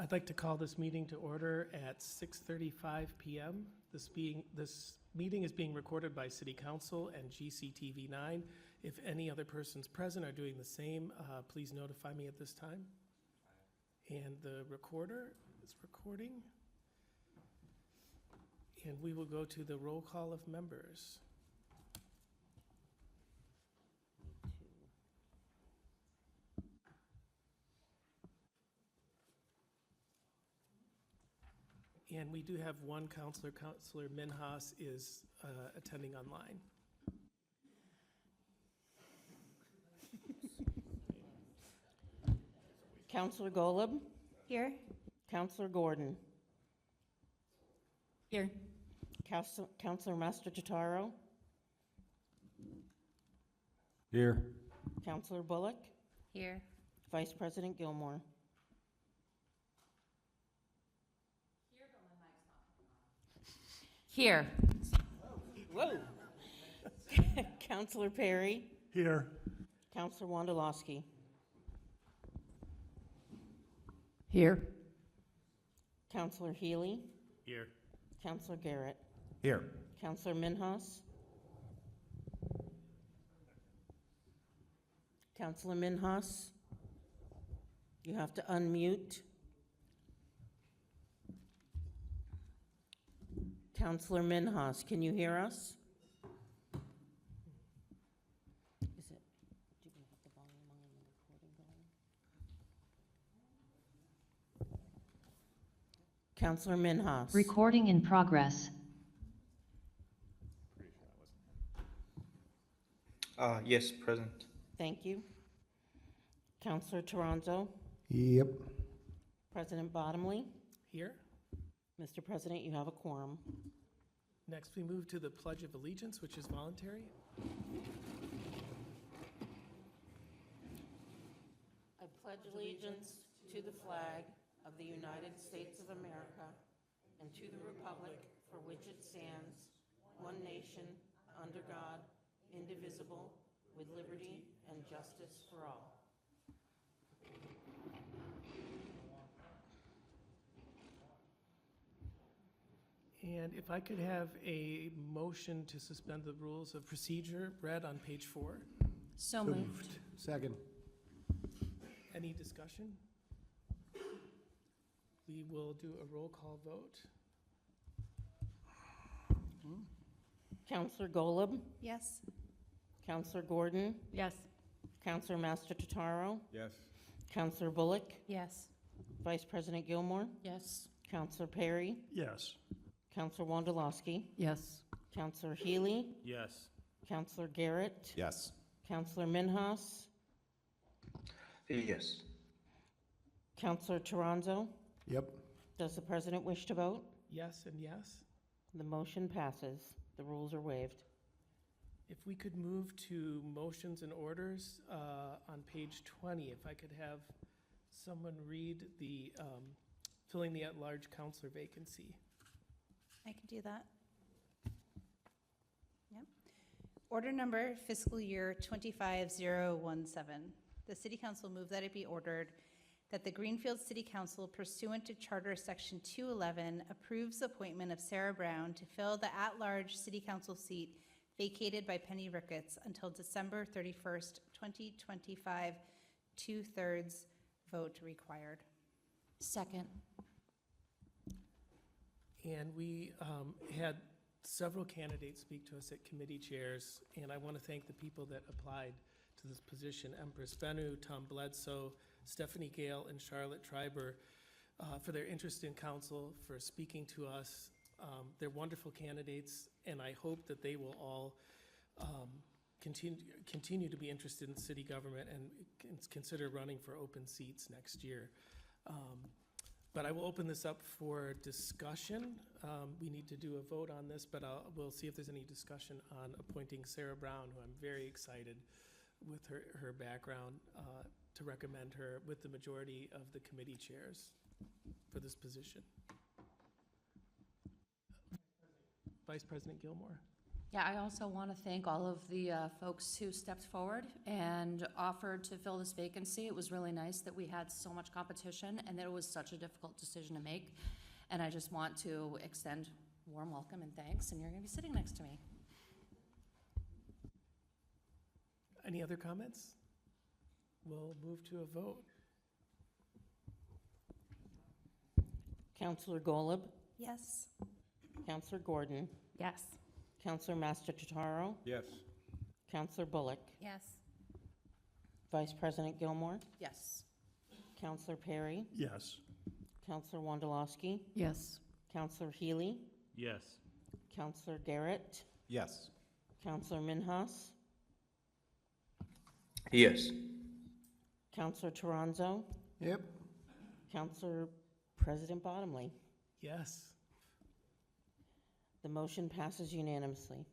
I'd like to call this meeting to order at 6:35 PM. This meeting is being recorded by City Council and GCTV9. If any other persons present are doing the same, please notify me at this time. And the recorder is recording. And we will go to the roll call of members. And we do have one counselor. Counselor Minhas is attending online. Counselor Golub? Here. Counselor Gordon? Here. Counselor Master Totaro? Here. Counselor Bullock? Here. Vice President Gilmore? Here. Whoa! Counselor Perry? Here. Counselor Wondolowski? Here. Counselor Healy? Here. Counselor Garrett? Here. Counselor Minhas? Counselor Minhas? You have to unmute. Counselor Minhas, can you hear us? Is it, do we have the volume on the recording going? Counselor Minhas? Recording in progress. Yes, present. Thank you. Counselor Toronto? Yep. President Bottomley? Here. Mr. President, you have a quorum. Next, we move to the Pledge of Allegiance, which is voluntary. I pledge allegiance to the flag of the United States of America and to the republic for which it stands, one nation, under God, indivisible, with liberty and justice for all. And if I could have a motion to suspend the rules of procedure read on page 4. So moved. Second. Any discussion? We will do a roll call vote. Counselor Golub? Yes. Counselor Gordon? Yes. Counselor Master Totaro? Yes. Counselor Bullock? Yes. Vice President Gilmore? Yes. Counselor Perry? Yes. Counselor Wondolowski? Yes. Counselor Healy? Yes. Counselor Garrett? Yes. Counselor Minhas? Yes. Counselor Toronto? Yep. Does the president wish to vote? Yes and yes. The motion passes. The rules are waived. If we could move to motions and orders on page 20, if I could have someone read the filling the at-large counselor vacancy. I can do that. Yep. Order number fiscal year 25017. The City Council move that it be ordered that the Greenfield City Council pursuant to Charter Section 211 approves the appointment of Sarah Brown to fill the at-large City Council seat vacated by Penny Ricketts until December 31st, 2025, 2/3 vote required. Second. And we had several candidates speak to us at committee chairs, and I want to thank the people that applied to this position: Empress Bennu, Tom Bledsoe, Stephanie Gale, and Charlotte Treiber, for their interest in council, for speaking to us. They're wonderful candidates, and I hope that they will all continue to be interested in city government and consider running for open seats next year. But I will open this up for discussion. We need to do a vote on this, but we'll see if there's any discussion on appointing Sarah Brown, who I'm very excited with her background, to recommend her with the majority of the committee chairs for this position. Vice President Gilmore. Yeah, I also want to thank all of the folks who stepped forward and offered to fill this vacancy. It was really nice that we had so much competition and that it was such a difficult decision to make. And I just want to extend warm welcome and thanks, and you're going to be sitting next to me. Any other comments? We'll move to a vote. Counselor Golub, Yes. Counselor Gordon, Yes. Counselor Master-Totaro, Yes. Counselor Bullock, Yes. Vice President Gilmore, Yes. Counselor Perry, Yes. Counselor Wondolowski, Yes. Counselor Healy, Yes. Counselor Garrett, Yes. Counselor Minhas, Yes. Counselor Toronzo, Yep. Counselor President Bottomley. Yes. The motion passes unanimously.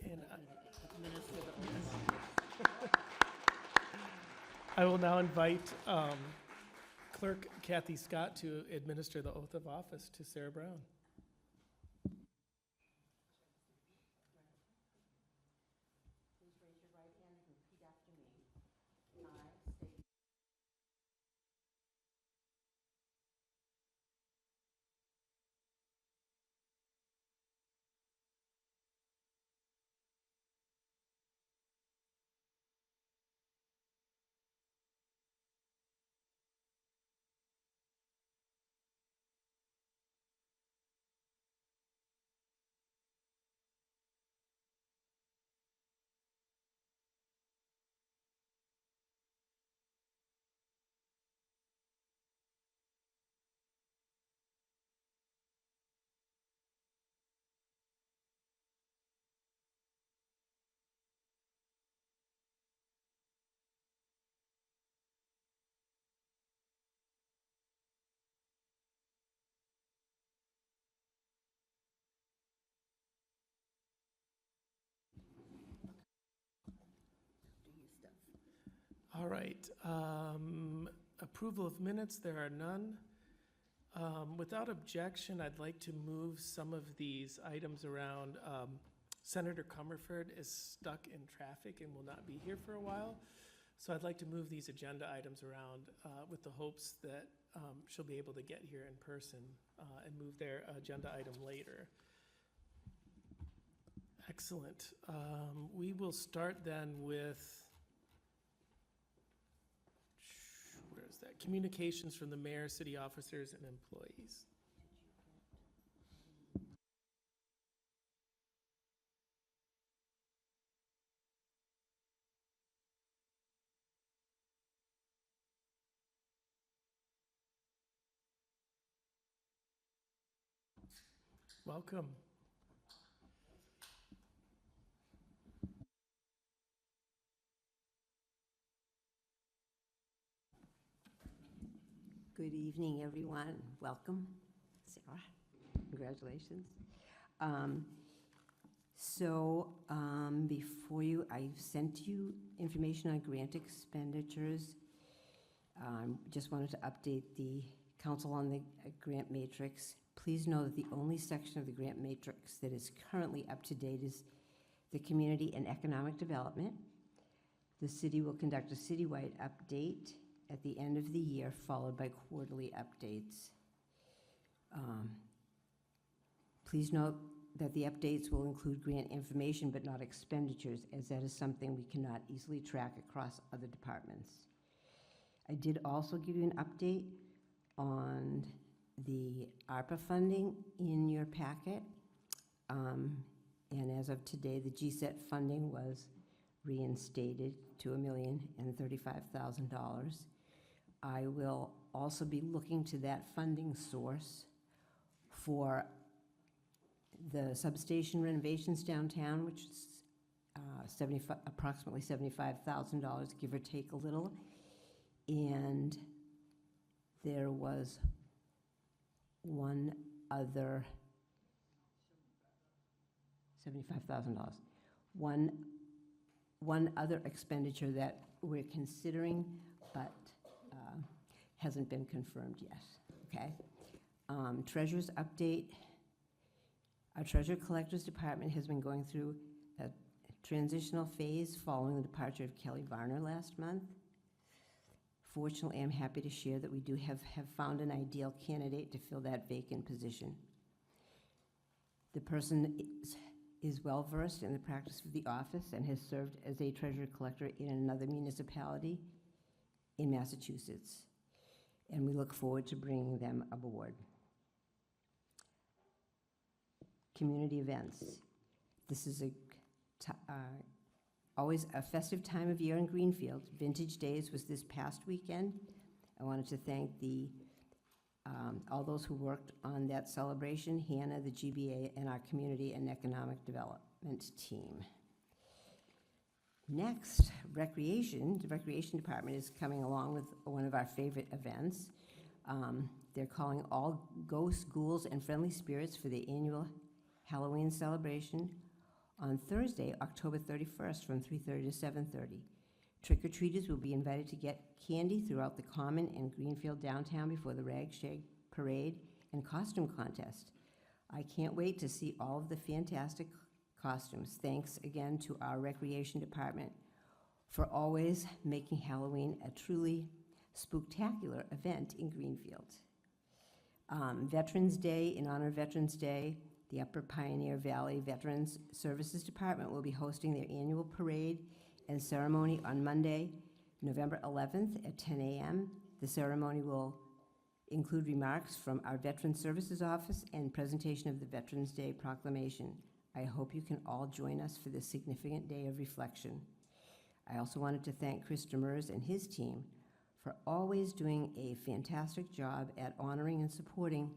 And I will now invite Clerk Kathy Scott to administer the oath of office to Sarah Brown. Please raise your right hand and repeat after me. I state All right. Approval of minutes, there are none. Without objection, I'd like to move some of these items around. Senator Comerford is stuck in traffic and will not be here for a while. So I'd like to move these agenda items around with the hopes that she'll be able to get here in person and move their agenda item later. Excellent. We will start then with, where is that? Communications from the mayor, city officers, and employees. Welcome. Good evening, everyone. Welcome, Sarah. Congratulations. Before you, I've sent you information on grant expenditures. Just wanted to update the council on the grant matrix. Please know that the only section of the grant matrix that is currently up to date is the community and economic development. The city will conduct a citywide update at the end of the year, followed by quarterly updates. Please note that the updates will include grant information but not expenditures, as that is something we cannot easily track across other departments. I did also give you an update on the ARPA funding in your packet. And as of today, the GSET funding was reinstated to $1,035,000. I will also be looking to that funding source for the substation renovations downtown, which is approximately $75,000, give or take a little. And there was one other $75,000. One other expenditure that we're considering, but hasn't been confirmed yet, okay? Treasurer's update. Our Treasurer Collectors Department has been going through a transitional phase following the departure of Kelly Varner last month. Fortunately, I'm happy to share that we do have found an ideal candidate to fill that vacant position. The person is well-versed in the practice of the office and has served as a treasurer collector in another municipality in Massachusetts, and we look forward to bringing them aboard. Community events. This is always a festive time of year in Greenfield. Vintage Days was this past weekend. I wanted to thank all those who worked on that celebration, Hannah, the GBA, and our Community and Economic Development team. Next, Recreation. The Recreation Department is coming along with one of our favorite events. They're calling all ghosts, ghouls, and friendly spirits for the annual Halloween celebration on Thursday, October 31st from 3:30 to 7:30. Trick-or-treaters will be invited to get candy throughout the Common and Greenfield downtown before the Rag Shag Parade and Costume Contest. I can't wait to see all of the fantastic costumes. Thanks again to our Recreation Department for always making Halloween a truly spooktacular event in Greenfield. Veterans Day, in honor of Veterans Day, the Upper Pioneer Valley Veterans Services Department will be hosting their annual parade and ceremony on Monday, November 11th at 10 a.m. The ceremony will include remarks from our Veterans Services Office and presentation of the Veterans Day Proclamation. I hope you can all join us for this significant day of reflection. I also wanted to thank Chris Demers and his team for always doing a fantastic job at honoring and supporting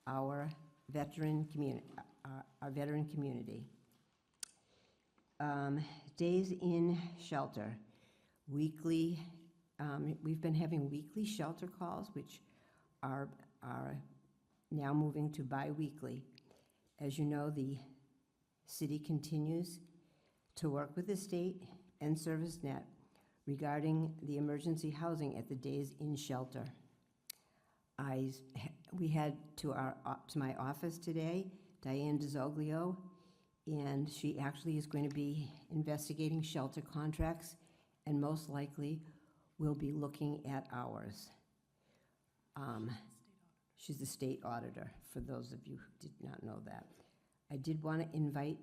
our veteran community. Days in Shelter. Weekly, we've been having weekly shelter calls, which are now moving to bi-weekly. As you know, the city continues to work with the state and ServiceNet regarding the emergency housing at the Days in Shelter. We had to my office today, Diane DeZoglio, and she actually is going to be investigating shelter contracts and most likely will be looking at ours. She's the state auditor, for those of you who did not know that. I did want to invite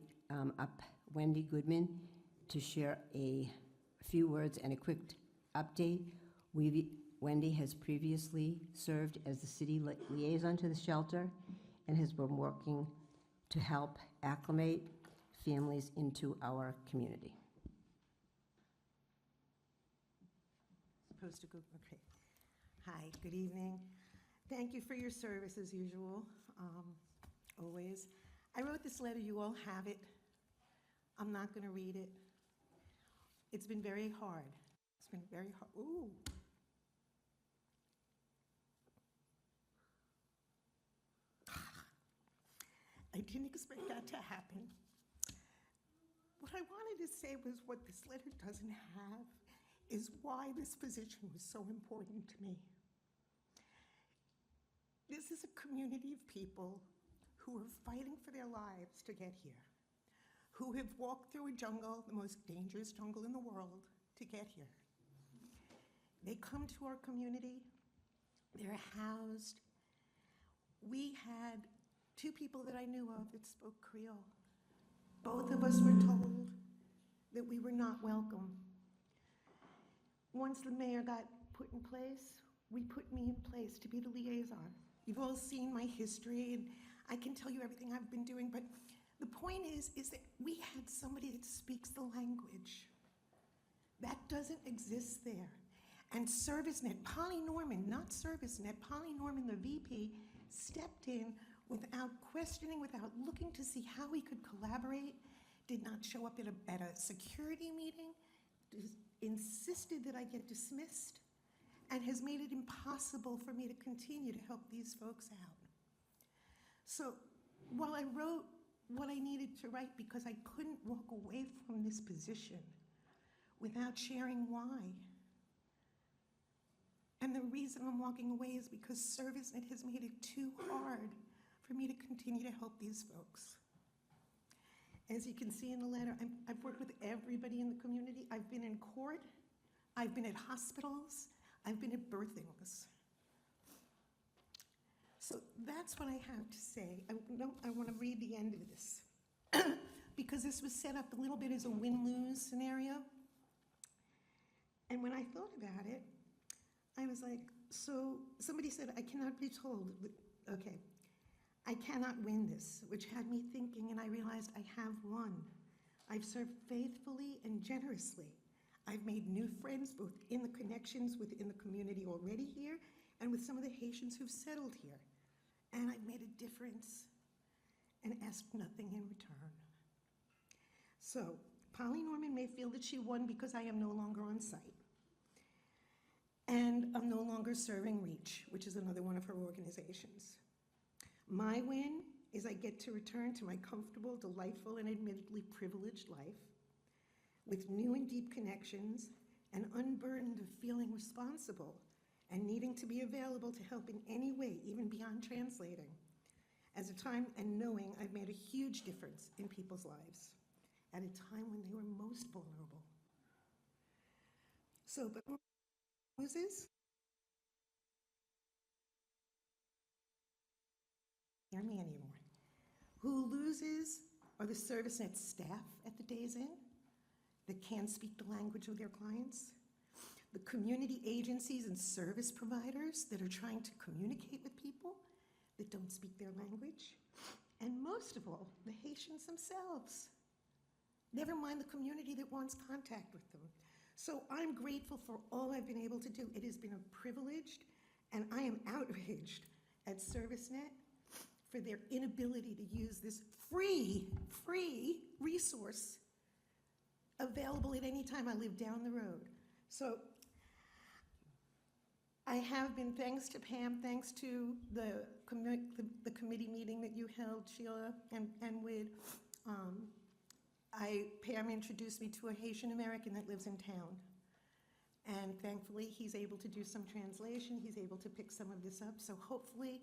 up Wendy Goodman to share a few words and a quick update. Wendy has previously served as the city liaison to the shelter and has been working to help acclimate families into our community. Supposed to go, okay. Hi, good evening. Thank you for your service as usual, always. I wrote this letter, you all have it. I'm not gonna read it. It's been very hard. It's been very hard, ooh. I didn't expect that to happen. What I wanted to say was what this letter doesn't have is why this position was so important to me. This is a community of people who are fighting for their lives to get here, who have walked through a jungle, the most dangerous jungle in the world, to get here. They come to our community, they're housed. We had 2 people that I knew of that spoke Creole. Both of us were told that we were not welcome. Once the mayor got put in place, we put me in place to be the liaison. You've all seen my history, and I can tell you everything I've been doing, but the point is that we had somebody that speaks the language. That doesn't exist there. And ServiceNet, Polly Norman, not ServiceNet, Polly Norman, the VP, stepped in without questioning, without looking to see how we could collaborate, did not show up at a security meeting, insisted that I get dismissed, and has made it impossible for me to continue to help these folks out. So while I wrote what I needed to write because I couldn't walk away from this position without sharing why. And the reason I'm walking away is because ServiceNet has made it too hard for me to continue to help these folks. As you can see in the letter, I've worked with everybody in the community. I've been in court, I've been at hospitals, I've been at birthings. So that's what I have to say. I want to read the end of this, because this was set up a little bit as a win-lose scenario. And when I thought about it, I was like, so somebody said, I cannot be told, okay, I cannot win this, which had me thinking, and I realized I have won. I've served faithfully and generously. I've made new friends, both in the connections within the community already here and with some of the Haitians who've settled here. And I've made a difference and asked nothing in return. So, Polly Norman may feel that she won because I am no longer on site. And I'm no longer serving REACH, which is another one of her organizations. My win is I get to return to my comfortable, delightful, and admittedly privileged life with new and deep connections and unburdened of feeling responsible and needing to be available to help in any way, even beyond translating, as a time and knowing I've made a huge difference in people's lives at a time when they were most vulnerable. So, but loses? Hear me anymore. Who loses are the ServiceNet staff at the Days Inn that can't speak the language of their clients, the community agencies and service providers that are trying to communicate with people that don't speak their language, and most of all, the Haitians themselves. Never mind the community that wants contact with them. So I'm grateful for all I've been able to do. It has been a privilege, and I am outraged at ServiceNet for their inability to use this free resource available at any time. I live down the road. So I have been, thanks to Pam, thanks to the committee meeting that you held, Sheila, and with, Pam introduced me to a Haitian American that lives in town. And thankfully, he's able to do some translation. He's able to pick some of this up. So hopefully,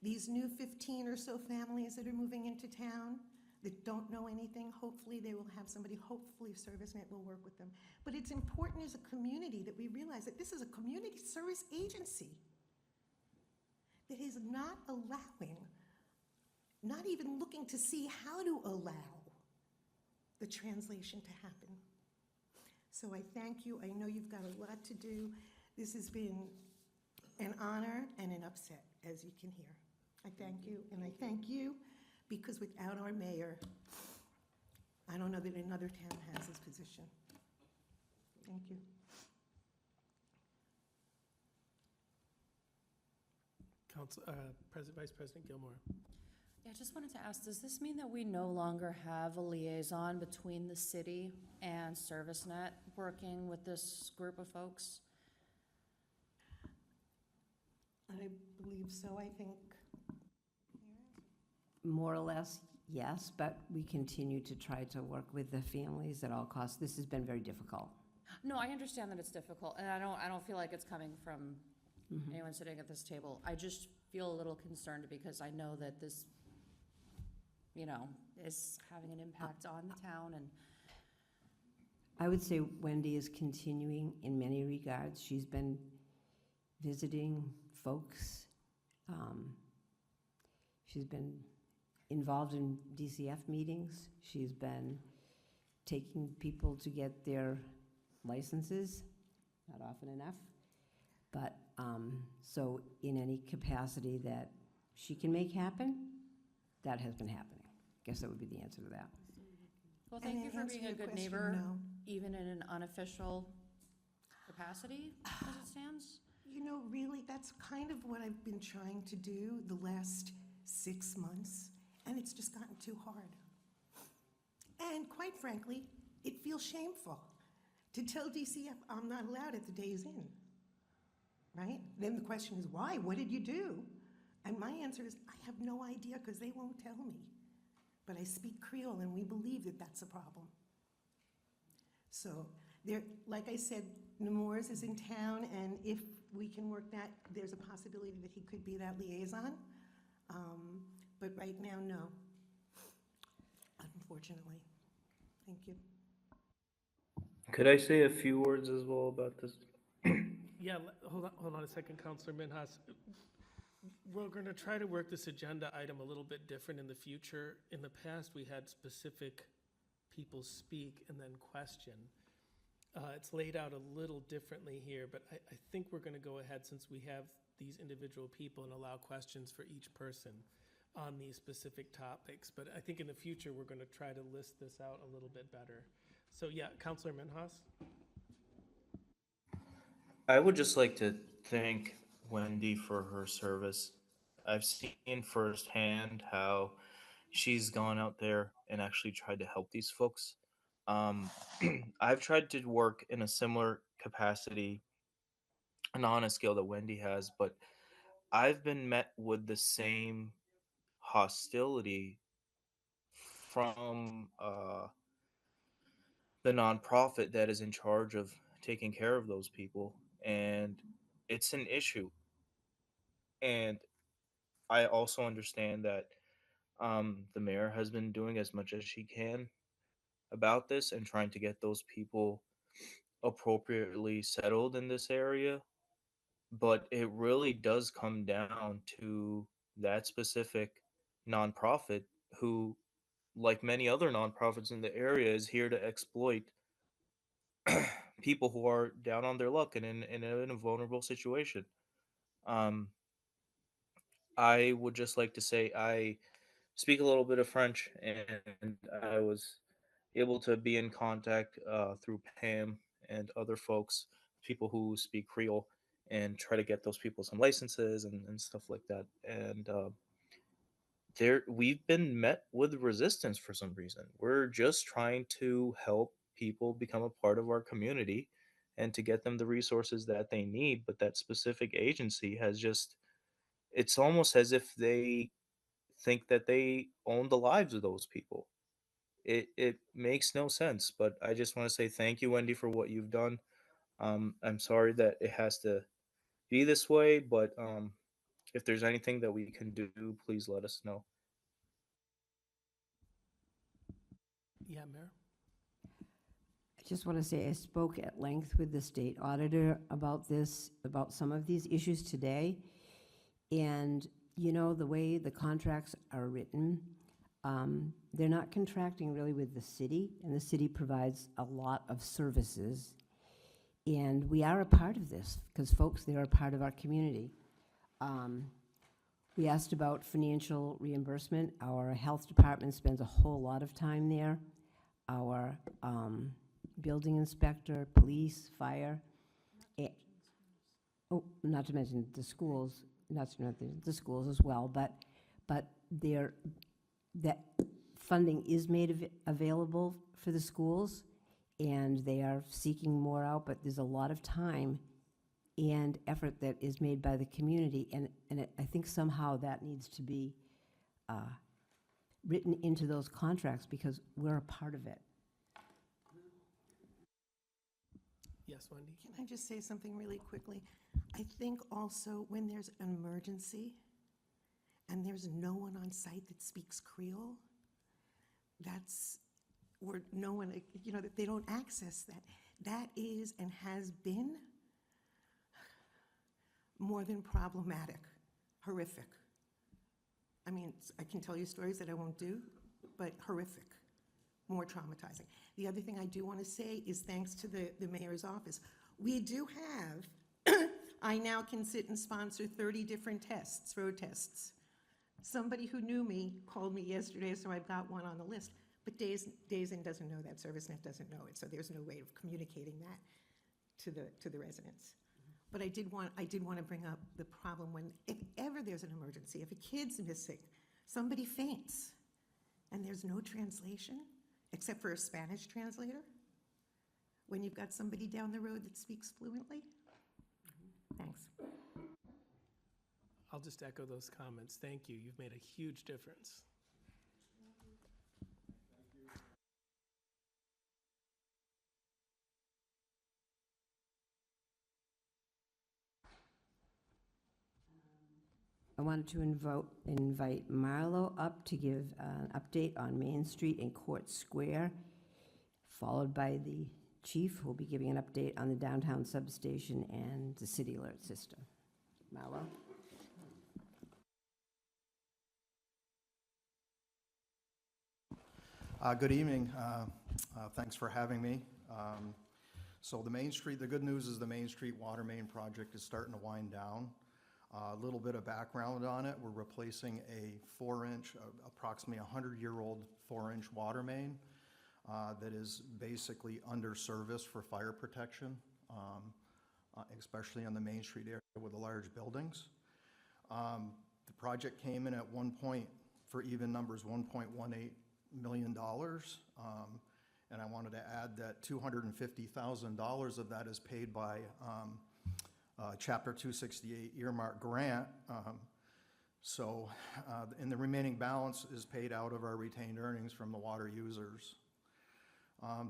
these new 15 or so families that are moving into town that don't know anything, hopefully they will have somebody, hopefully ServiceNet will work with them. But it's important as a community that we realize that this is a community service agency that is not allowing, not even looking to see how to allow the translation to happen. So I thank you. I know you've got a lot to do. This has been an honor and an upset, as you can hear. I thank you, and I thank you, because without our mayor, I don't know that another town has this position. Thank you. Vice President Gilmore. Yeah, I just wanted to ask, does this mean that we no longer have a liaison between the city and ServiceNet working with this group of folks? I believe so, I think. More or less, yes, but we continue to try to work with the families at all costs. This has been very difficult. No, I understand that it's difficult, and I don't feel like it's coming from anyone sitting at this table. I just feel a little concerned because I know that this, is having an impact on the town, and I would say Wendy is continuing in many regards. She's been visiting folks. She's been involved in DCF meetings. She's been taking people to get their licenses, not often enough. But, so in any capacity that she can make happen, that has been happening. Guess that would be the answer to that. well, And thank you in for answer being a your good question, neighbor, no. even in an unofficial capacity as it stands. Really, that's kind of what I've been trying to do the last 6 months, and it's just gotten too hard. And quite frankly, it feels shameful to tell DCF I'm not allowed at the Days Inn, right? Then the question is, why? What did you do? And my answer is, I have no idea because they won't tell me. But I speak Creole, and we believe that that's a problem. So, like I said, Nemours is in town, and if we can work that, there's a possibility that he could be that liaison. But right now, no, unfortunately. Thank you. Could I say a few words as well about this? Yeah, hold on a second, Counselor Minhas. We're going to try to work this agenda item a little bit different in the future. In the past, we had specific people speak and then question. It's laid out a little differently here, but I think we're going to go ahead, since we have these individual people, and allow questions for each person on these specific topics. But I think in the future, we're going to try to list this out a little bit better. So yeah, Counselor Minhas? I would just like to thank Wendy for her service. I've seen firsthand how she's gone out there and actually tried to help these folks. Um, I've tried to work in a similar capacity, not on a scale that Wendy has, but I've been met with the same hostility from the nonprofit that is in charge of taking care of those people. And it's an issue. And I also understand that the mayor has been doing as much as she can about this and trying to get those people appropriately settled in this area. But it really does come down to that specific nonprofit who, like many other nonprofits in the area, is here to exploit people who are down on their luck and in a vulnerable situation. Um, I would just like to say I speak a little bit of French, and I was able to be in contact through Pam and other folks, people who speak Creole, and try to get those people some licenses and stuff like that. And there, we've been met with resistance for some reason. We're just trying to help people become a part of our community and to get them the resources that they need. But that specific agency has just, it's almost as if they think that they own the lives of those people. It makes no sense. But I just want to say thank you, Wendy, for what you've done. I'm sorry that it has to be this way, but if there's anything that we can do, please let us know. Yeah, Mayor? I just want to say I spoke at length with the state auditor about this, about some of these issues today. And, you know, the way the contracts are written, they're not contracting really with the city, and the city provides a lot of services. And we are a part of this, because folks, they are a part of our community. We asked about financial reimbursement. Our health department spends a whole lot of time there. Our building inspector, police, fire. Oh, not to mention the schools, not to mention the schools as well, but that funding is made available for the schools, and they are seeking more out, but there's a lot of time and effort that is made by the community, and I think somehow that needs to be written into those contracts, because we're a part of it. Yes, Wendy? Can I just say something really quickly? I think also when there's an emergency and there's no one on site that speaks Creole, that's, or no one, you know, that they don't access that. That is and has been more than problematic, horrific. I mean, I can tell you stories that I won't do, but horrific, more traumatizing. The other thing I do want to say is thanks to the mayor's office, we do have, I now can sit and sponsor 30 different tests, road tests. Somebody who knew me called me yesterday, so I've got one on the list. But Days Inn doesn't know that, ServiceNet doesn't know it, so there's no way of communicating that to the residents. But I did want to bring up the problem when, if ever there's an emergency, if a kid's missing, somebody faints, and there's no translation, except for a Spanish translator, when you've got somebody down the road that speaks fluently? Thanks. I'll just echo those comments. Thank you. You've made a huge difference. I wanted to invite Marlo up to give an update on Main Street and Court Square. followed by the chief, who will be giving an update on the downtown substation and the city alert system. Marlo? Good evening. Thanks for having me. So the good news is the Main Street water main project is starting to wind down. A little bit of background on it. We're replacing a 4-inch, approximately 100-year-old 4-inch water main that is basically under service for fire protection, especially on the Main Street area with the large buildings. The project came in at one point, for even numbers, $1.18 million. And I wanted to add that $250,000 of that is paid by Chapter 268 earmark grant. And the remaining balance is paid out of our retained earnings from the water users.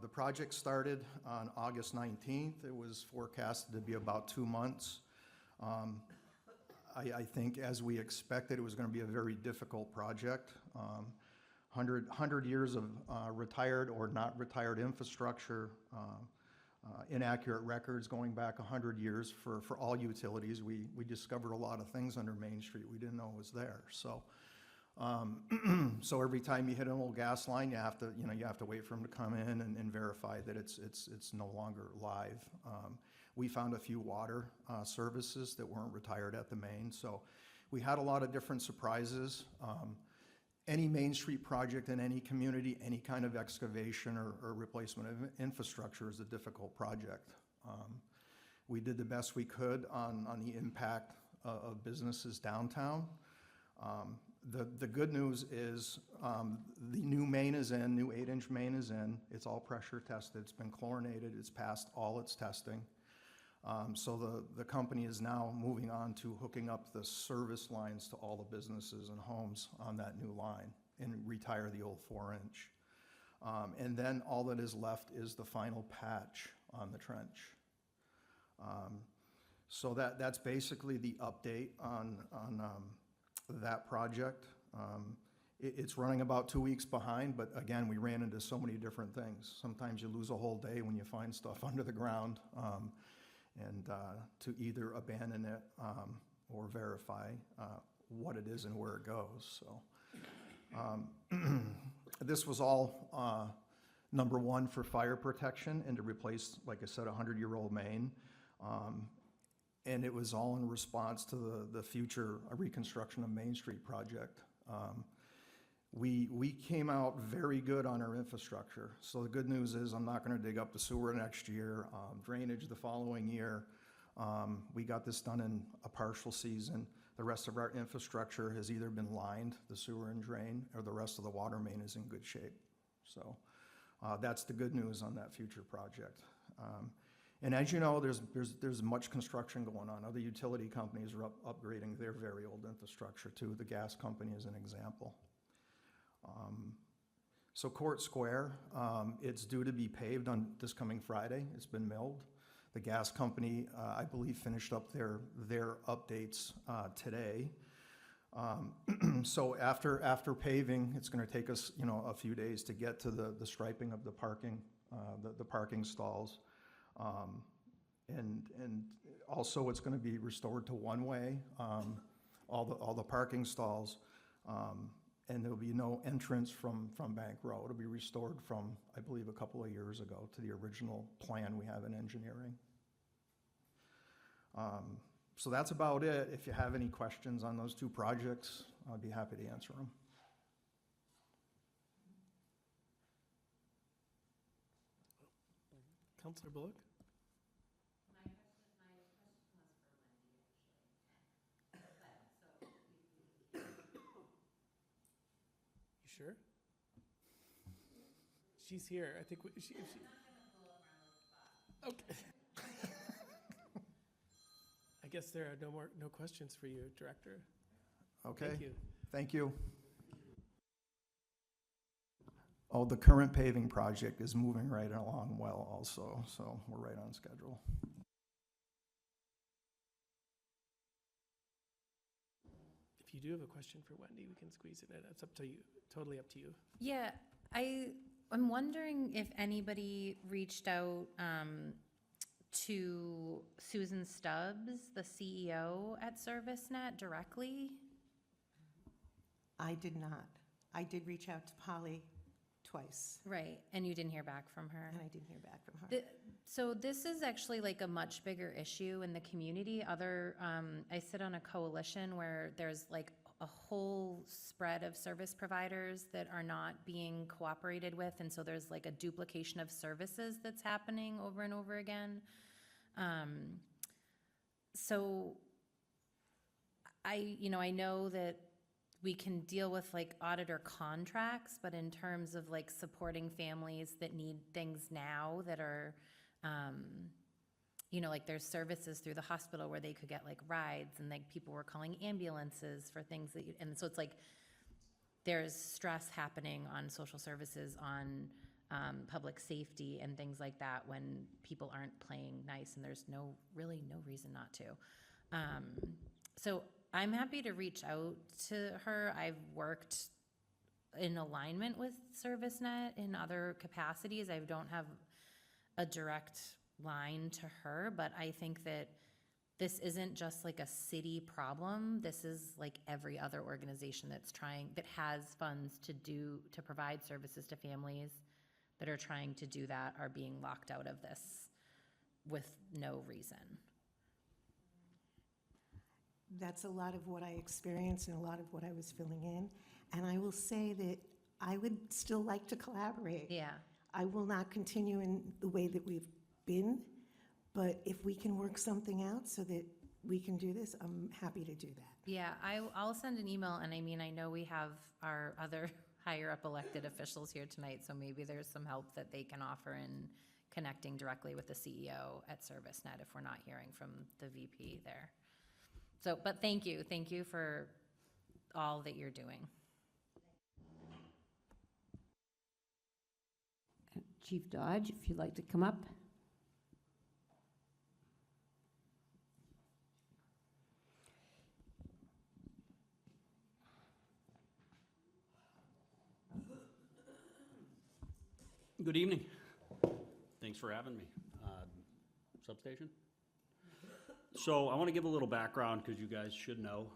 The project started on August 19th. It was forecasted to be about 2 months. I think, as we expected, it was going to be a very difficult project. 100 years of retired or not retired infrastructure, inaccurate records going back 100 years for all utilities. We discovered a lot of things under Main Street we didn't know was there. So, so every time you hit an old gas line, you have to wait for them to come in and verify that it's no longer live. We found a few water services that weren't retired at the main. So we had a lot of different surprises. Any Main Street project in any community, any kind of excavation or replacement of infrastructure is a difficult project. We did the best we could on the impact of businesses downtown. The good news is the new main is in, new 8-inch main is in. It's all pressure tested. It's been chlorinated. It's passed all its testing. So the company is now moving on to hooking up the service lines to all the businesses and homes on that new line and retire the old 4-inch. And then all that is left is the final patch on the trench. So that's basically the update on that project. It's running about 2 weeks behind, but again, we ran into so many different things. Sometimes you lose a whole day when you find stuff under the ground. And to either abandon it or verify what it is and where it goes. So this was all number one for fire protection and to replace, like I said, a 100-year-old main. And it was all in response to the future reconstruction of Main Street project. We came out very good on our infrastructure. So the good news is I'm not going to dig up the sewer next year, drainage the following year. We got this done in a partial season. The rest of our infrastructure has either been lined, the sewer and drain, or the rest of the water main is in good shape. So that's the good news on that future project. And as you know, there's much construction going on. Other utility companies are upgrading their very old infrastructure too. The gas company is an example. So Court Square, it's due to be paved on this coming Friday. It's been milled. The gas company, I believe, finished up their updates today. So after paving, it's going to take us, a few days to get to the striping of the parking, the parking stalls, and also it's going to be restored to one-way, all the parking stalls. And there'll be no entrance from Bank Row. It'll be restored from, I believe, a couple of years ago to the original plan we have in engineering. So that's about it. If you have any questions on those two projects, I'd be happy to answer them. Councilor Bullock? Sure. She's here. I think she. Okay. I guess there are no questions for you, Director. Okay. Thank you. Thank you. Oh, the current paving project is moving right along well also, so we're right on schedule. If you do have a question for Wendy, we can squeeze it in. It's up to you, totally up to you. Yeah, I I'm wondering if anybody reached out to Susan Stubbs, the CEO at ServiceNet, directly? I did not. I did reach out to Polly twice, Right, and you didn't hear back from her? and I didn't hear back from her. So this is actually like a much bigger issue in the community. I sit on a coalition where there's like a whole spread of service providers that are not being cooperated with, and so there's like a duplication of services that's happening over and over again. So I know that we can deal with like auditor contracts, but in terms of like supporting families that need things now that are, like there's services through the hospital where they could get like rides, and like people were calling ambulances for things and so it's like there's stress happening on social services, on public safety and things like that when people aren't playing nice, and there's really no reason not to. So I'm happy to reach out to her. I've worked in alignment with ServiceNet in other capacities. I don't have a direct line to her, but I think that this isn't just like a city problem. This is like every other organization that has funds to provide services to families that are trying to do that are being locked out of this with no reason. That's a lot of what I experienced and a lot of what I was filling in. And I will say that I would still like to collaborate. Yeah. I will not continue in the way that we've been, but if we can work something out so that we can do this, I'm happy to do that. Yeah, I'll send an email, and I know we have our other higher up elected officials here tonight, so maybe there's some help that they can offer in connecting directly with the CEO at ServiceNet if we're not hearing from the VP there. So, but thank you for all that you're doing. Chief Dodge, if you'd like to come up. Good evening. Thanks for having me. Substation? So I want to give a little background because you guys should know.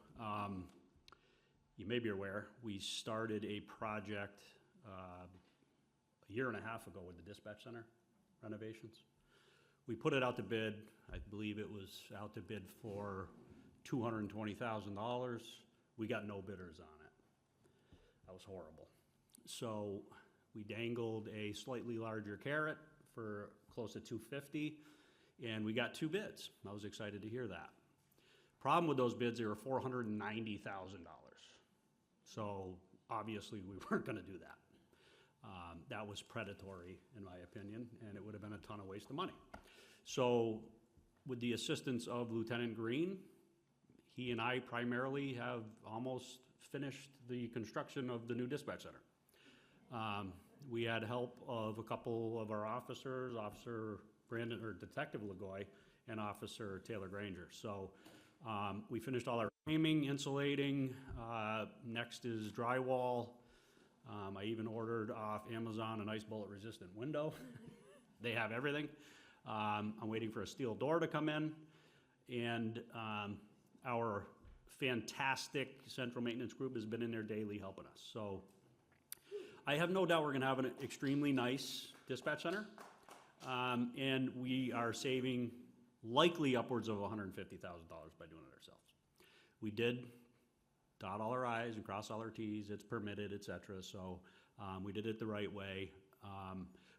You may be aware, we started a project a year and a half ago with the dispatch center renovations. We put it out to bid. I believe it was out to bid for $220,000. We got no bidders on it. That was horrible. So we dangled a slightly larger carrot for close to $250,000, and we got 2 bids. I was excited to hear that. Problem with those bids, they were $490,000. So obviously we weren't going to do that. That was predatory, in my opinion, and it would have been a ton of waste of money. So with the assistance of Lieutenant Green, he and I primarily have almost finished the construction of the new dispatch center. We had help of a couple of our officers, Officer Brandon, or Detective Lagoy, and Officer Taylor Granger. So we finished all our framing, insulating. Next is drywall. I even ordered off Amazon a nice bullet resistant window. They have everything. I'm waiting for a steel door to come in. And our fantastic central maintenance group has been in there daily helping us. So I have no doubt we're going to have an extremely nice dispatch center. And we are saving likely upwards of $150,000 by doing it ourselves. We did dot all our I's and cross all our T's. It's permitted, et cetera. So we did it the right way.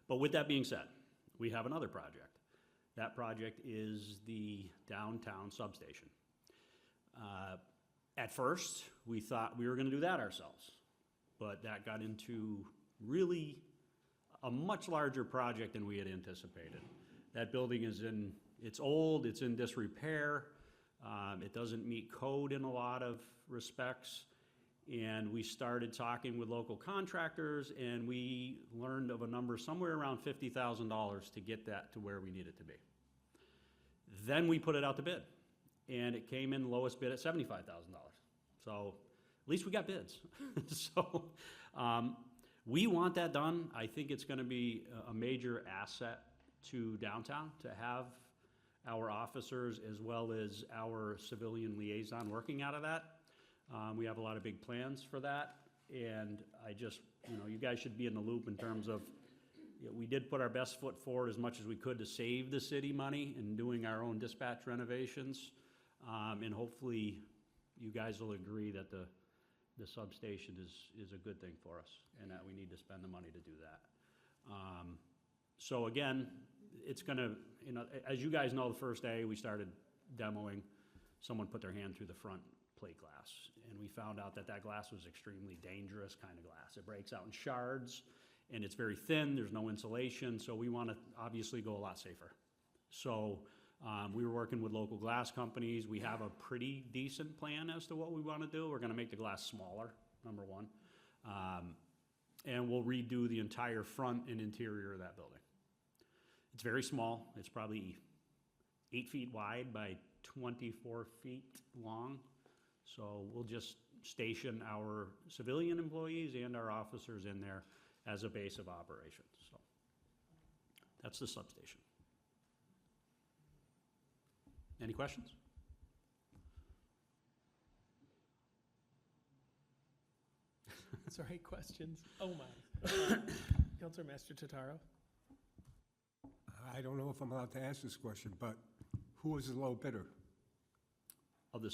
But with that being said, we have another project. That project is the downtown substation. At first, we thought we were going to do that ourselves, but that got into really a much larger project than we had anticipated. That building it's old, it's in disrepair, it doesn't meet code in a lot of respects, and we started talking with local contractors, and we learned of a number somewhere around $50,000 to get that to where we need it to be. Then we put it out to bid, and it came in lowest bid at $75,000. So at least we got bids. So We want that done. I think it's gonna be a major asset to downtown to have our officers as well as our civilian liaison working out of that. We have a lot of big plans for that, and I just, you guys should be in the loop in terms of, we did put our best foot forward as much as we could to save the city money in doing our own dispatch renovations. And hopefully, you guys will agree that the substation is a good thing for us, and that we need to spend the money to do that. So again, it's gonna, as you guys know, the first day we started demoing, someone put their hand through the front plate glass, and we found out that glass was extremely dangerous kind of glass. It breaks out in shards, and it's very thin, there's no insulation, so we wanna obviously go a lot safer. So we were working with local glass companies. We have a pretty decent plan as to what we wanna do. We're gonna make the glass smaller, number one. And we'll redo the entire front and interior of that building. It's very small. It's probably 8 feet wide by 24 feet long. So we'll just station our civilian employees and our officers in there as a base of operations. So that's the substation. Any questions? Sorry, questions? Oh, my. Counselor Master Totaro? I don't know if I'm allowed to ask this question, but who was the low bidder? Of the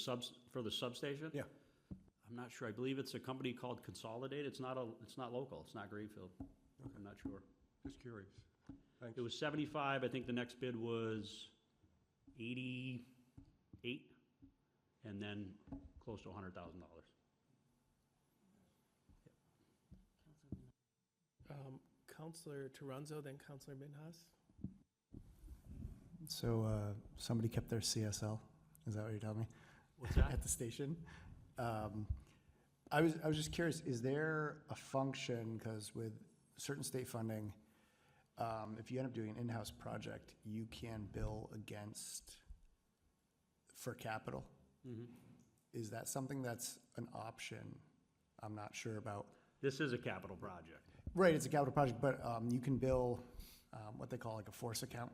for the substation? Yeah. I'm not sure. I believe it's a company called Consolidated. It's not local. It's not Greenfield. Okay. I'm not sure. Just curious. Thanks. It was 75. I think the next bid was 88, and then close to $100,000. Counselor Toronzo, then Counselor Minhas? So somebody kept their CSL, is that what you're telling me? What's that? At the station? I was just curious, is there a function, because with certain state funding, if you end up doing an in-house project, you can bill for capital? Mhm. Is that something that's an option? I'm not sure about. This is a capital project. Right, it's a capital project, but you can bill what they call like a force account.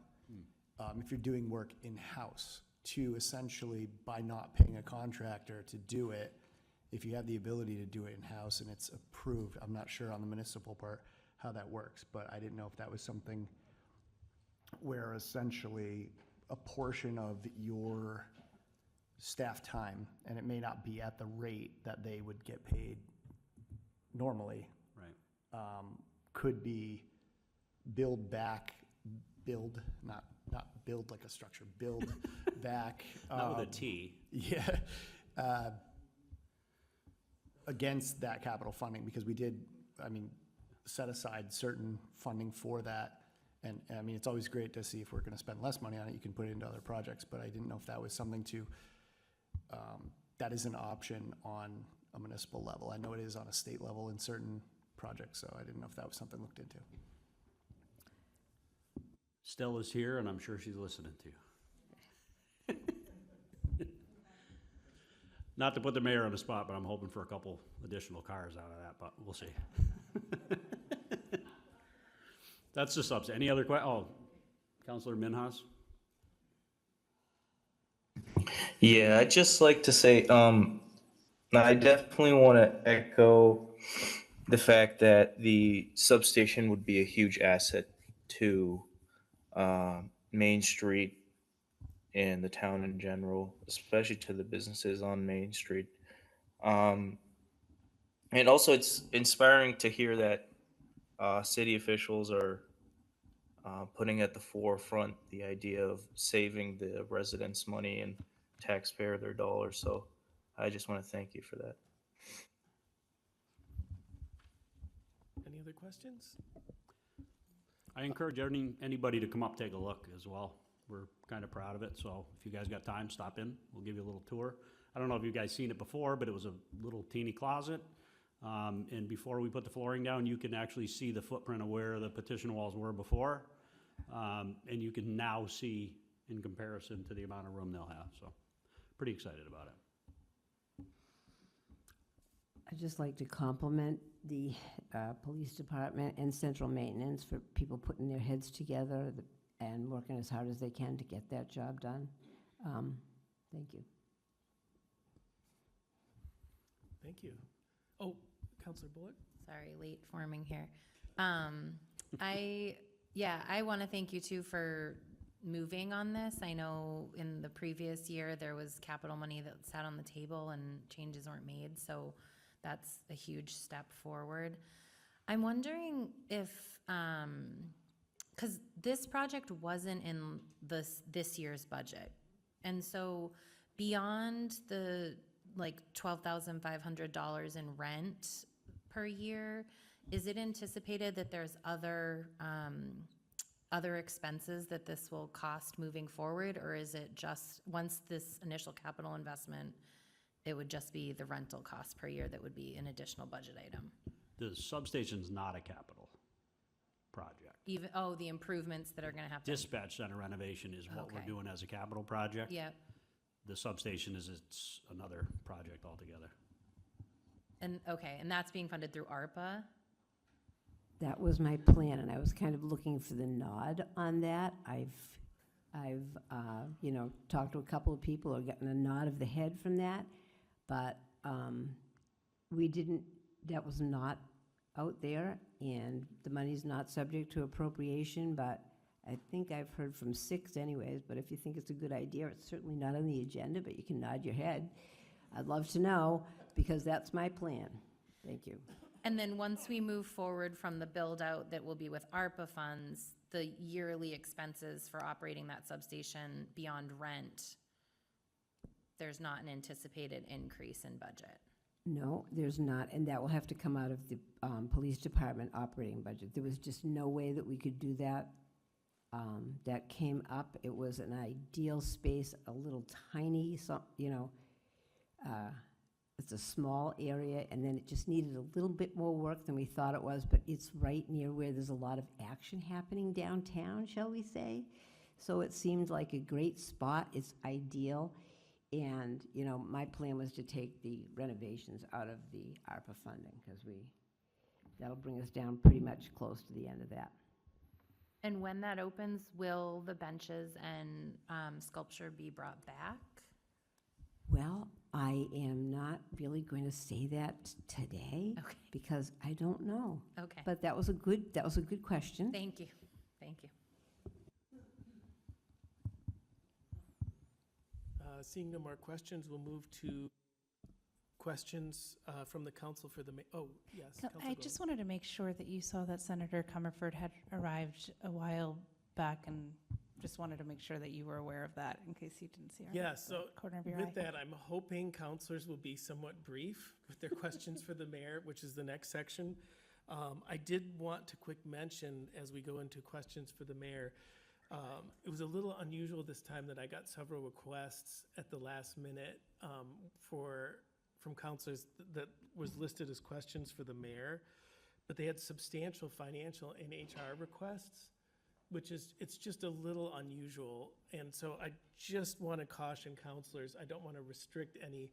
If you're doing work in-house, to essentially, by not paying a contractor to do it, if you have the ability to do it in-house and it's approved, I'm not sure on the municipal part how that works, but I didn't know if that was something where essentially a portion of your staff time, and it may not be at the rate that they would get paid normally, Right. could be not build like a structure, build back. Not with a T. Yeah. Against that capital funding, because we did, set aside certain funding for that. And it's always great to see if we're gonna spend less money on it, you can put it into other projects, but I didn't know if that was something that is an option on a municipal level. I know it is on a state level in certain projects, so I didn't know if that was something looked into. Stella's here, and I'm sure she's listening to you. Not to put the mayor on the spot, but I'm hoping for a couple additional cars out of that, but we'll see. That's the subset. Any other Councilor Minhas? Yeah, I'd just like to say, I definitely want to echo the fact that the substation would be a huge asset to Main Street and the town in general, especially to the businesses on Main Street. And also, it's inspiring to hear that city officials are putting at the forefront the idea of saving the residents' money and taxpayer their dollars. So I just want to thank you for that. Any other questions? I encourage anybody to come up, take a look as well. We're kind of proud of it, so if you guys got time, stop in. We'll give you a little tour. I don't know if you guys seen it before, but it was a little teeny closet. And before we put the flooring down, you can actually see the footprint of where the petition walls were before. And you can now see in comparison to the amount of room they'll have, so pretty excited about it. I'd just like to compliment the police department and central maintenance for people putting their heads together and working as hard as they can to get that job done. Thank you. Thank you. Oh, Counselor Bullock? Sorry, late forming here. I want to thank you too for moving on this. I know in the previous year, there was capital money that sat on the table and changes weren't made, so that's a huge step forward. I'm wondering if, because this project wasn't in this year's budget, and so beyond the like $12,500 in rent per year, is it anticipated that there's other expenses that this will cost moving forward, or is it just, once this initial capital investment, it would just be the rental cost per year that would be an additional budget item? The substation's not a capital project. Even, the improvements that are gonna have to. Dispatch center renovation is what we're Okay. doing as a capital project. Yep, The substation it's another project altogether. and that's being funded through ARPA? That was my plan, and I was kind of looking for the nod on that. I've talked to a couple of people who are getting a nod of the head from that, but that was not out there, and the money's not subject to appropriation, but I think I've heard from 6 anyways, but if you think it's a good idea, it's certainly not on the agenda, but you can nod your head. I'd love to know, because that's my plan. Thank you. And then once we move forward from the build-out that will be with ARPA funds, the yearly expenses for operating that substation beyond rent, there's not an anticipated increase in budget. No, there's not, and that will have to come out of the police department operating budget. There was just no way that we could do that. That came up. It was an ideal space, a little tiny, it's a small area, and then it just needed a little bit more work than we thought it was, but it's right near where there's a lot of action happening downtown, shall we say? So it seemed like a great spot. It's ideal. And, my plan was to take the renovations out of the ARPA funding, because that'll bring us down pretty much close to the end of that. And when that opens, will the benches and sculpture be brought back? Well, I am not really going to say that today, Okay. because I don't know. Okay. But that was a good question. Thank you. Thank you. Seeing no more questions, we'll move to questions from the council for the, yes. Councilor I Gold. just wanted to make sure that you saw that Senator Comerford had arrived a while back, and just wanted to make sure that you were aware of that in case you didn't see her. Yeah, so Corner of your with eye. that, I'm hoping counselors will be somewhat brief with their questions for the mayor, which is the next section. I did want to quick mention, as we go into questions for the mayor, it was a little unusual this time that I got several requests at the last minute from counselors that was listed as questions for the mayor, but they had substantial financial and HR requests, which is, it's just a little unusual. And so I just want to caution counselors, I don't want to restrict any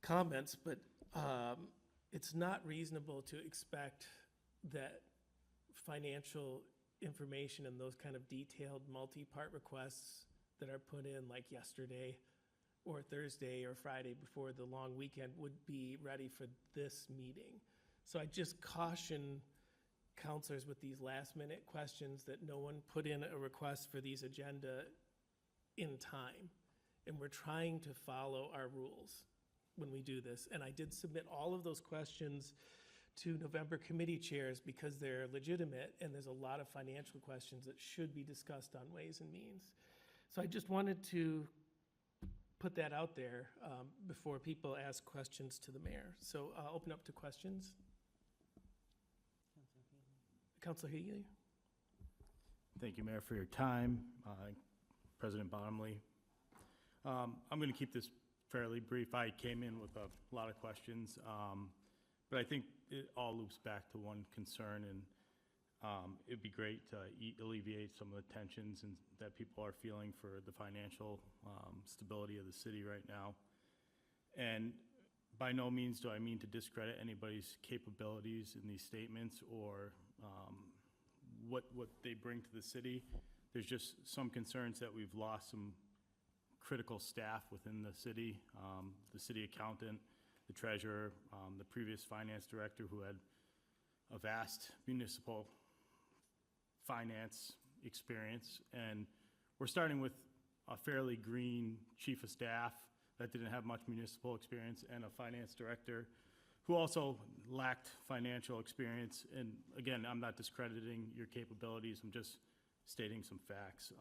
comments, but it's not reasonable to expect that financial information and those kind of detailed multi-part requests that are put in like yesterday or Thursday or Friday before the long weekend would be ready for this meeting. So I just caution counselors with these last minute questions that no one put in a request for these agenda in time. And we're trying to follow our rules when we do this. And I did submit all of those questions to November committee chairs because they're legitimate, and there's a lot of financial questions that should be discussed on Ways and Means. So I just wanted to put that out there before people ask questions to the mayor. So I'll open up to questions. Councilor Healy. Thank you, Mayor, for your time. President Bottomley. I'm going to keep this fairly brief. I came in with a lot of questions, but I think it all loops back to one concern, and it'd be great to alleviate some of the tensions and that people are feeling for the financial stability of the city right now. And By no means do I mean to discredit anybody's capabilities in these statements or what they bring to the city. There's just some concerns that we've lost some critical staff within the city accountant, the treasurer, the previous finance director who had a vast municipal finance experience. And we're starting with a fairly green chief of staff that didn't have much municipal experience and a finance director who also lacked financial experience. And again, I'm not discrediting your capabilities, I'm just stating some facts.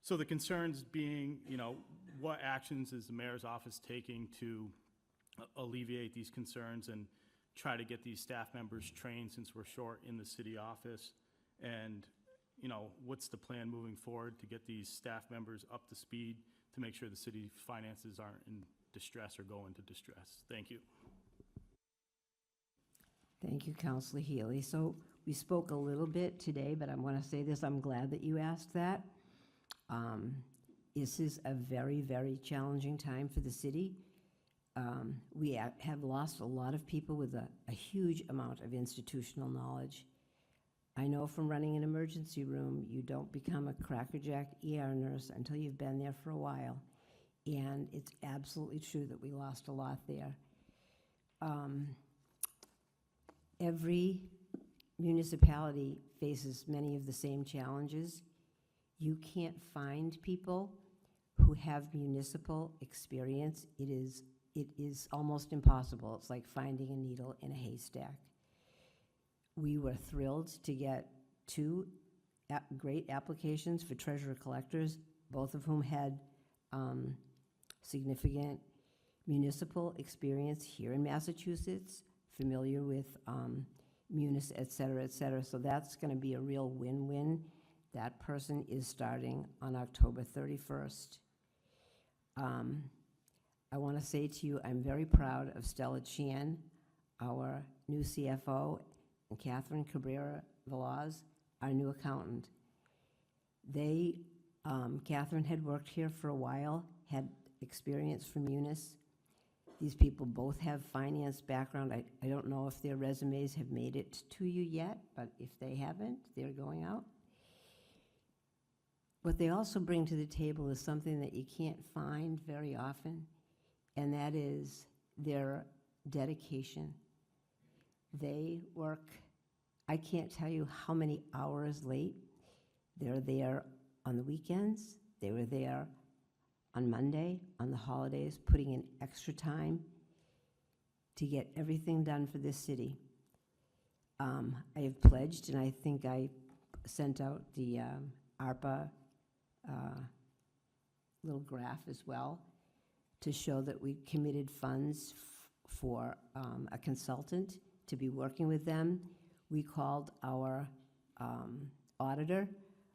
So the concerns being, what actions is the mayor's office taking to alleviate these concerns and try to get these staff members trained since we're short in the city office? And, what's the plan moving forward to get these staff members up to speed to make sure the city finances aren't in distress or go into distress? Thank you. Thank you, Councilor Healy. So we spoke a little bit today, but I want to say this, I'm glad that you asked that. This is a very, very challenging time for the city. We have lost a lot of people with a huge amount of institutional knowledge. I know from running an emergency room, you don't become a crackerjack ER nurse until you've been there for a while. And it's absolutely true that we lost a lot there. Every municipality faces many of the same challenges. You can't find people who have municipal experience. It is almost impossible. It's like finding a needle in a haystack. We were thrilled to get 2 great applications for treasurer collectors, both of whom had significant municipal experience here in Massachusetts, familiar with munis, et cetera, et cetera. So that's going to be a real win-win. That person is starting on October 31st. I want to say to you, I'm very proud of Stella Chan, our new CFO, and Catherine Cabrera-Velaz, our new accountant. Catherine had worked here for a while, had experience from Munis. These people both have finance background. I don't know if their resumes have made it to you yet, but if they haven't, they're going out. What they also bring to the table is something that you can't find very often, and that is their dedication. They work, I can't tell you how many hours late. They're there on the weekends. They were there on Monday, on the holidays, putting in extra time to get everything done for this city. I have pledged, and I think I sent out the ARPA little graph as well, to show that we committed funds for a consultant to be working with them. We called our auditor,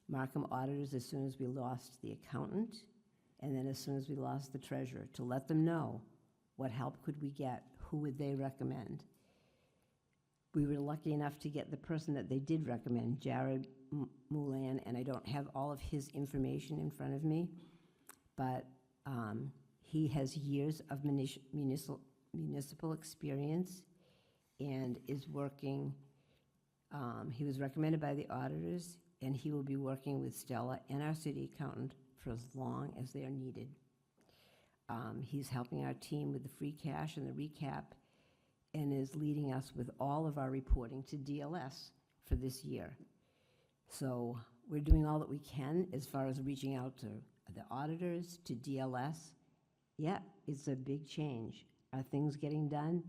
Markham Auditors, as soon as we lost the accountant, and then as soon as we lost the treasurer, to let them know what help could we get, who would they recommend. We were lucky enough to get the person that they did recommend, Jared Moulin, and I don't have all of his information in front of me, but he has years of municipal experience and is working, he was recommended by the auditors, and he will be working with Stella and our city accountant for as long as they are needed. He's helping our team with the free cash and the recap, and is leading us with all of our reporting to DLS for this year. So we're doing all that we can as far as reaching out to the auditors, to DLS. Yeah, it's a big change. Are things getting done?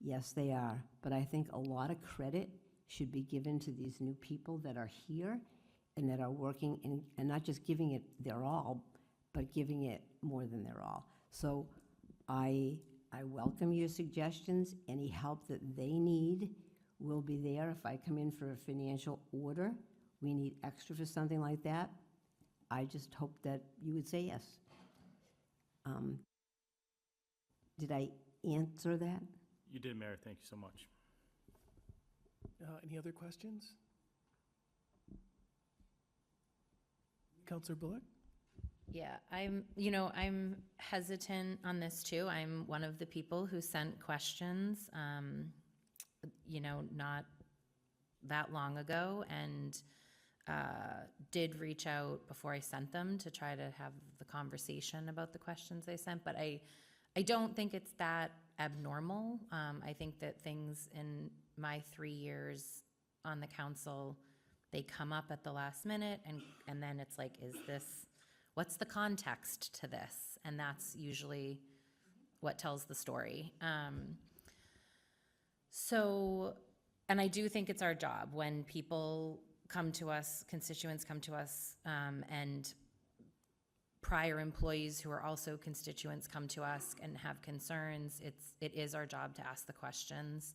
Yes, they are. But I think a lot of credit should be given to these new people that are here and that are working, and not just giving it their all, but giving it more than their all. So I welcome your suggestions. Any help that they need will be there. If I come in for a financial order, we need extra for something like that, I just hope that you would say yes. Did I answer that? You did, Mayor. Thank you so much. Any other questions? Councilor Bullock? Yeah, I'm hesitant on this too. I'm one of the people who sent questions, not that long ago, and did reach out before I sent them to try to have the conversation about the questions I sent, but I don't think it's that abnormal. I think that things in my 3 years on the council, they come up at the last minute, and then it's like, what's the context to this? And that's usually what tells the story. And I do think it's our job when people come to us, constituents come to us, and prior employees who are also constituents come to us and have concerns. It is our job to ask the questions.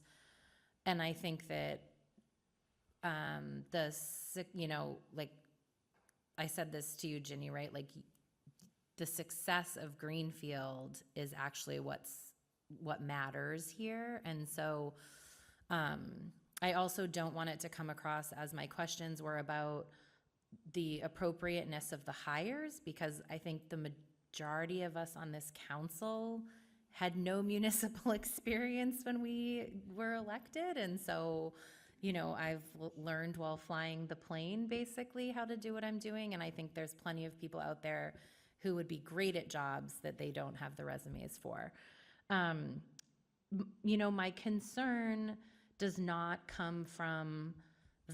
And I think that like I said this to you, Ginny, right? Like the success of Greenfield is actually what matters here. And so I also don't want it to come across as my questions were about the appropriateness of the hires, because I think the majority of us on this council had no municipal experience when we were elected. And so, I've learned while flying the plane, basically, how to do what I'm doing. And I think there's plenty of people out there who would be great at jobs that they don't have the resumes for. My concern does not come from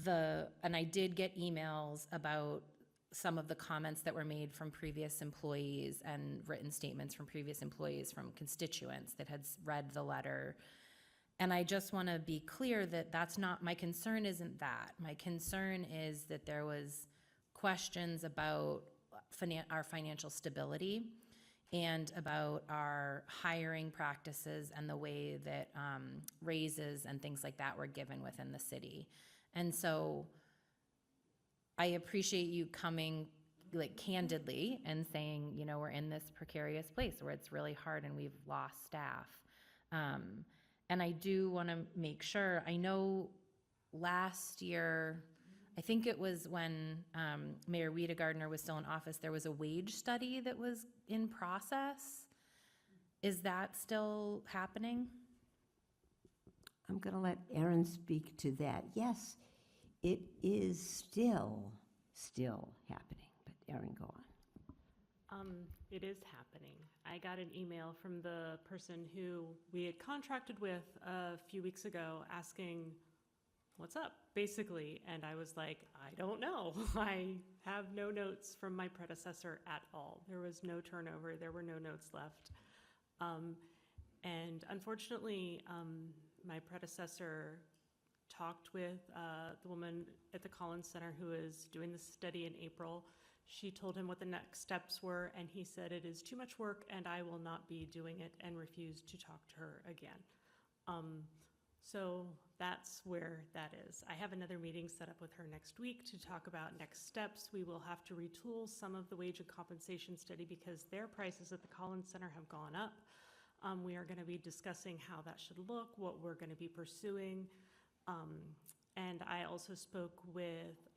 and I did get emails about some of the comments that were made from previous employees and written statements from previous employees from constituents that had read the letter. And I just want to be clear that that's not, my concern isn't that. My concern is that there was questions about our financial stability and about our hiring practices and the way that raises and things like that were given within the city. And so I appreciate you coming like candidly and saying, we're in this precarious place where it's really hard and we've lost staff. And I do want to make sure, I know last year, I think it was when Mayor Rita Gardner was still in office, there was a wage study that was in process. Is that still happening? I'm going to let Erin speak to that. Yes, it is still happening, but Erin, go on. It is happening. I got an email from the person who we had contracted with a few weeks ago asking, what's up, basically. And I was like, I don't know. I have no notes from my predecessor at all. There was no turnover. There were no notes left. And unfortunately, my predecessor talked with the woman at the Collins Center who is doing this study in April. She told him what the next steps were, and he said, it is too much work and I will not be doing it, and refused to talk to her again. So that's where that is. I have another meeting set up with her next week to talk about next steps. We will have to retool some of the wage and compensation study because their prices at the Collins Center have gone up. We are going to be discussing how that should look, what we're going to be pursuing. And I also spoke with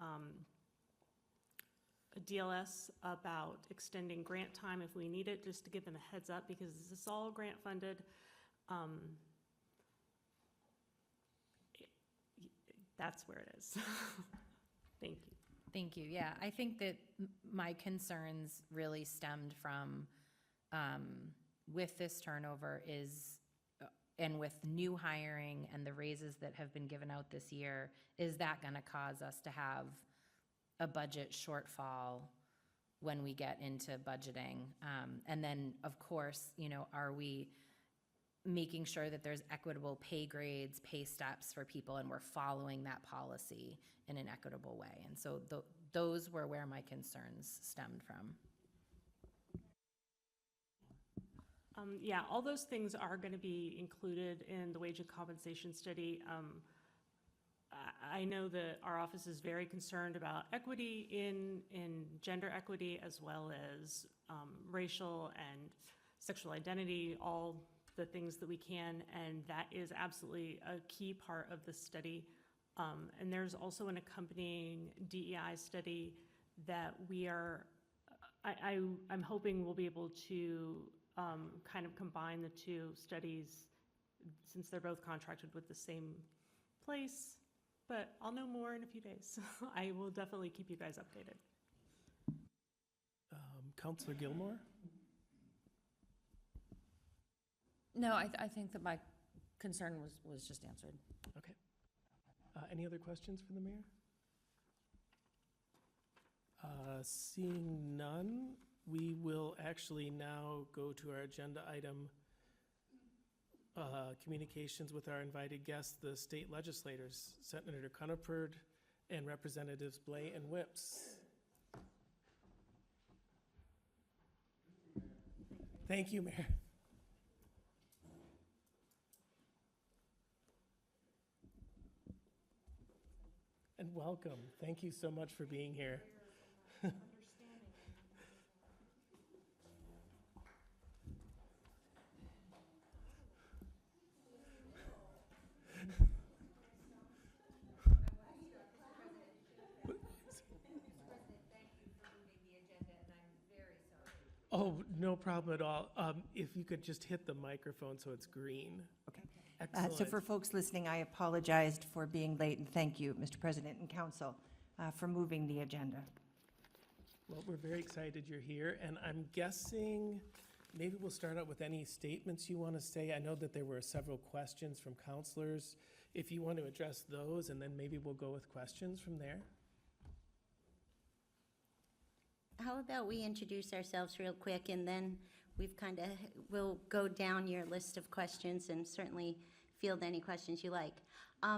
DLS about extending grant time if we need it, just to give them a heads up, because this is all grant funded. That's where it is. Thank you. Thank you. Yeah, I think that my concerns really stemmed from with this turnover and with new hiring and the raises that have been given out this year, is that going to cause us to have a budget shortfall when we get into budgeting? And then, of course, are we making sure that there's equitable pay grades, pay steps for people, and we're following that policy in an equitable way? And so those were where my concerns stemmed from. Yeah, all those things are going to be included in the wage and compensation study. I know that our office is very concerned about equity in gender equity, as well as racial and sexual identity, all the things that we can, and that is absolutely a key part of the study. And there's also an accompanying DEI study that we are I'm hoping we'll be able to kind of combine the two studies since they're both contracted with the same place, but I'll know more in a few days. I will definitely keep you guys updated. Counselor Gilmore? No, I think that my concern was just answered. Okay. Any other questions for the mayor? Seeing none, we will actually now go to our agenda item, communications with our invited guests, the state legislators, Senator Cunniford and Representatives Blais and Whips. Thank you, Mayor. And welcome. Thank you so much for being here. Oh, no problem at all. If you could just hit the microphone so it's green. Okay. Excellent. So for folks listening, I apologized for being late, and thank you, Mr. President and Council, for moving the agenda. Well, we're very excited you're here, and I'm guessing maybe we'll start out with any statements you want to say. I know that there were several questions from counselors. If you want to address those, and then maybe we'll go with questions from there. How about we introduce ourselves real quick, and then we'll go down your list of questions and certainly field any questions you like.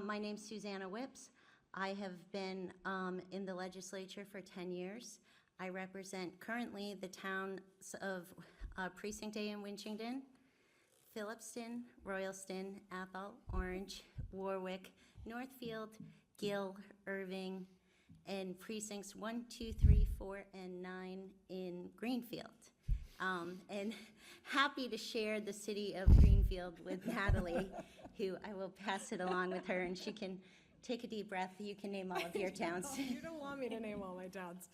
My name's Susanna Whips. I have been in the legislature for 10 years. I represent currently the towns of Precinct A in Winchington, Phillipston, Royalston, Athol, Orange, Warwick, Northfield, Gill, Irving, and precincts 1, 2, 3, 4, and 9 in Greenfield. And happy to share the city of Greenfield with Natalie, who I will pass it along with her, and she can take a deep breath. You can name all of your towns. You don't want me to name all my towns.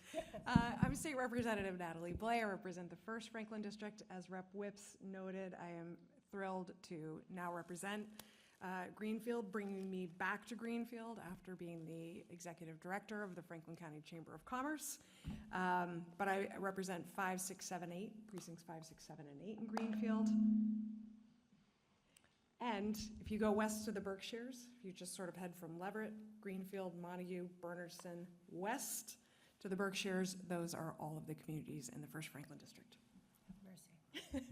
I'm State Representative Natalie Blais. I represent the 1st Franklin District. As Rep. Whips noted, I am thrilled to now represent Greenfield, bringing me back to Greenfield after being the executive director of the Franklin County Chamber of Commerce. But I represent 5, 6, 7, 8, precincts 5, 6, 7, and 8 in Greenfield. And if you go west to the Berkshires, if you just sort of head from Leverett, Greenfield, Montague, Bernardston, west to the Berkshires, those are all of the communities in the 1st Franklin District. Mercy.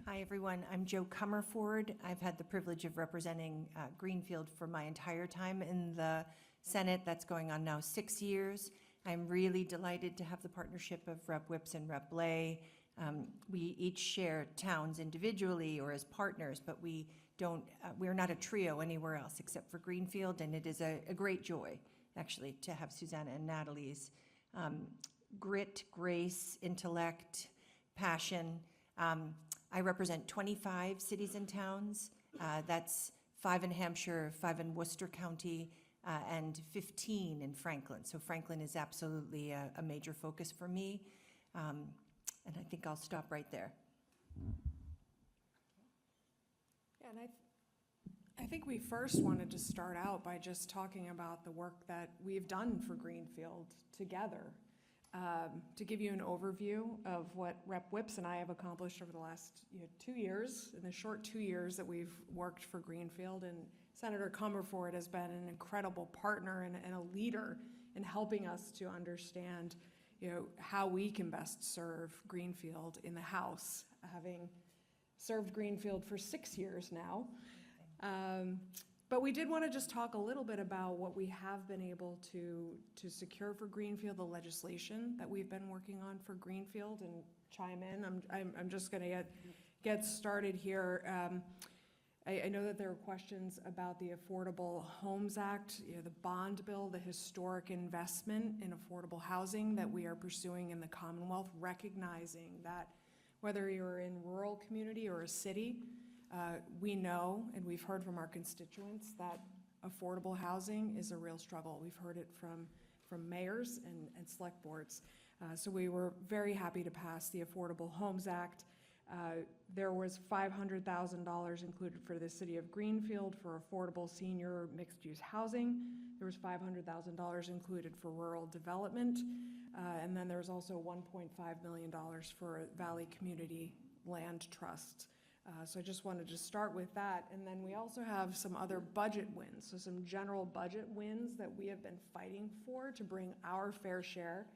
Hi, everyone. I'm Jo Comerford. I've had the privilege of representing Greenfield for my entire time in the Senate. That's going on now 6 years. I'm really delighted to have the partnership of Rep. Whips and Rep. Blais. We each share towns individually or as partners, but we don't, we're not a trio anywhere else except for Greenfield, and it is a great joy, actually, to have Susanna and Natalie's grit, grace, intellect, passion. I represent 25 cities and towns. That's 5 in Hampshire, 5 in Worcester County, and 15 in Franklin. So Franklin is absolutely a major focus for me. And I think I'll stop right there. Yeah, and I think we first wanted to start out by just talking about the work that we've done for Greenfield together. To give you an overview of what Rep. Whips and I have accomplished over the last 2 years, in the short 2 years that we've worked for Greenfield, and Senator Comerford has been an incredible partner and a leader in helping us to understand how we can best serve Greenfield in the House, having served Greenfield for 6 years now. But we did want to just talk a little bit about what we have been able to secure for Greenfield, the legislation that we've been working on for Greenfield, and chime in. I'm just going to get started here. I know that there are questions about the Affordable Homes Act, the bond bill, the historic investment in affordable housing that we are pursuing in the Commonwealth, recognizing that whether you're in a rural community or a city, we know, and we've heard from our constituents, that affordable housing is a real struggle. We've heard it from mayors and select boards. So we were very happy to pass the Affordable Homes Act. There was $500,000 included for the city of Greenfield for affordable senior mixed-use housing. There was $500,000 included for rural development. And then there was also $1.5 million for Valley Community Land Trust. So I just wanted to start with that. And then we also have some other budget wins, so some general budget wins that we have been fighting for to bring our fair share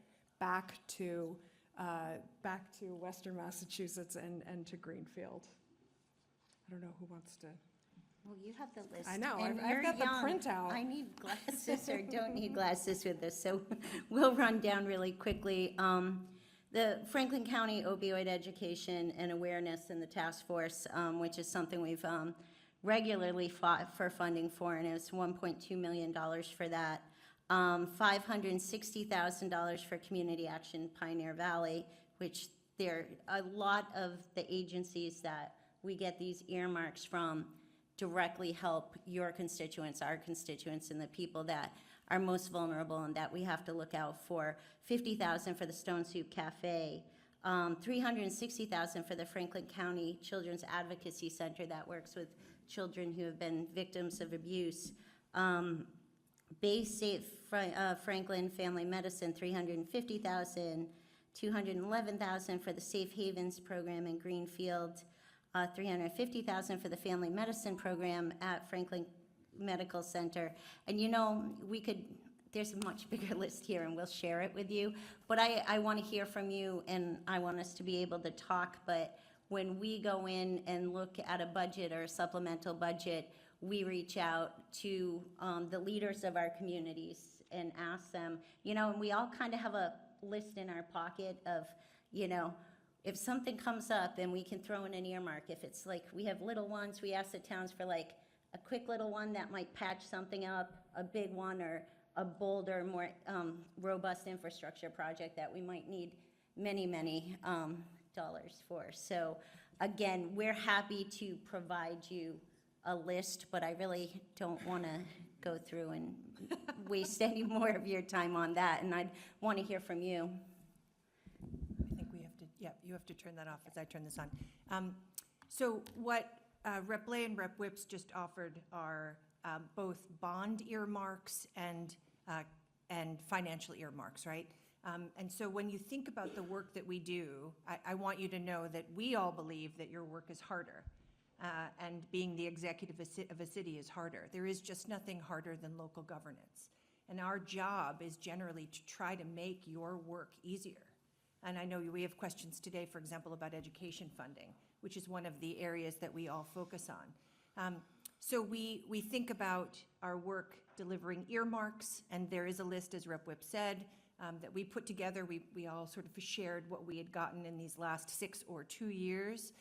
back to Western Massachusetts and to Greenfield. I don't know who wants to. Well, you have the list. I know, and I've you're got the young. printout. I need glasses or don't need glasses with this, so we'll run down really quickly. The Franklin County Opioid Education and Awareness and the Task Force, which is something we've regularly fought for funding for, and it's $1.2 million for that. $560,000 for Community Action Pioneer Valley, which there a lot of the agencies that we get these earmarks from directly help your constituents, our constituents, and the people that are most vulnerable and that we have to look out for. $50,000 for the Stone Soup Cafe, $360,000 for the Franklin County Children's Advocacy Center that works with children who have been victims of abuse. Bay State Franklin Family Medicine, $350,000, $211,000 for the Safe Havens program in Greenfield, $350,000 for the Family Medicine program at Franklin Medical Center. And you know, there's a much bigger list here and we'll share it with you, but I want to hear from you and I want us to be able to talk, but when we go in and look at a budget or a supplemental budget, we reach out to the leaders of our communities and ask them, you know, and we all kind of have a list in our pocket of, you know, if something comes up and we can throw in an earmark, if it's like we have little ones, we ask the towns for like a quick little one that might patch something up, a big one, or a bolder, more robust infrastructure project that we might need many, many dollars for. So again, we're happy to provide you a list, but I really don't want to go through and waste any more of your time on that, and I'd want to hear from you. I think we have to, yeah, you have to turn that off as I turn this on. So what Rep. Blay and Rep. Whips just offered are both bond earmarks and financial earmarks, right? And so when you think about the work that we do, I want you to know that we all believe that your work is harder. And being the executive of a city is harder. There is just nothing harder than local governance. And our job is generally to try to make your work easier. And I know we have questions today, for example, about education funding, which is one of the areas that we all focus on. So we think about our work delivering earmarks, and there is a list, as Rep. Whip said, that we put together. We all sort of shared what we had gotten in these last 6 or 2 years,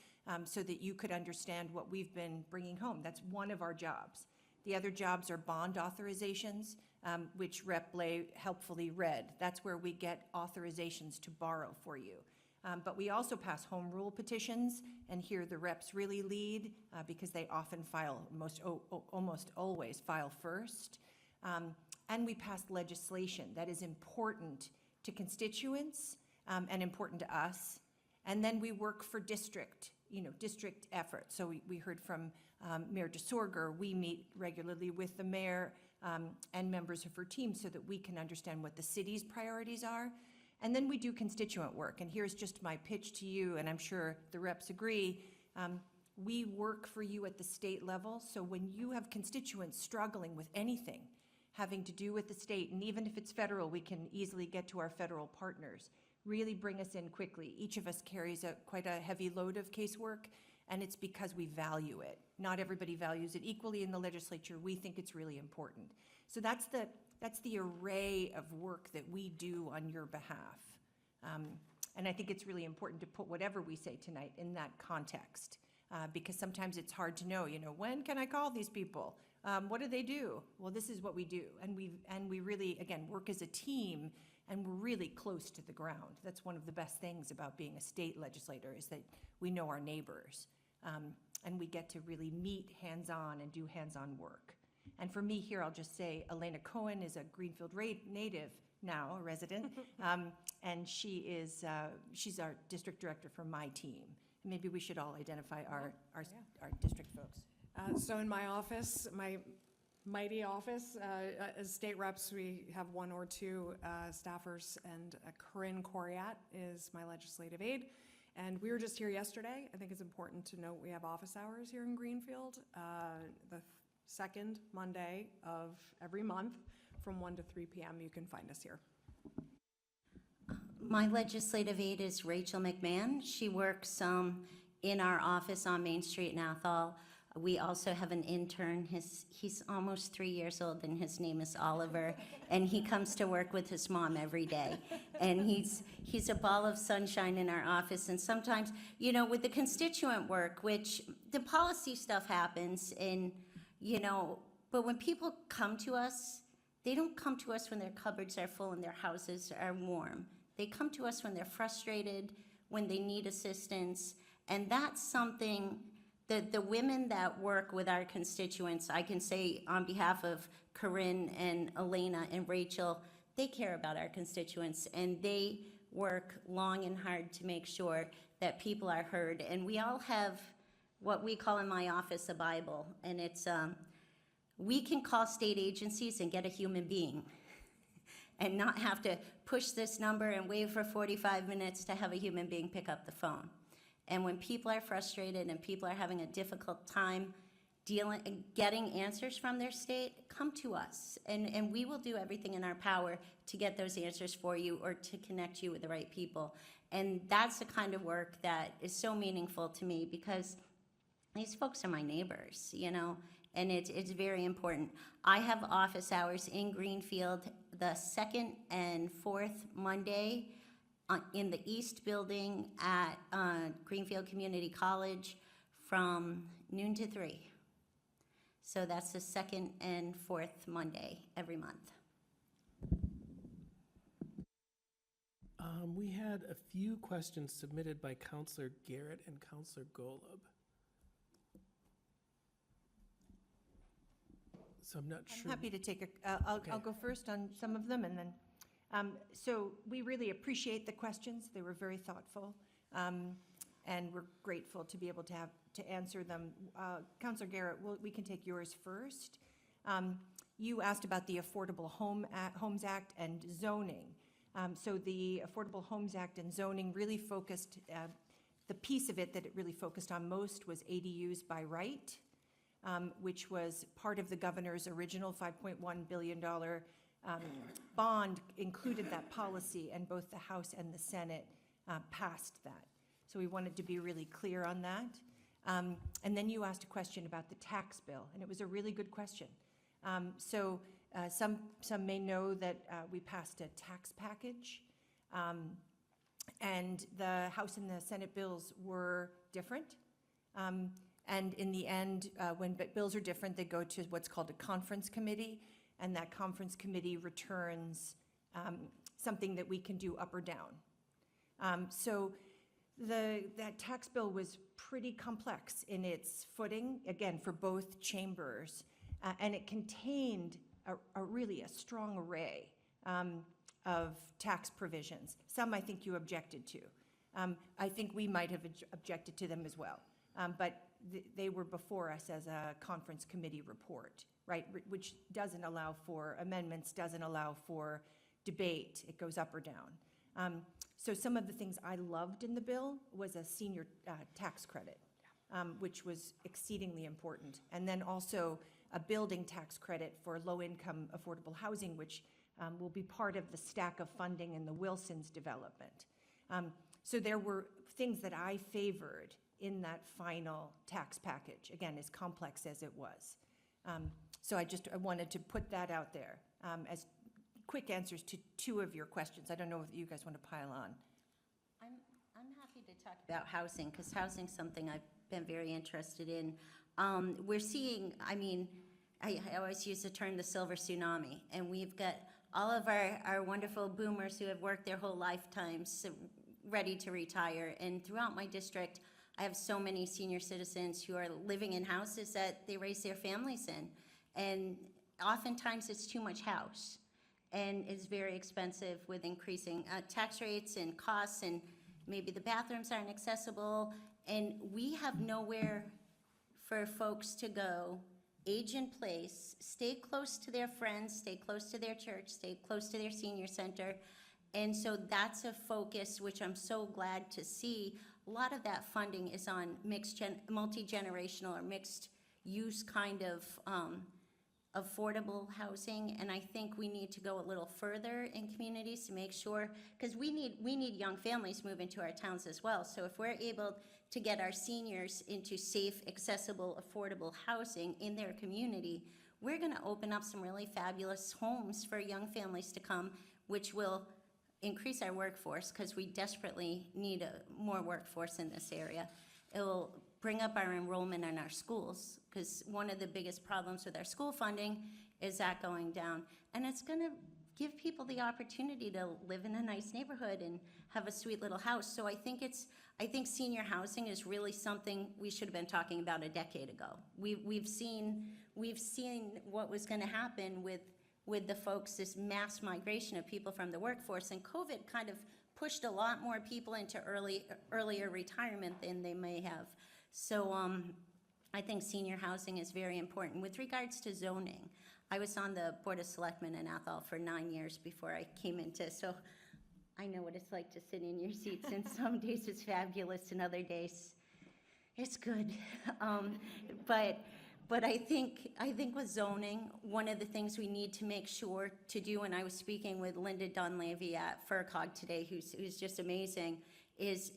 so that you could understand what we've been bringing home. That's one of our jobs. The other jobs are bond authorizations, which Rep. Blay helpfully read. That's where we get authorizations to borrow for you. But we also pass home rule petitions, and here the reps really lead because they often file, almost always file first. And we pass legislation that is important to constituents and important to us. And then we work for district efforts. So we heard from Mayor DeSorger. We meet regularly with the mayor and members of her team so that we can understand what the city's priorities are. And then we do constituent work. And here's just my pitch to you, and I'm sure the reps agree. We work for you at the state level. So when you have constituents struggling with anything having to do with the state, and even if it's federal, we can easily get to our federal partners. Really bring us in quickly. Each of us carries quite a heavy load of casework, and it's because we value it. Not everybody values it equally in the legislature. We think it's really important. So that's the array of work that we do on your behalf. And I think it's really important to put whatever we say tonight in that context, because sometimes it's hard to know, when can I call these people? What do they do? Well, this is what we do. And we really, again, work as a team, and we're really close to the ground. That's one of the best things about being a state legislator, is that we know our neighbors. And we get to really meet hands-on and do hands-on work. And for me here, I'll just say, Elena Cohen is a Greenfield native, now a resident. And she's our district director for my team. Maybe we should all identify our district folks. So in my office, my mighty office, as state reps, we have one or two staffers, and Corinne Coriat is my legislative aide. And we were just here yesterday. I think it's important to note we have office hours here in Greenfield, the second Monday of every month from 1 to 3 p.m. You can find us here. My legislative aide is Rachel McMahon. She works in our office on Main Street in Athol. We also have an intern. He's almost 3 years old, and his name is Oliver, and he comes to work with his mom every day. And he's a ball of sunshine in our office. And sometimes, you know, with the constituent work, which the policy stuff happens, and, you know, but when people come to us, they don't come to us when their cupboards are full and their houses are warm. They come to us when they're frustrated, when they need assistance, and that's something that the women that work with our constituents, I can say on behalf of Corinne and Elena and Rachel, they care about our constituents, and they work long and hard to make sure that people are heard. And we all have what we call in my office a Bible, and it's, we can call state agencies and get a human being and not have to push this number and wait for 45 minutes to have a human being pick up the phone. And when people are frustrated and people are having a difficult time getting answers from their state, come to us. And we will do everything in our power to get those answers for you or to connect you with the right people. And that's the kind of work that is so meaningful to me, because these folks are my neighbors, you know, and it's very important. I have office hours in Greenfield the second and fourth Monday in the East Building at Greenfield Community College from noon to 3. So that's the second and fourth Monday every month. We had a few questions submitted by Counselor Garrett and Counselor Golub. So I'm not sure. I'm happy to take I'll go first on some of them, and then, so we really appreciate the questions. They were very thoughtful, and we're grateful to be able to answer them. Councilor Garrett, we can take yours first. You asked about the Affordable Homes Act and zoning. So the Affordable Homes Act and zoning really focused, the piece of it that it really focused on most was ADUs by right, which was part of the governor's original $5.1 billion bond, included that policy, and both the House and the Senate passed that. So we wanted to be really clear on that. And then you asked a question about the tax bill, and it was a really good question. Some may know that we passed a tax package, and the House and the Senate bills were different. And in the end, when bills are different, they go to what's called a conference committee, and that conference committee returns something that we can do up or down. So that tax bill was pretty complex in its footing, again, for both chambers, and it contained really a strong array of tax provisions. Some I think you objected to. I think we might have objected to them as well. But they were before us as a conference committee report, right, which doesn't allow for amendments, doesn't allow for debate. It goes up or down. So some of the things I loved in the bill was a senior tax credit, which was exceedingly important. And then also a building tax credit for low-income affordable housing, which will be part of the stack of funding in the Wilson's development. So there were things that I favored in that final tax package, again, as complex as it was. So I wanted to put that out there as quick answers to two of your questions. I don't know if you guys want to pile on. I'm happy to talk about housing, because housing's something I've been very interested in. We're seeing, I mean, I always use the term the silver tsunami, and we've got all of our wonderful boomers who have worked their whole lifetimes ready to retire. And throughout my district, I have so many senior citizens who are living in houses that they raise their families in. And oftentimes it's too much house. and is very expensive with increasing tax rates and costs, and maybe the bathrooms aren't accessible, and we have nowhere for folks to go, age in place, stay close to their friends, stay close to their church, stay close to their senior center. And so that's a focus, which I'm so glad to see. A lot of that funding is on multi-generational or mixed-use kind of affordable housing, and I think we need to go a little further in communities to make sure, because we need young families moving to our towns as well. So if we're able to get our seniors into safe, accessible, affordable housing in their community, we're gonna open up some really fabulous homes for young families to come, which will increase our workforce, because we desperately need more workforce in this area. It will bring up our enrollment in our schools, because one of the biggest problems with our school funding is that going down. And it's gonna give people the opportunity to live in a nice neighborhood and have a sweet little house. So I think senior housing is really something we should have been talking about a decade ago. We've seen what was gonna happen with the folks, this mass migration of people from the workforce, and COVID kind of pushed a lot more people into earlier retirement than they may have. So I think senior housing is very important. With regards to zoning, I was on the Board of Selectmen in Athol for 9 years before I came into, so I know what it's like to sit in your seats, and some days it's fabulous and other days it's good. But I think with zoning, one of the things we need to make sure to do, and I was speaking with Linda Dunleavy at FERCog today, who's just amazing, is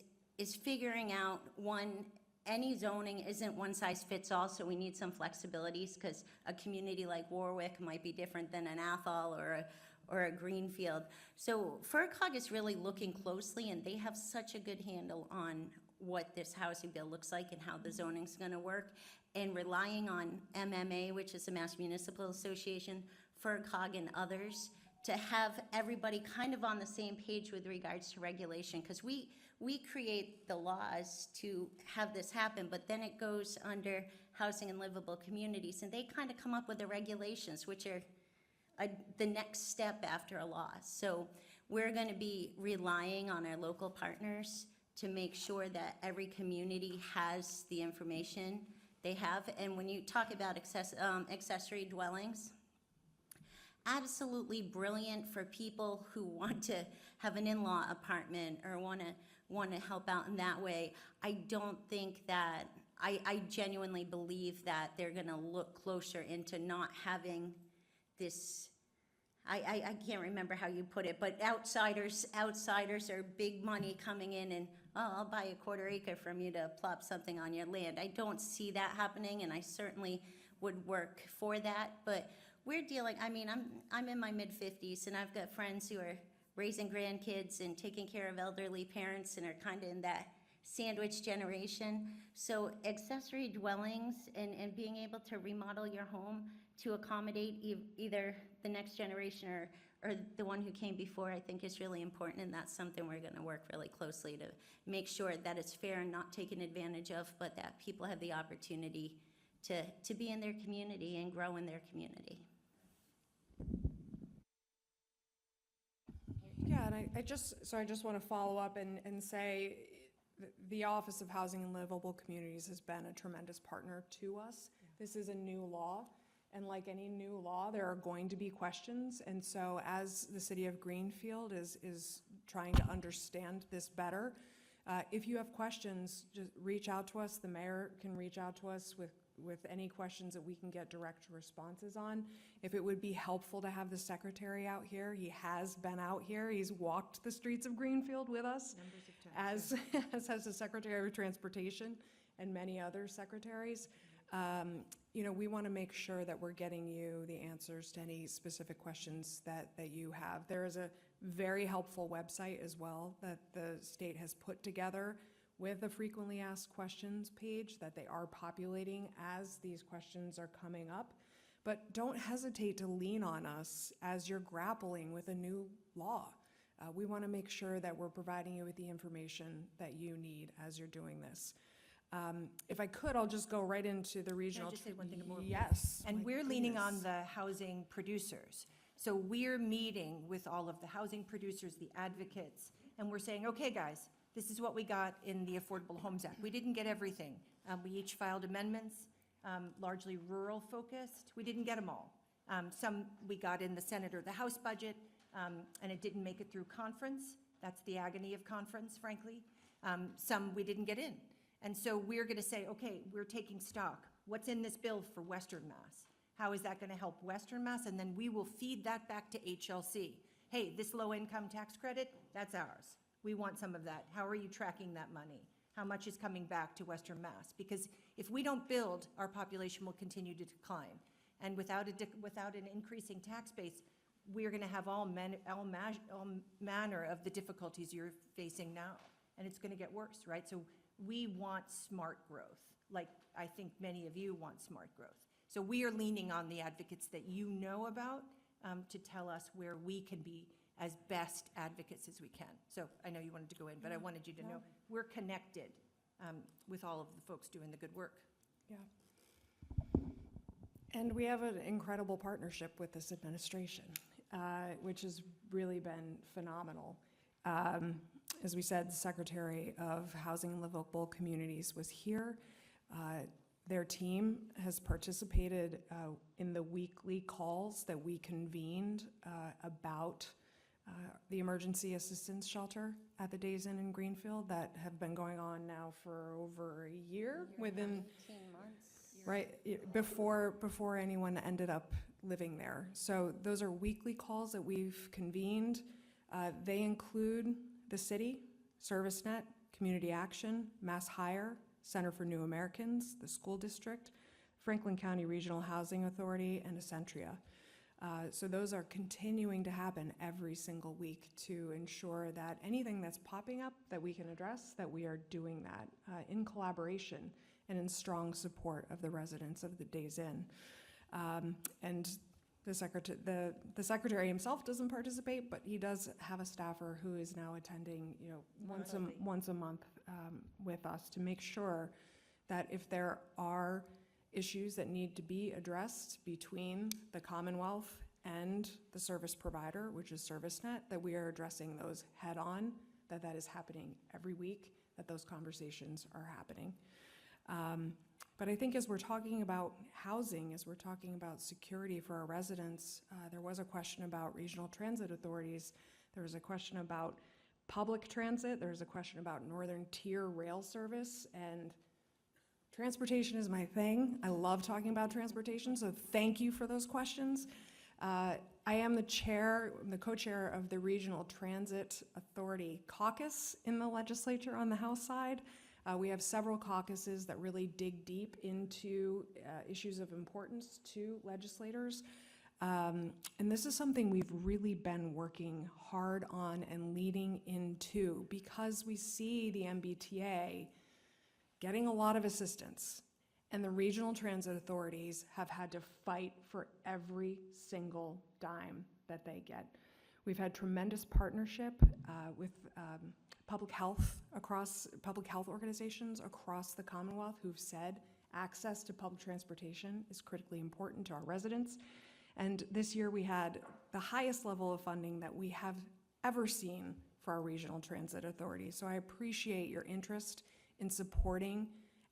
figuring out, one, any zoning isn't one size fits all, so we need some flexibilities, because a community like Warwick might be different than an Athol or a Greenfield. So FERCog is really looking closely, and they have such a good handle on what this housing bill looks like and how the zoning's gonna work, and relying on MMA, which is the Mass Municipal Association, FERCog, and others, to have everybody kind of on the same page with regards to regulation, because we create the laws to have this happen, but then it goes under housing and livable communities, and they kind of come up with the regulations, which are the next step after a law. So we're going to be relying on our local partners to make sure that every community has the information they have. And when you talk about accessory dwellings, absolutely brilliant for people who want to have an in-law apartment or want to help out in that way. I don't think that, I genuinely believe that they're going to look closer into not having this, I can't remember how you put it, but outsiders are big money coming in and, oh, I'll buy a quarter acre from you to plop something on your land. I don't see that happening, and I certainly would work for that, but we're dealing, I mean, I'm in my mid-50s, and I've got friends who are raising grandkids and taking care of elderly parents and are kind of in that sandwich generation. So accessory dwellings and being able to remodel your home to accommodate either the next generation or the one who came before, I think is really important, and that's something we're going to work really closely to make sure that it's fair and not taken advantage of, but that people have the opportunity to be in their community and grow in their community. Yeah, and I just want to follow up and say the Office of Housing and Livable Communities has been a tremendous partner to us. This is a new law, and like any new law, there are going to be questions. And so as the city of Greenfield is trying to understand this better, if you have questions, just reach out to us. The mayor can reach out to us with any questions that we can get direct responses on. If it would be helpful to have the secretary out here, he has been out here. He's walked the streets of Greenfield with us, as has the Secretary of Transportation and many other secretaries. You know, we want to make sure that we're getting you the answers to any specific questions that you have. There is a very helpful website as well that the state has put together with a frequently asked questions page that they are populating as these questions are coming up. But don't hesitate to lean on us as you're grappling with a new law. We want to make sure that we're providing you with the information that you need as you're doing this. If I could, I'll just go right into the regional. Can I just say one thing more? Yes. And my we're leaning on goodness. the housing producers. So we're meeting with all of the housing producers, the advocates, and we're saying, okay, guys, this is what we got in the Affordable Homes Act. We didn't get everything. We each filed amendments, largely rural focused. We didn't get them all. Some we got in the Senate or the House budget, and it didn't make it through conference. That's the agony of conference, frankly. Some we didn't get in. And so we're going to say, okay, we're taking stock. What's in this bill for Western Mass? How is that going to help Western Mass? And then we will feed that back to HLC. Hey, this low-income tax credit, that's ours. We want some of that. How are you tracking that money? How much is coming back to Western Mass? Because if we don't build, our population will continue to decline. And without an increasing tax base, we're going to have all manner of the difficulties you're facing now. And it's going to get worse, right? So we want smart growth, like I think many of you want smart growth. So we are leaning on the advocates that you know about to tell us where we can be as best advocates as we can. So I know you wanted to go in, but I wanted you to know we're connected with all of the folks doing the good work. Yeah. And we have an incredible partnership with this administration, which has really been phenomenal. As we said, the Secretary of Housing and Livable Communities was here. Their team has participated in the weekly calls that we convened about the emergency assistance shelter at the Days Inn in Greenfield that have been going on now for over a year, within 18 months. right before anyone ended up living there. So those are weekly calls that we've convened. They include the city, ServiceNet, Community Action, Mass Hire, Center for New Americans, the school district, Franklin County Regional Housing Authority, and Accentria. So those are continuing to happen every single week to ensure that anything that's popping up that we can address, that we are doing that in collaboration and in strong support of the residents of the Days Inn. And the secretary himself doesn't participate, but he does have a staffer who is now attending, once a month with us to make sure that if there are issues that need to be addressed between the Commonwealth and the service provider, which is ServiceNet, that we are addressing those head on, that is happening every week, that those conversations are happening. But I think as we're talking about housing, as we're talking about security for our residents, there was a question about regional transit authorities. There was a question about public transit. There was a question about Northern Tier rail service, and transportation is my thing. I love talking about transportation, so thank you for those questions. I am the co-chair of the Regional Transit Authority Caucus in the legislature on the House side. We have several caucuses that really dig deep into issues of importance to legislators. And this is something we've really been working hard on and leading into because we see the MBTA getting a lot of assistance, and the regional transit authorities have had to fight for every single dime that they get. We've had tremendous partnership with public health organizations across the Commonwealth who've said access to public transportation is critically important to our residents. And this year we had the highest level of funding that we have ever seen for our regional transit authority. So I appreciate your interest in supporting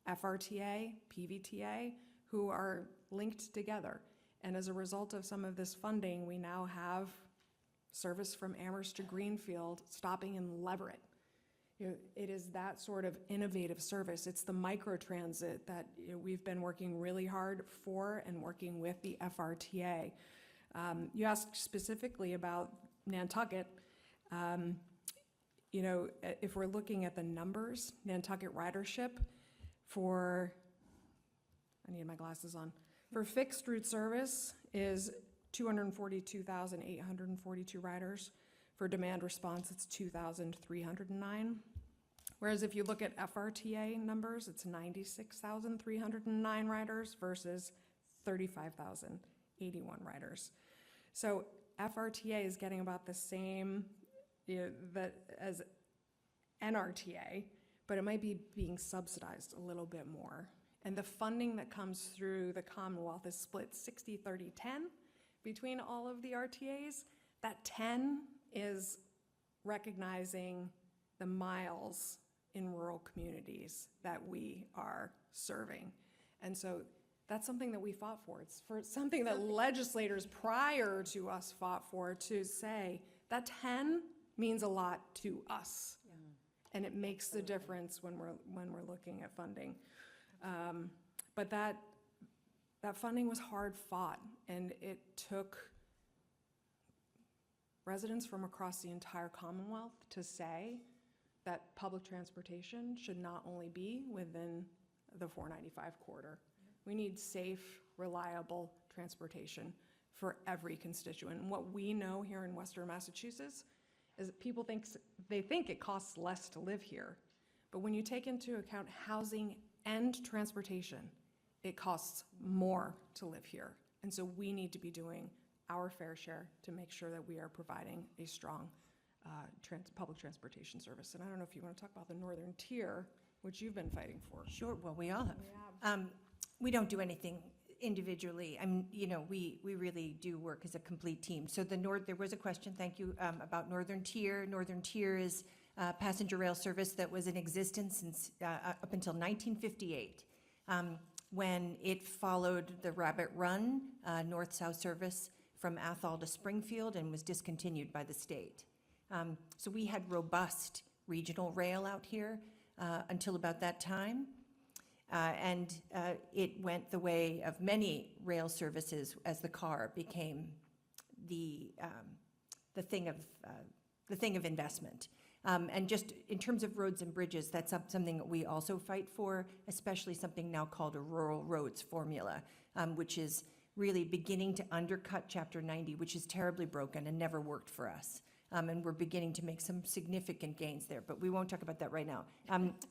FRTA, PVTA, who are linked together. And as a result of some of this funding, we now have service from Amherst to Greenfield stopping in Leverett. It is that sort of innovative service. It's the microtransit that we've been working really hard for and working with the FRTA. You asked specifically about Nantucket. If we're looking at the numbers, Nantucket ridership for fixed route service is 242,842 riders. For demand response, it's 2,309. Whereas if you look at FRTA numbers, it's 96,309 riders versus 35,081 riders. So FRTA is getting about the same as NRTA, but it might be being subsidized a little bit more. And the funding that comes through the Commonwealth is split 60-30-10 between all of the RTAs. That 10 is recognizing the miles in rural communities that we are serving. And so that's something that we fought for. It's for something that legislators prior to us fought for, to say that 10 means a lot to us. And it makes the difference when we're looking at funding. But that funding was hard fought, and it took residents from across the entire Commonwealth to say that public transportation should not only be within the 495 corridor. We need safe, reliable transportation for every constituent. And what we know here in Western Massachusetts is that people think it costs less to live here. But when you take into account housing and transportation, it costs more to live here. And so we need to be doing our fair share to make sure that we are providing a strong public transportation service. And I don't know if you want to talk about the Northern Tier, which you've been fighting for. Sure, well, we all have. We don't do anything individually. We really do work as a complete team. So there was a question, thank you, about Northern Tier. Northern Tier is passenger rail service that was in existence since up until 1958, when it followed the Rabbit Run north-south service from Athol to Springfield and was discontinued by the state. So we had robust regional rail out here until about that time. And it went the way of many rail services as the car became the thing of investment. And just in terms of roads and bridges, that's something that we also fight for, especially something now called a rural roads formula, which is really beginning to undercut Chapter 90, which is terribly broken and never worked for us. And we're beginning to make some significant gains there, but we won't talk about that right now.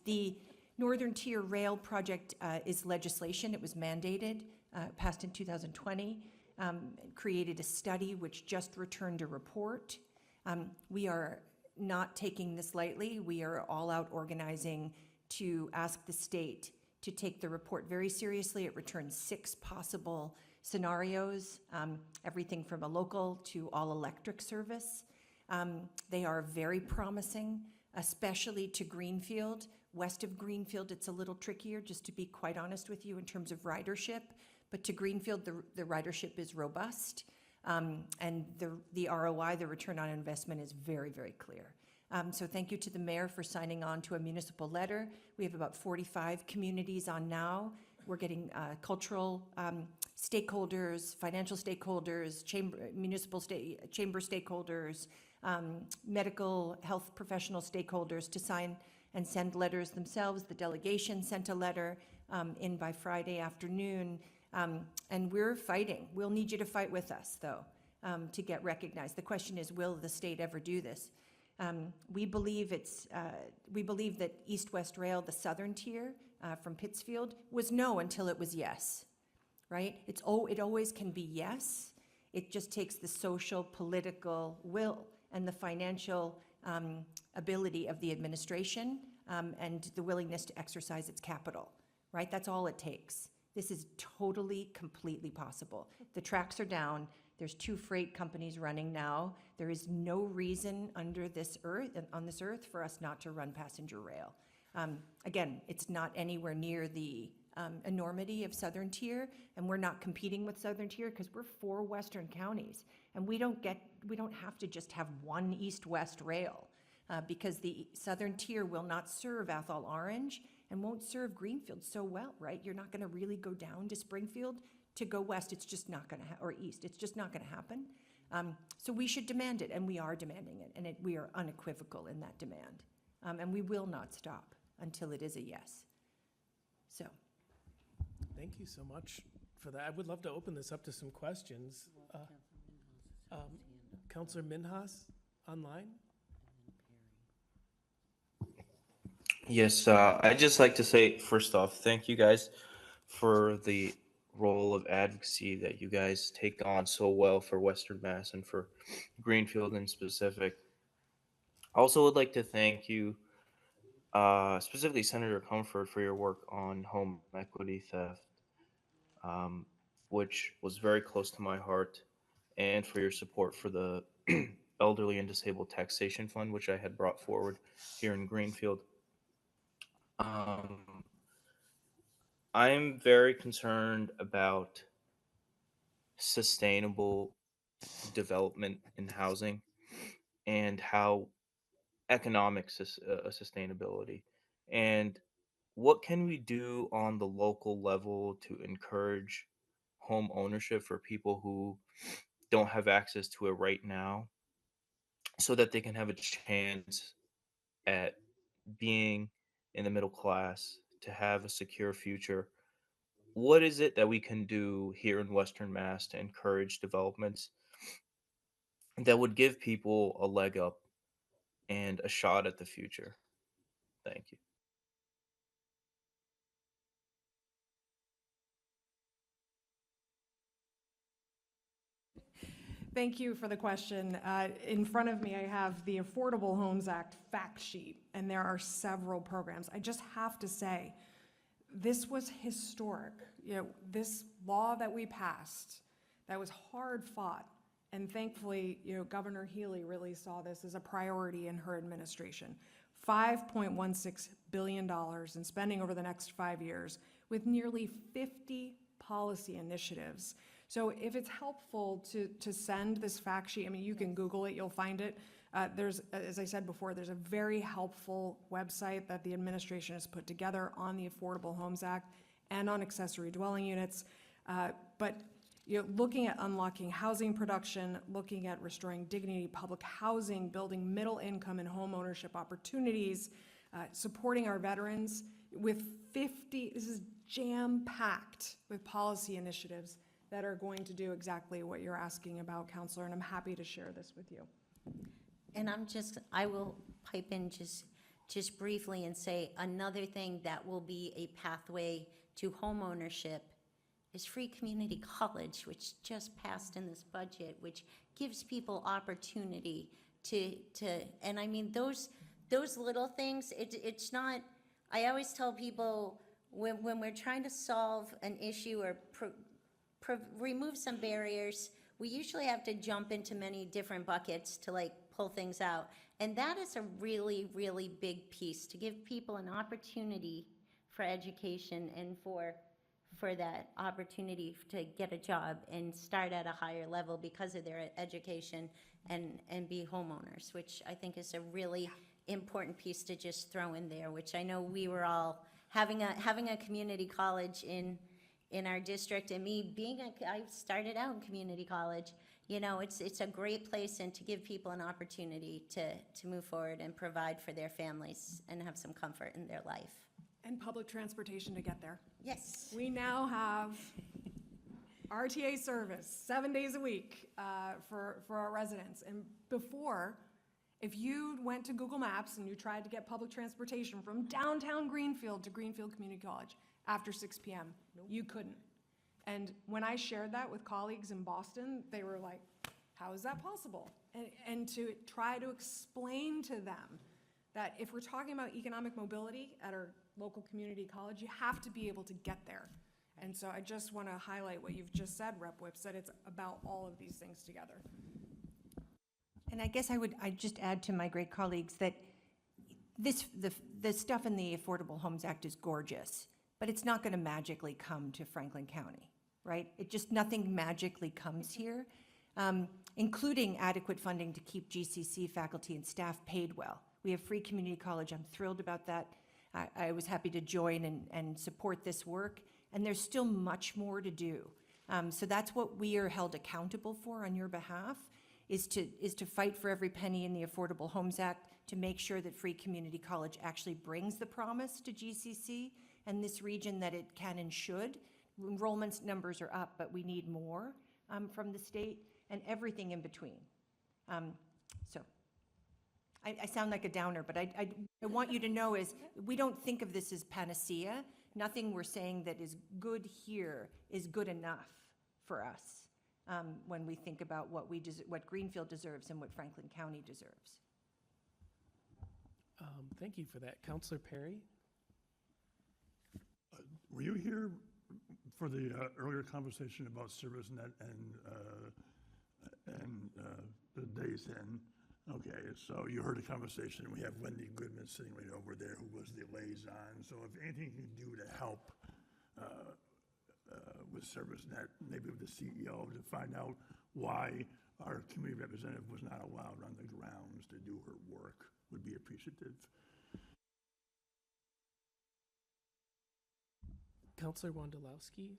The Northern Tier Rail project is legislation. It was mandated, passed in 2020, created a study which just returned a report. We are not taking this lightly. We are all out organizing to ask the state to take the report very seriously. It returns 6 possible scenarios, everything from a local to all-electric service. They are very promising, especially to Greenfield. West of Greenfield, it's a little trickier, just to be quite honest with you, in terms of ridership. But to Greenfield, the ridership is robust. And the ROI, the return on investment, is very, very clear. So thank you to the mayor for signing on to a municipal letter. We have about 45 communities on now. We're getting cultural stakeholders, financial stakeholders, chamber stakeholders, medical health professional stakeholders to sign and send letters themselves. The delegation sent a letter in by Friday afternoon. And we're fighting. We'll need you to fight with us, though, to get recognized. The question is, will the state ever do this? We believe that East-West Rail, the southern tier from Pittsfield, was no until it was yes, right? It always can be yes. It just takes the social, political will and the financial ability of the administration and the willingness to exercise its capital, right? That's all it takes. This is totally, completely possible. The tracks are down. There's 2 freight companies running now. There is no reason on this earth for us not to run passenger rail. Again, it's not anywhere near the enormity of Southern Tier, and we're not competing with Southern Tier because we're 4 western counties, and we don't have to just have one east-west rail because the Southern Tier will not serve Athol Orange and won't serve Greenfield so well, right? You're not going to really go down to Springfield to go west. It's just not going to or east. It's just not going to happen. So we should demand it, and we are demanding it, and we are unequivocal in that demand. And we will not stop until it is a yes. So. Thank you so much for that. I would love to open this up to some questions. Councilor Minhas, online? Yes, I'd just like to say, first off, thank you guys for the role of advocacy that you guys take on so well for Western Mass and for Greenfield in specific. I also would like to thank you, specifically Senator Comfort, for your work on home equity theft, which was very close to my heart. and for your support for the Elderly and Disabled Taxation Fund, which I had brought forward here in Greenfield. I'm very concerned about sustainable development in housing and how economic sustainability, and what can we do on the local level to encourage home ownership for people who don't have access to it right now, so that they can have a chance at being in the middle class, to have a secure future. What is it that we can do here in Western Mass to encourage developments that would give people a leg up and a shot at the future? Thank you. Thank you for the question. In front of me, I have the Affordable Homes Act fact sheet, and there are several programs. I just have to say, this was historic. This law that we passed, that was hard fought, and thankfully, Governor Healy really saw this as a priority in her administration. $5.16 billion in spending over the next 5 years, with nearly 50 policy initiatives. So if it's helpful to send this fact sheet, I mean, you can Google it, you'll find it. There's, as I said before, there's a very helpful website that the administration has put together on the Affordable Homes Act and on accessory dwelling units. But looking at unlocking housing production, looking at restoring dignity, public housing, building middle income and home ownership opportunities, supporting our veterans with 50, this is jam-packed with policy initiatives that are going to do exactly what you're asking about, Counselor, and I'm happy to share this with you. And I will pipe in just briefly and say another thing that will be a pathway to home ownership is free community college, which just passed in this budget, which gives people opportunity to and I mean, those little things, it's not, I always tell people when we're trying to solve an issue or remove some barriers, we usually have to jump into many different buckets to pull things out. And that is a really, really big piece, to give people an opportunity for education and for that opportunity to get a job and start at a higher level because of their education and be homeowners, which I think is a really important piece to just throw in there, which I know we were all having a community college in our district, and me being I started out in community college. It's a great place, and to give people an opportunity to move forward and provide for their families and have some comfort in their life. And public transportation to get there. Yes. We now have RTA service 7 days a week for our residents. And before, if you went to Google Maps and you tried to get public transportation from downtown Greenfield to Greenfield Community College after 6 p.m., you couldn't. And when I shared that with colleagues in Boston, they were like, how is that possible? And to try to explain to them that if we're talking about economic mobility at our local community college, you have to be able to get there. And so I just want to highlight what you've just said, Rep. Whip, that it's about all of these things together. And I guess I'd just add to my great colleagues that the stuff in the Affordable Homes Act is gorgeous, but it's not going to magically come to Franklin County, right? Nothing magically comes here, including adequate funding to keep GCC faculty and staff paid well. We have free community college. I'm thrilled about that. I was happy to join and support this work, and there's still much more to do. So that's what we are held accountable for on your behalf, is to fight for every penny in the Affordable Homes Act to make sure that free community college actually brings the promise to GCC and this region that it can and should. Enrollment numbers are up, but we need more from the state and everything in between. So I sound like a downer, but I want you to know is we don't think of this as panacea. Nothing we're saying that is good here is good enough for us when we think about what Greenfield deserves and what Franklin County deserves. Thank you for that. Councillor Perry? Were you here for the earlier conversation about ServiceNet and the days in. Okay, so you heard the conversation. We have Wendy Goodman sitting right over there, who was the liaison. So if anything you can do to help with ServiceNet, maybe with the CEO, to find out why our community representative was not allowed on the grounds to do her work, would be appreciative. Counselor Wondolowski?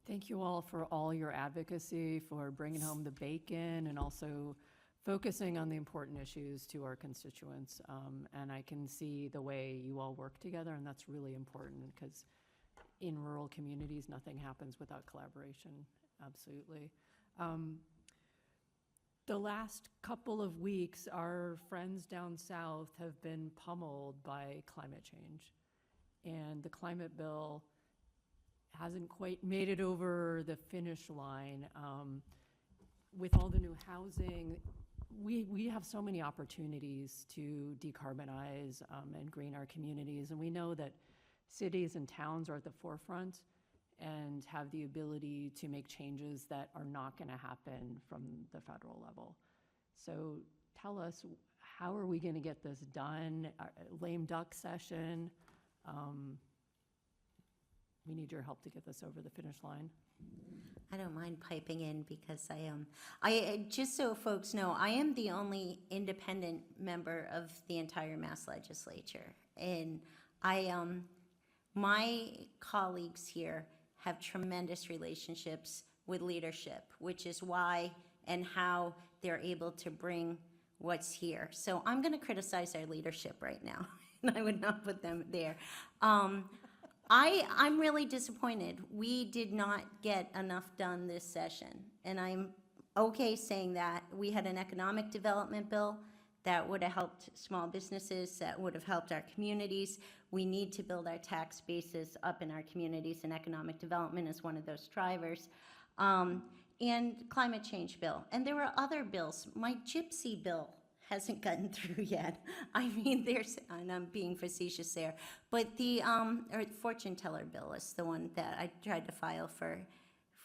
Thank you all for all your advocacy, for bringing home the bacon, and also focusing on the important issues to our constituents. And I can see the way you all work together, and that's really important, because in rural communities, nothing happens without collaboration, absolutely. The last couple of weeks, our friends down south have been pummeled by climate change. And the climate bill hasn't quite made it over the finish line. With all the new housing, we have so many opportunities to decarbonize and green our communities. And we know that cities and towns are at the forefront and have the ability to make changes that are not going to happen from the federal level. So tell us, how are we going to get this done? Lame duck session. We need your help to get this over the finish line. I don't mind piping in because I just so folks know, I am the only independent member of the entire Mass Legislature. And my colleagues here have tremendous relationships with leadership, which is why and how they're able to bring what's here. So I'm going to criticize our leadership right now, and I would not put them there. I'm really disappointed. We did not get enough done this session, and I'm okay saying that. We had an economic development bill that would have helped small businesses, that would have helped our communities. We need to build our tax bases up in our communities, and economic development is one of those drivers. And climate change bill. And there were other bills. My gypsy bill hasn't gotten through yet. I mean, and I'm being facetious there, but or fortune teller bill is the one that I tried to file for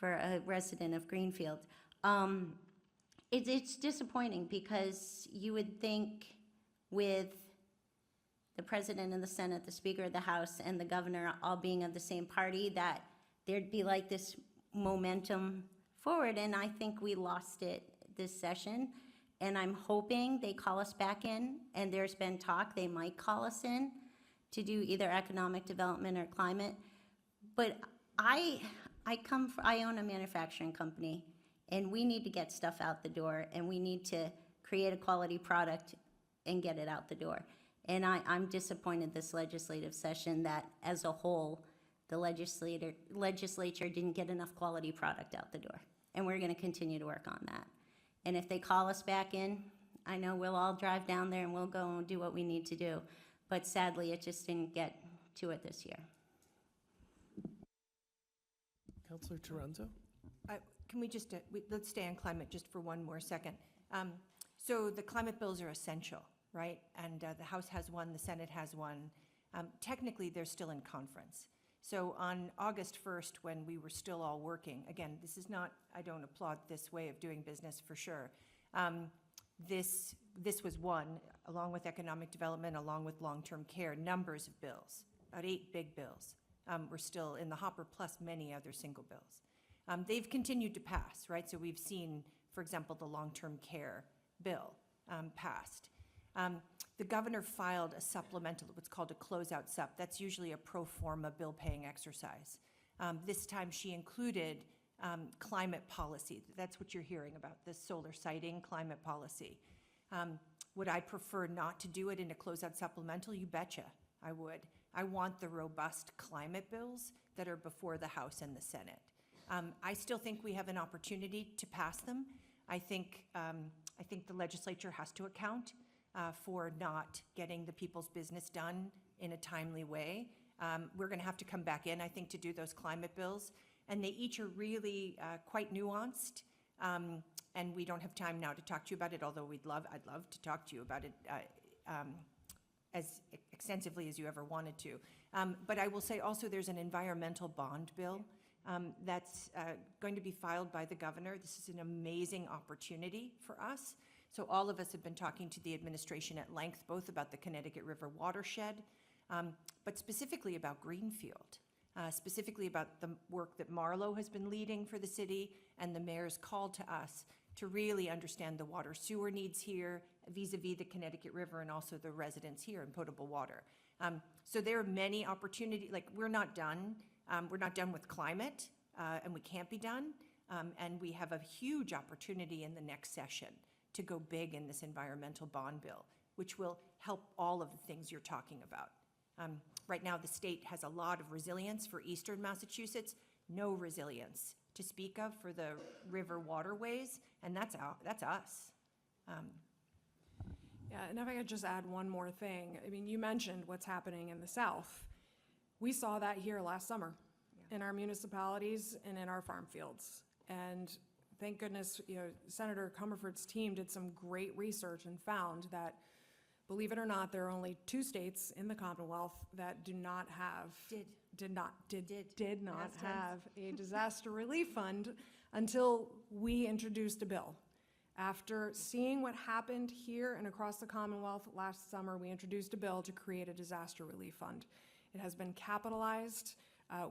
a resident of Greenfield. It's disappointing because you would think with the president of the Senate, the speaker of the House, and the governor all being of the same party that there'd be like this momentum forward, and I think we lost it this session. And I'm hoping they call us back in, and there's been talk they might call us in to do either economic development or climate. But I own a manufacturing company, and we need to get stuff out the door, and we need to create a quality product and get it out the door. And I'm disappointed this legislative session that, as a whole, the legislature didn't get enough quality product out the door. And we're going to continue to work on that. And if they call us back in, I know we'll all drive down there and we'll go and do what we need to do. But sadly, it just didn't get to it this year. Councillor Toronto? Can we just, let's stay on climate just for one more second. So the climate bills are essential, right? And the House has one, the Senate has one. Technically, they're still in conference. So on August 1st, when we were still all working, again, this is not, I don't applaud this way of doing business for sure. This was one, along with economic development, along with long-term care, numbers of bills, about 8 big bills were still in the hopper, plus many other single bills. They've continued to pass, right? So we've seen, for example, the long-term care bill passed. The governor filed a supplemental, what's called a closeout sup. That's usually a pro forma bill paying exercise. This time she included climate policy. That's what you're hearing about, this solar siting climate policy. Would I prefer not to do it in a closeout supplemental? You betcha I would. I want the robust climate bills that are before the House and the Senate. I still think we have an opportunity to pass them. I think the legislature has to account for not getting the people's business done in a timely way. We're going to have to come back in, I think, to do those climate bills. And they each are really quite nuanced. And we don't have time now to talk to you about it, although I'd love to talk to you about it as extensively as you ever wanted to. But I will say also there's an environmental bond bill that's going to be filed by the governor. This is an amazing opportunity for us. So all of us have been talking to the administration at length, both about the Connecticut River watershed, but specifically about Greenfield, specifically about the work that Marlo has been leading for the city and the mayor's call to us to really understand the water sewer needs here vis-a-vis the Connecticut River and also the residents here in potable water. So there are many opportunities, like we're not done. We're not done with climate, and we can't be done. And we have a huge opportunity in the next session to go big in this environmental bond bill, which will help all of the things you're talking about. Right now, the state has a lot of resilience for eastern Massachusetts, no resilience to speak of for the river waterways, and that's us. Yeah, and if I could just add one more thing. I mean, you mentioned what's happening in the south. We saw that here last summer in our municipalities and in our farm fields. And thank goodness, Senator Comerford's team did some great research and found that, believe it or not, there are only 2 states in the Commonwealth that do not have, did not have a disaster relief fund until we introduced a bill. After seeing what happened here and across the Commonwealth last summer, we introduced a bill to create a disaster relief fund. It has been capitalized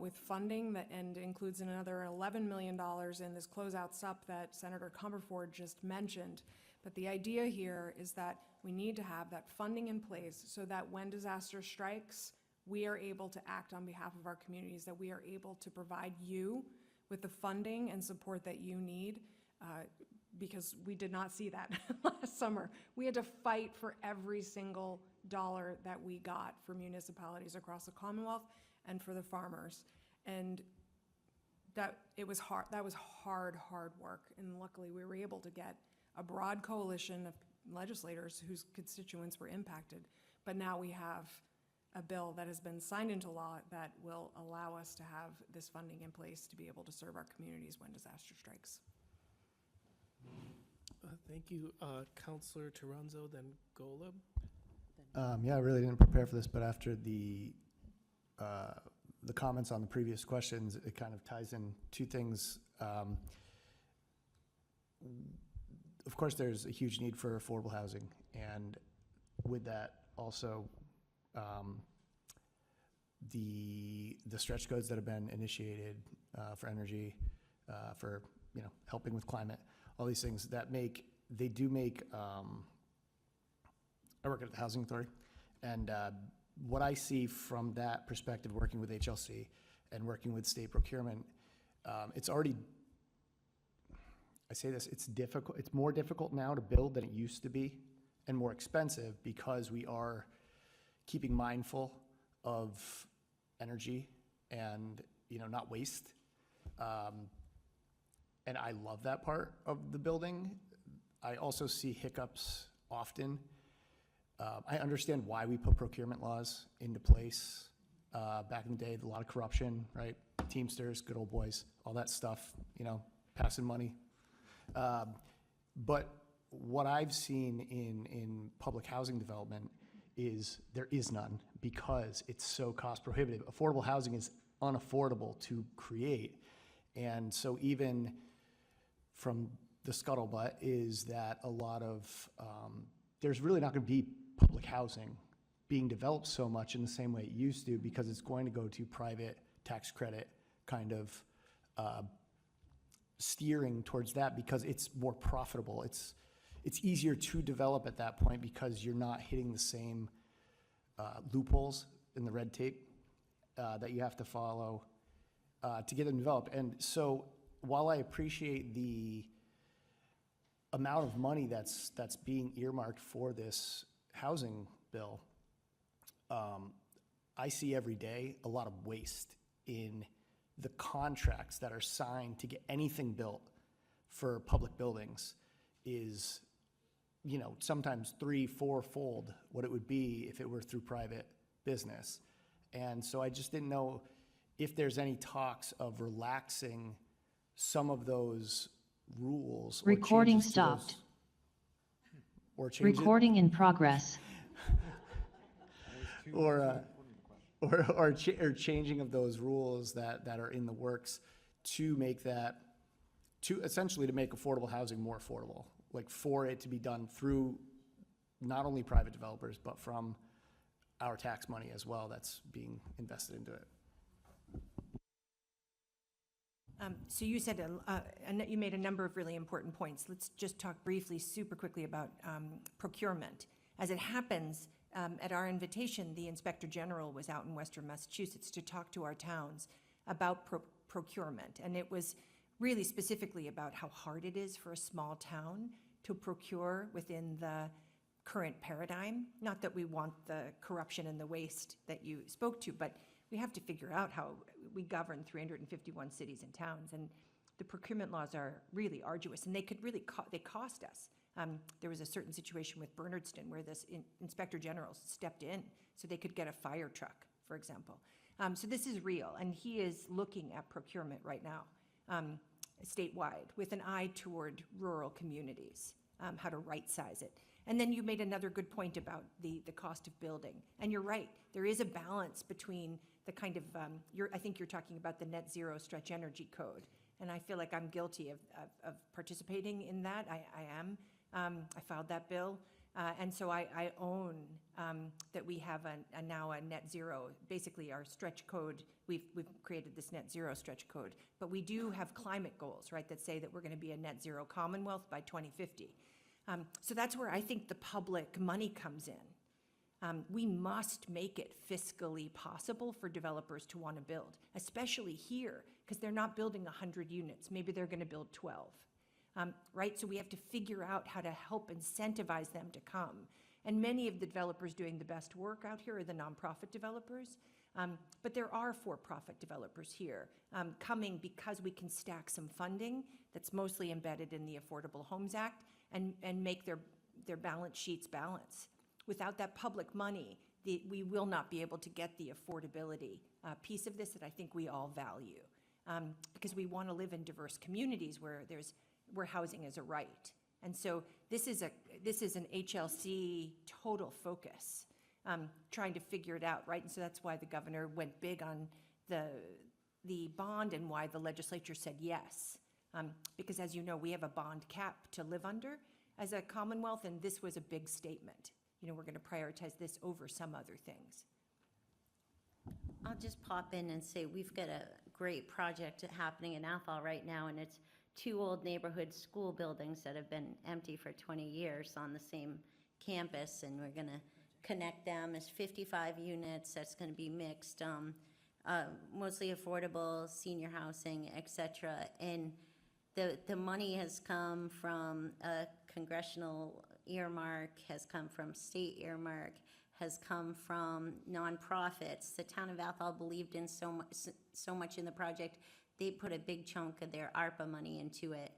with funding that and includes another $11 million in this closeout SUP that Senator Comerford just mentioned. But the idea here is that we need to have that funding in place so that when disaster strikes, we are able to act on behalf of our communities, that we are able to provide you with the funding and support that you need, because we did not see that last summer. We had to fight for every single dollar that we got for municipalities across the Commonwealth and for the farmers. And that was hard work. And luckily we were able to get a broad coalition of legislators whose constituents were impacted. But now we have a bill that has been signed into law that will allow us to have this funding in place to be able to serve our communities when disaster strikes. Thank you, Councilor Toronzo, then Golub. Yeah, I really didn't prepare for this, but after the comments on the previous questions, it kind of ties in 2 things. Of course, there's a huge need for affordable housing, and with that also the stretch codes that have been initiated for energy, for helping with climate, all these things that do make. I work at the Housing Authority, and what I see from that perspective, working with HLC and working with state procurement, it's already, I say this, it's difficult. It's more difficult now to build than it used to be, and more expensive because we are keeping mindful of energy and not waste. And I love that part of the building. I also see hiccups often. I understand why we put procurement laws into place. Back in the day, a lot of corruption, right? Teamsters, good old boys, all that stuff, passing money. But what I've seen in public housing development is there is none because it's so cost prohibitive. Affordable housing is unaffordable to create. And so even from the scuttlebutt is that a lot of, there's really not going to be public housing being developed so much in the same way it used to because it's going to go to private tax credit kind of steering towards that because it's more profitable. It's easier to develop at that point because you're not hitting the same loopholes in the red tape that you have to follow to get them developed. And so while I appreciate the amount of money that's being earmarked for this housing bill, I see every day a lot of waste in the contracts that are signed to get anything built for public buildings is, sometimes 3-4-fold what it would be if it were through private business. And so I just didn't know if there's any talks of relaxing some of those rules. Recording stopped. Or change Recording in progress. or changing of those rules that are in the works to make that, to essentially to make affordable housing more affordable, like for it to be done through not only private developers, but from our tax money as well that's being invested into it. So you said, you made a number of really important points. Let's just talk briefly, super quickly about procurement. As it happens, at our invitation, the Inspector General was out in Western Massachusetts to talk to our towns about procurement. And it was really specifically about how hard it is for a small town to procure within the current paradigm. Not that we want the corruption and the waste that you spoke to, but we have to figure out how we govern 351 cities and towns. And the procurement laws are really arduous, and they could really they cost us. There was a certain situation with Bernardston where this Inspector General stepped in so they could get a fire truck, for example. So this is real, and he is looking at procurement right now, statewide, with an eye toward rural communities, how to right-size it. And then you made another good point about the cost of building. And you're right, there is a balance between the kind of, I think you're talking about the net zero stretch energy code. And I feel like I'm guilty of participating in that. I am. I filed that bill. And so I own that we have now a net zero, basically our stretch code. We've created this net zero stretch code. But we do have climate goals, right, that say that we're going to be a net zero Commonwealth by 2050. So that's where I think the public money comes in. We must make it fiscally possible for developers to want to build, especially here, because they're not building 100 units. Maybe they're going to build 12, right? So we have to figure out how to help incentivize them to come. And many of the developers doing the best work out here are the nonprofit developers. But there are for-profit developers here coming because we can stack some funding that's mostly embedded in the Affordable Homes Act and make their balance sheets balance. Without that public money, we will not be able to get the affordability piece of this that I think we all value. Because we want to live in diverse communities where housing is a right. And so this is an HLC total focus, trying to figure it out, right? And so that's why the governor went big on the bond and why the legislature said yes. Because as you know, we have a bond cap to live under as a Commonwealth, and this was a big statement. You know, we're going to prioritize this over some other things. I'll just pop in and say we've got a great project happening in Athol right now, and it's 2 old neighborhood school buildings that have been empty for 20 years on the same campus, and we're going to connect them as 55 units. That's going to be mixed, mostly affordable, senior housing, et cetera. And the money has come from a congressional earmark, has come from state earmark, has come from nonprofits. The town of Athol believed in so much in the project, they put a big chunk of their ARPA money into it.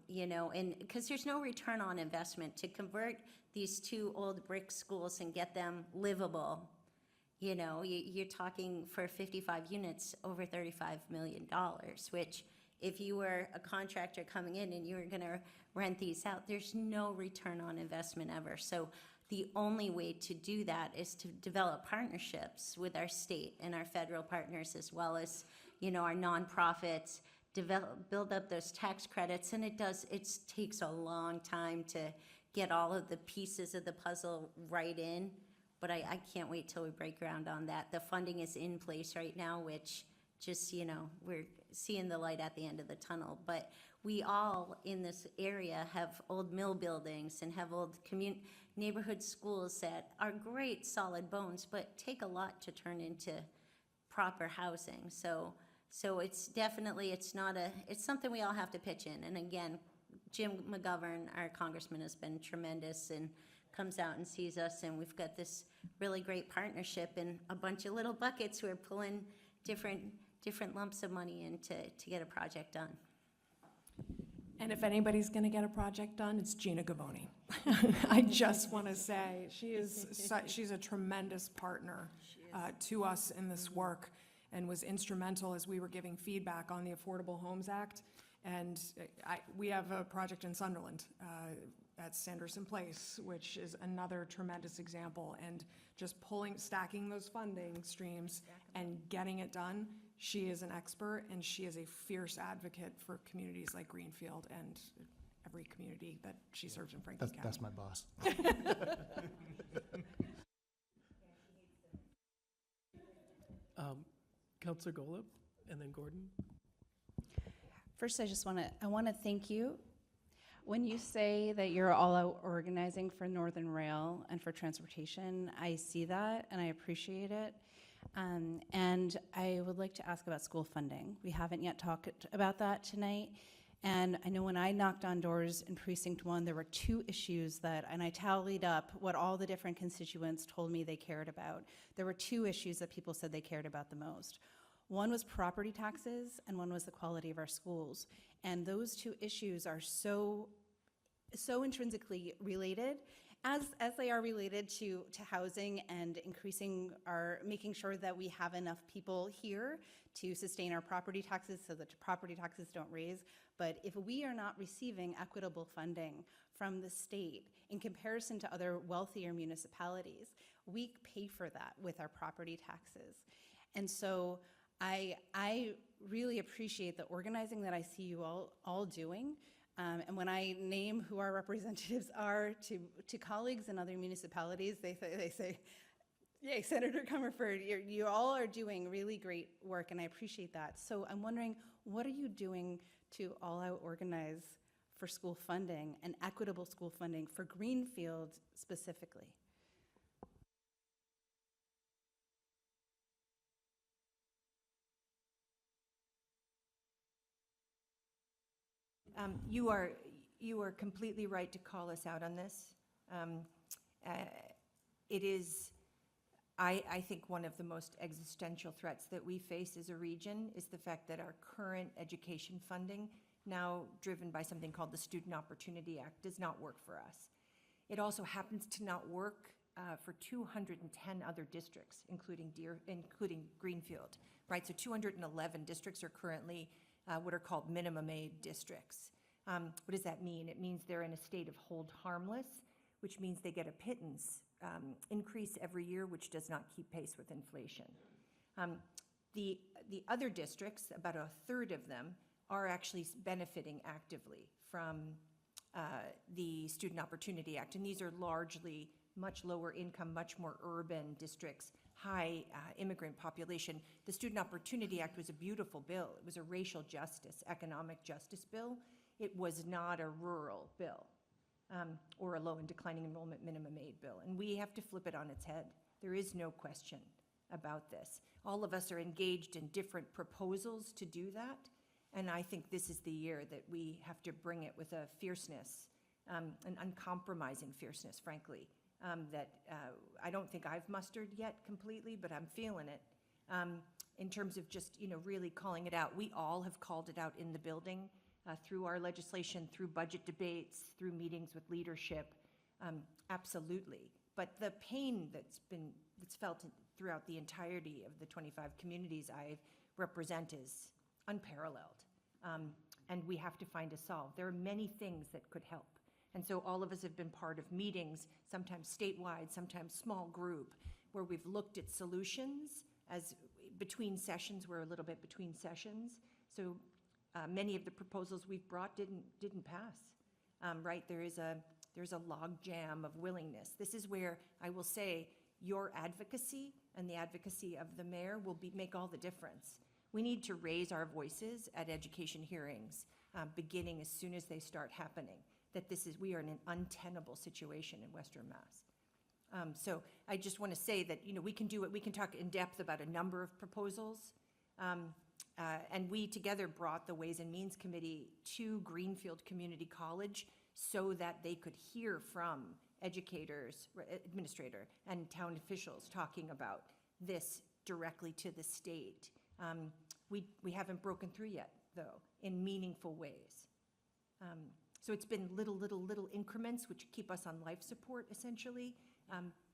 You know, and because there's no return on investment to convert these 2 old brick schools and get them livable. You know, you're talking for 55 units over $35 million, which if you were a contractor coming in and you were going to rent these out, there's no return on investment ever. So the only way to do that is to develop partnerships with our state and our federal partners, as well as, you know, our nonprofits, build up those tax credits. And it takes a long time to get all of the pieces of the puzzle right in. But I can't wait till we break ground on that. The funding is in place right now, which just, you know, we're seeing the light at the end of the tunnel. But we all in this area have old mill buildings and have old neighborhood schools that are great solid bones, but take a lot to turn into proper housing. So it's definitely, it's something we all have to pitch in. And again, Jim McGovern, our congressman, has been tremendous and comes out and sees us, and we've got this really great partnership and a bunch of little buckets who are pulling different lumps of money in to get a project done. And if anybody's going to get a project done, it's Gina Gavoni. I just want to say she's a tremendous partner to us in this work, and was instrumental as we were giving feedback on the Affordable Homes Act. And we have a project in Sunderland at Sanderson Place, which is another tremendous example. And just stacking those funding streams and getting it done. She is an expert, and she is a fierce advocate for communities like Greenfield and every community that she serves in Franklin County. That's my boss. Counselor Golub, and then Gordon. First, I want to thank you. When you say that you're all out organizing for Northern Rail and for transportation, I see that and I appreciate it. And I would like to ask about school funding. We haven't yet talked about that tonight. And I know when I knocked on doors in Precinct 1, there were 2 issues and I tallied up what all the different constituents told me they cared about. There were 2 issues that people said they cared about the most. One was property taxes, and one was the quality of our schools. And those 2 issues are so intrinsically related, as they are related to housing and making sure that we have enough people here to sustain our property taxes so that property taxes don't raise. But if we are not receiving equitable funding from the state in comparison to other wealthier municipalities, we pay for that with our property taxes. And so I really appreciate the organizing that I see you all doing. And when I name who our representatives are to colleagues in other municipalities, they say, yay, Senator Comerford, you all are doing really great work, and I appreciate that. So I'm wondering, what are you doing to all out organize for school funding and equitable school funding for Greenfield specifically? You are completely right to call us out on this. It is, I think, one of the most existential threats that we face as a region is the fact that our current education funding, now driven by something called the Student Opportunity Act, does not work for us. It also happens to not work for 210 other districts, including Greenfield, right? So 211 districts are currently what are called minimum aid districts. What does that mean? It means they're in a state of hold harmless, which means they get a pittance increase every year, which does not keep pace with inflation. The other districts, about a third of them, are actually benefiting actively from the Student Opportunity Act, and these are largely much lower income, much more urban districts, high immigrant population. The Student Opportunity Act was a beautiful bill. It was a racial justice, economic justice bill. It was not a rural bill or a low and declining enrollment minimum aid bill. And we have to flip it on its head. There is no question about this. All of us are engaged in different proposals to do that. And I think this is the year that we have to bring it with a fierceness, an uncompromising fierceness, frankly, that I don't think I've mustered yet completely, but I'm feeling it. In terms of just, really calling it out. We all have called it out in the building through our legislation, through budget debates, through meetings with leadership, absolutely. But the pain that's felt throughout the entirety of the 25 communities I represent is unparalleled. And we have to find a solve. There are many things that could help. And so all of us have been part of meetings, sometimes statewide, sometimes small group, where we've looked at solutions as between sessions. We're a little bit between sessions. So many of the proposals we've brought didn't pass, right? There's a log jam of willingness. This is where I will say your advocacy and the advocacy of the mayor will make all the difference. We need to raise our voices at education hearings, beginning as soon as they start happening, that we are in an untenable situation in Western Mass. So I just want to say that, we can do it. We can talk in depth about a number of proposals. And we together brought the Ways and Means Committee to Greenfield Community College so that they could hear from educators, administrator, and town officials talking about this directly to the state. We haven't broken through yet, though, in meaningful ways. So it's been little increments which keep us on life support, essentially,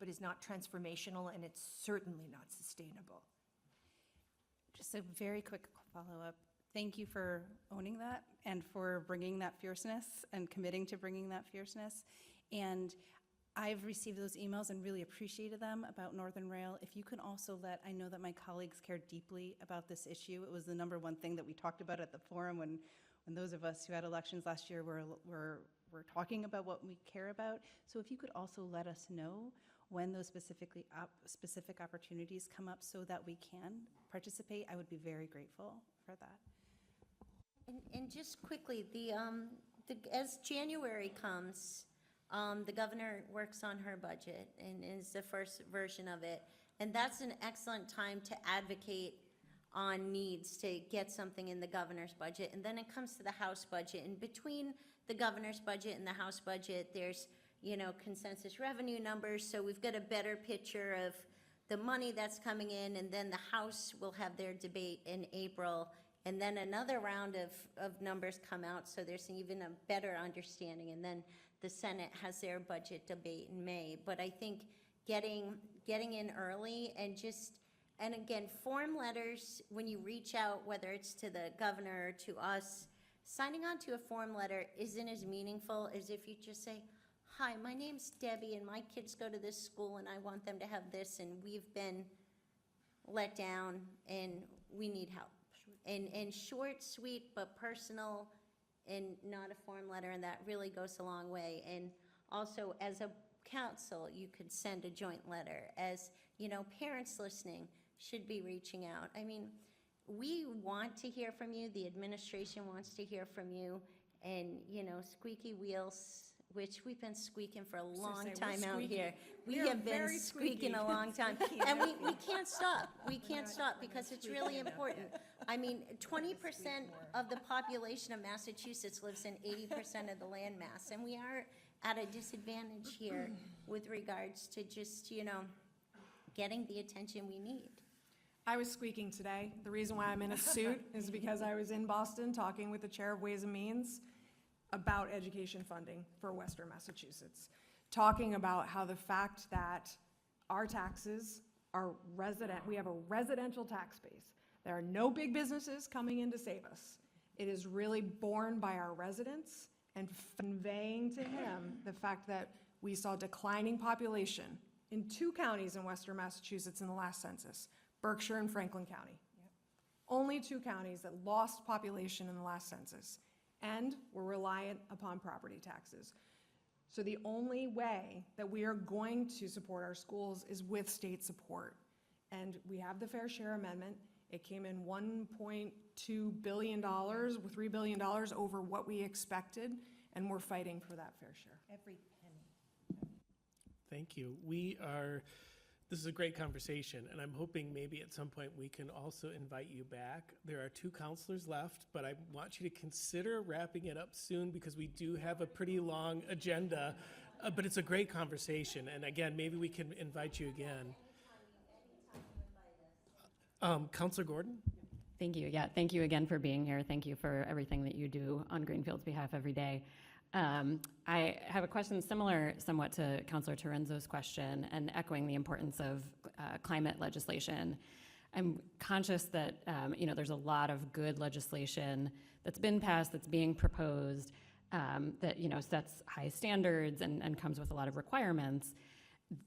but is not transformational, and it's certainly not sustainable. Just a very quick follow-up. Thank you for owning that and for bringing that fierceness and committing to bringing that fierceness. And I've received those emails and really appreciated them about Northern Rail. If you can also I know that my colleagues care deeply about this issue. It was the number one thing that we talked about at the forum when those of us who had elections last year were talking about what we care about. So if you could also let us know when those specific opportunities come up so that we can participate, I would be very grateful for that. And just quickly, as January comes, the governor works on her budget and is the first version of it. And that's an excellent time to advocate on needs to get something in the governor's budget. And then it comes to the House budget. And between the governor's budget and the House budget, there's, consensus revenue numbers. So we've got a better picture of the money that's coming in. And then the House will have their debate in April. And then another round of numbers come out. So there's even a better understanding. And then the Senate has their budget debate in May. But I think getting in early and again, form letters, when you reach out, whether it's to the governor or to us, signing on to a form letter isn't as meaningful as if you just say, hi, my name's Debbie and my kids go to this school and I want them to have this and we've been let down and we need help. And short, sweet, but personal, and not a form letter, and that really goes a long way. And also, as a council, you could send a joint letter. As, parents listening should be reaching out. I mean, we want to hear from you, the administration wants to hear from you, and, squeaky wheels, which we've been squeaking for a long time out here. We have been squeaking a long time, and we can't stop. We can't stop because it's really important. I mean, 20% of the population of Massachusetts lives in 80% of the land mass, and we are at a disadvantage here with regards to just, getting the attention we need. I was squeaking today. The reason why I'm in a suit is because I was in Boston talking with the chair of Ways and Means about education funding for Western Massachusetts, talking about how the fact that our taxes are we have a residential tax base. There are no big businesses coming in to save us. It is really borne by our residents and conveying to him the fact that we saw declining population in 2 counties in Western Massachusetts in the last census, Berkshire and Franklin County. Only 2 counties that lost population in the last census and were reliant upon property taxes. So the only way that we are going to support our schools is with state support. And we have the Fair Share Amendment. It came in $1.2 billion, with $3 billion over what we expected, and we're fighting for that fair share. Every penny. Thank you. This is a great conversation, and I'm hoping maybe at some point we can also invite you back. There are 2 counselors left, but I want you to consider wrapping it up soon because we do have a pretty long agenda, but it's a great conversation, and again, maybe we can invite you again. Counselor Gordon? Thank you. Yeah, thank you again for being here. Thank you for everything that you do on Greenfield's behalf every day. I have a question similar somewhat to Councilor Torenzo's question and echoing the importance of climate legislation. I'm conscious that there's a lot of good legislation that's been passed, that's being proposed, that sets high standards and comes with a lot of requirements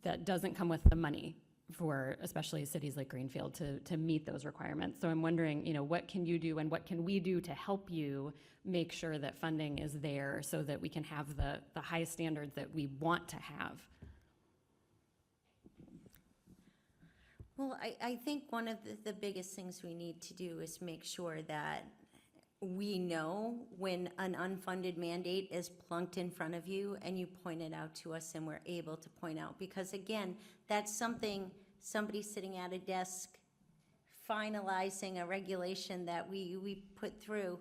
that doesn't come with the money for especially cities like Greenfield to meet those requirements. So I'm wondering, what can you do and what can we do to help you make sure that funding is there so that we can have the high standards that we want to have? Well, I think one of the biggest things we need to do is make sure that we know when an unfunded mandate is plunked in front of you and you point it out to us and we're able to point out. Because again, that's something somebody sitting at a desk finalizing a regulation that we put through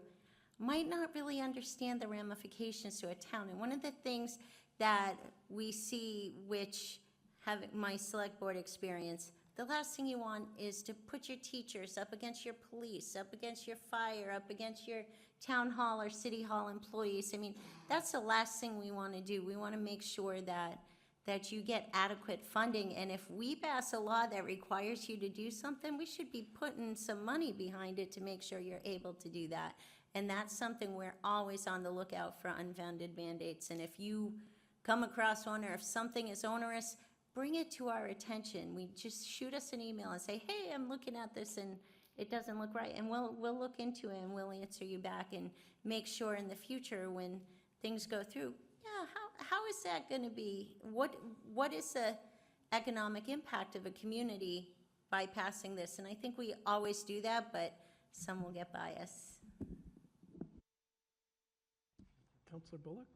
might not really understand the ramifications to a town. And one of the things that we see, which have my select board experience, the last thing you want is to put your teachers up against your police, up against your fire, up against your town hall or city hall employees. I mean, that's the last thing we want to do. We want to make sure that you get adequate funding. And if we pass a law that requires you to do something, we should be putting some money behind it to make sure you're able to do that. And that's something we're always on the lookout for, unfounded mandates. And if you come across one, or if something is onerous, bring it to our attention. We just shoot us an email and say, hey, I'm looking at this and it doesn't look right. And we'll look into it and we'll answer you back and make sure in the future when things go through, how is that going to be? What is the economic impact of a community by passing this? And I think we always do that, but some will get by us. Councillor Bullock?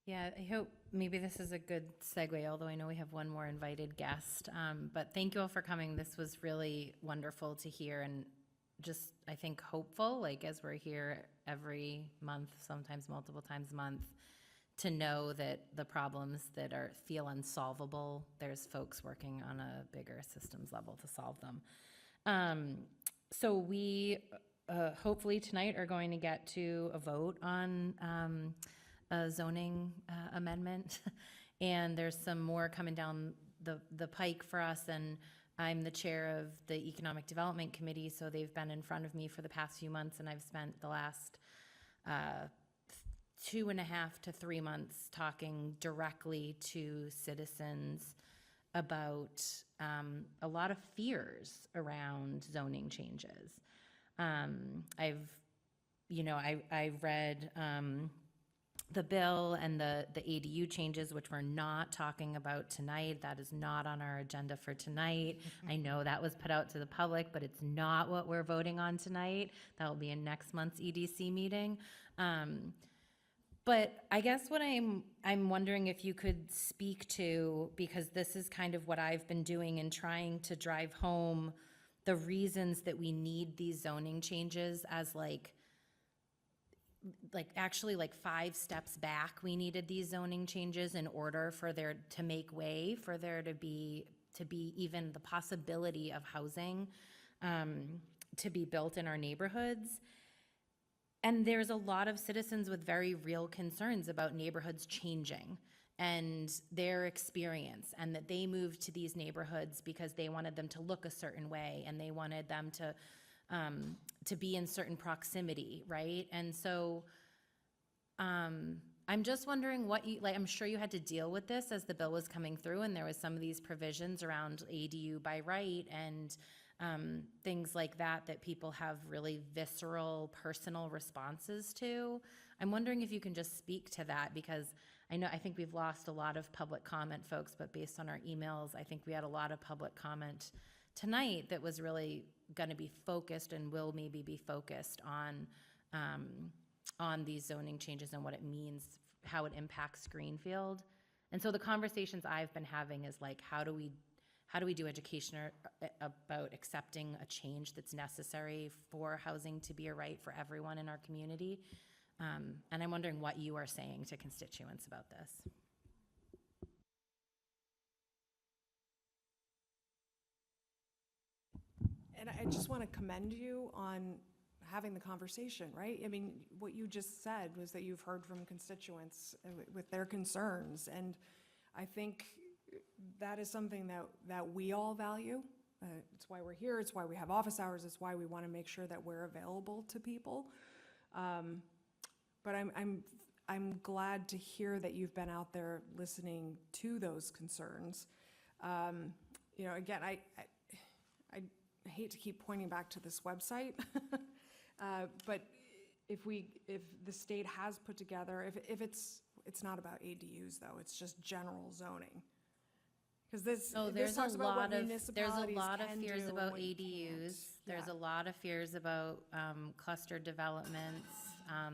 Yeah, I hope maybe this is a good segue, although I know we have one more invited guest. But thank you all for coming. This was really wonderful to hear and just, I think, hopeful, like as we're here every month, sometimes multiple times a month, to know that the problems that feel unsolvable, there's folks working on a bigger systems level to solve them. So we hopefully tonight are going to get to a vote on a zoning amendment, and there's some more coming down the pike for us, and I'm the chair of the Economic Development Committee, so they've been in front of me for the past few months, and I've spent the last 2.5 to 3 months talking directly to citizens about a lot of fears around zoning changes. I've read the bill and the ADU changes, which we're not talking about tonight. That is not on our agenda for tonight. I know that was put out to the public, but it's not what we're voting on tonight. That will be in next month's EDC meeting. But I guess what I'm wondering if you could speak to, because this is kind of what I've been doing in trying to drive home the reasons that we need these zoning changes as actually 5 steps back. We needed these zoning changes in order for there to make way for there to be even the possibility of housing to be built in our neighborhoods. And there's a lot of citizens with very real concerns about neighborhoods changing and their experience, and that they moved to these neighborhoods because they wanted them to look a certain way and they wanted them to be in certain proximity, right? And so I'm just wondering what I'm sure you had to deal with this as the bill was coming through, and there was some of these provisions around ADU by right and things like that people have really visceral, personal responses to. I'm wondering if you can just speak to that, because I think we've lost a lot of public comment, folks, but based on our emails, I think we had a lot of public comment tonight that was really going to be focused and will maybe be focused on these zoning changes and what it means, how it impacts Greenfield. And so the conversations I've been having is how do we do education about accepting a change that's necessary for housing to be a right for everyone in our community? And I'm wondering what you are saying to constituents about this. And I just want to commend you on having the conversation, right? I mean, what you just said was that you've heard from constituents with their concerns, and I think that is something that we all value. It's why we're here, it's why we have office hours, it's why we want to make sure that we're available to people. But I'm glad to hear that you've been out there listening to those concerns. Again, I hate to keep pointing back to this website, but if the state has put together, if it's not about ADUs though, it's just general zoning. Because this talks about what municipalities can fears do about and what you ADUs. can't. There's a lot of fears about cluster developments.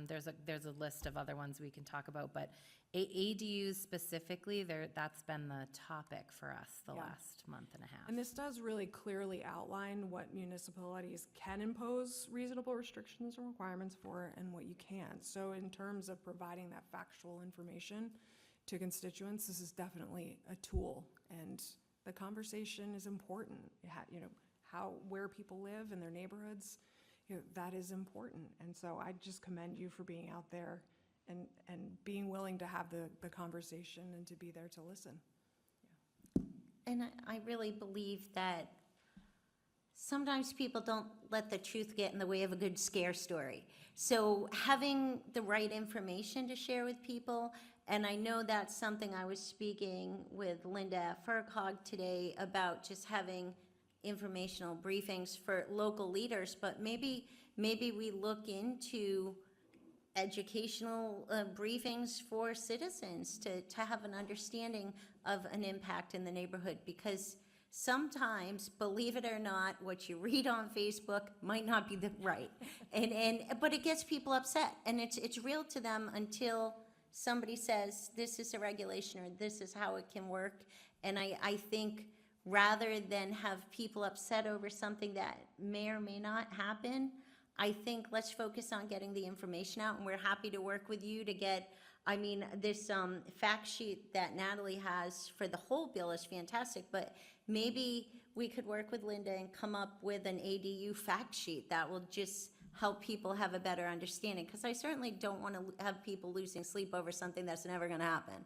There's a list of other ones we can talk about, but ADUs specifically, that's been the topic for us the last month and a half. And this does really clearly outline what municipalities can impose reasonable restrictions and requirements for and what you can't. So in terms of providing that factual information to constituents, this is definitely a tool, and the conversation is important. Where people live in their neighborhoods, that is important. And so I just commend you for being out there and being willing to have the conversation and to be there to listen. And I really believe that sometimes people don't let the truth get in the way of a good scare story. So having the right information to share with people And I know that's something I was speaking with Linda at FERCog today about, just having informational briefings for local leaders, but maybe we look into educational briefings for citizens to have an understanding of an impact in the neighborhood, because sometimes, believe it or not, what you read on Facebook might not be the right, but it gets people upset, and it's real to them until somebody says, this is a regulation, or this is how it can work. And I think rather than have people upset over something that may or may not happen, I think let's focus on getting the information out, and we're happy to work with you to get, this fact sheet that Natalie has for the whole bill is fantastic, but maybe we could work with Linda and come up with an ADU fact sheet that will just help people have a better understanding, because I certainly don't want to have people losing sleep over something that's never going to happen.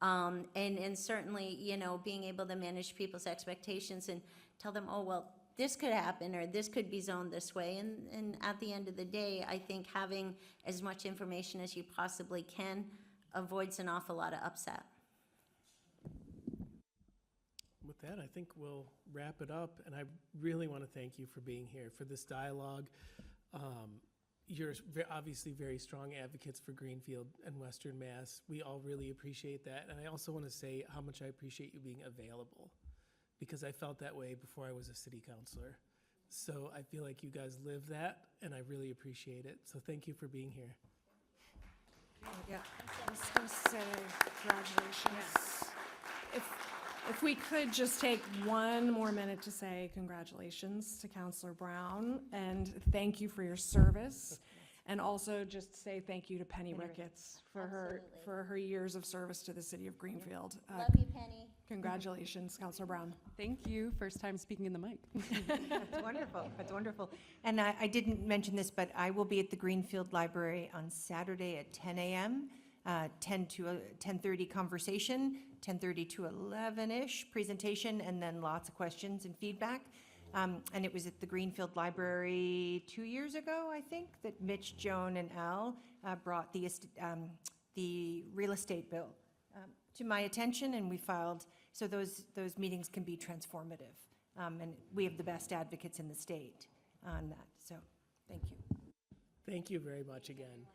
And certainly, being able to manage people's expectations and tell them, oh, well, this could happen, or this could be zoned this way. And at the end of the day, I think having as much information as you possibly can avoids an awful lot of upset. With that, I think we'll wrap it up, and I really want to thank you for being here, for this dialogue. You're obviously very strong advocates for Greenfield and Western Mass. We all really appreciate that, and I also want to say how much I appreciate you being available, because I felt that way before I was a city councilor. So I feel like you guys live that, and I really appreciate it. So thank you for being here. Yeah, I was going to say congratulations. If we could just take one more minute to say congratulations to Councilor Brown, and thank you for your service. And also just say thank you to Penny Ricketts for her years of service to the city of Greenfield. Love you, Penny. Congratulations, Councilor Brown. Thank you. First time speaking in the mic. That's wonderful. That's wonderful. And I didn't mention this, but I will be at the Greenfield Library on Saturday at 10 a.m., 10 to 10:30 conversation, 10:30 to 11-ish presentation, and then lots of questions and feedback. And it was at the Greenfield Library 2 years ago, I think, that Mitch, Joan, and Al brought the real estate bill to my attention, and we filed. So those meetings can be transformative, and we have the best advocates in the state on that. So thank you. Thank you very much again.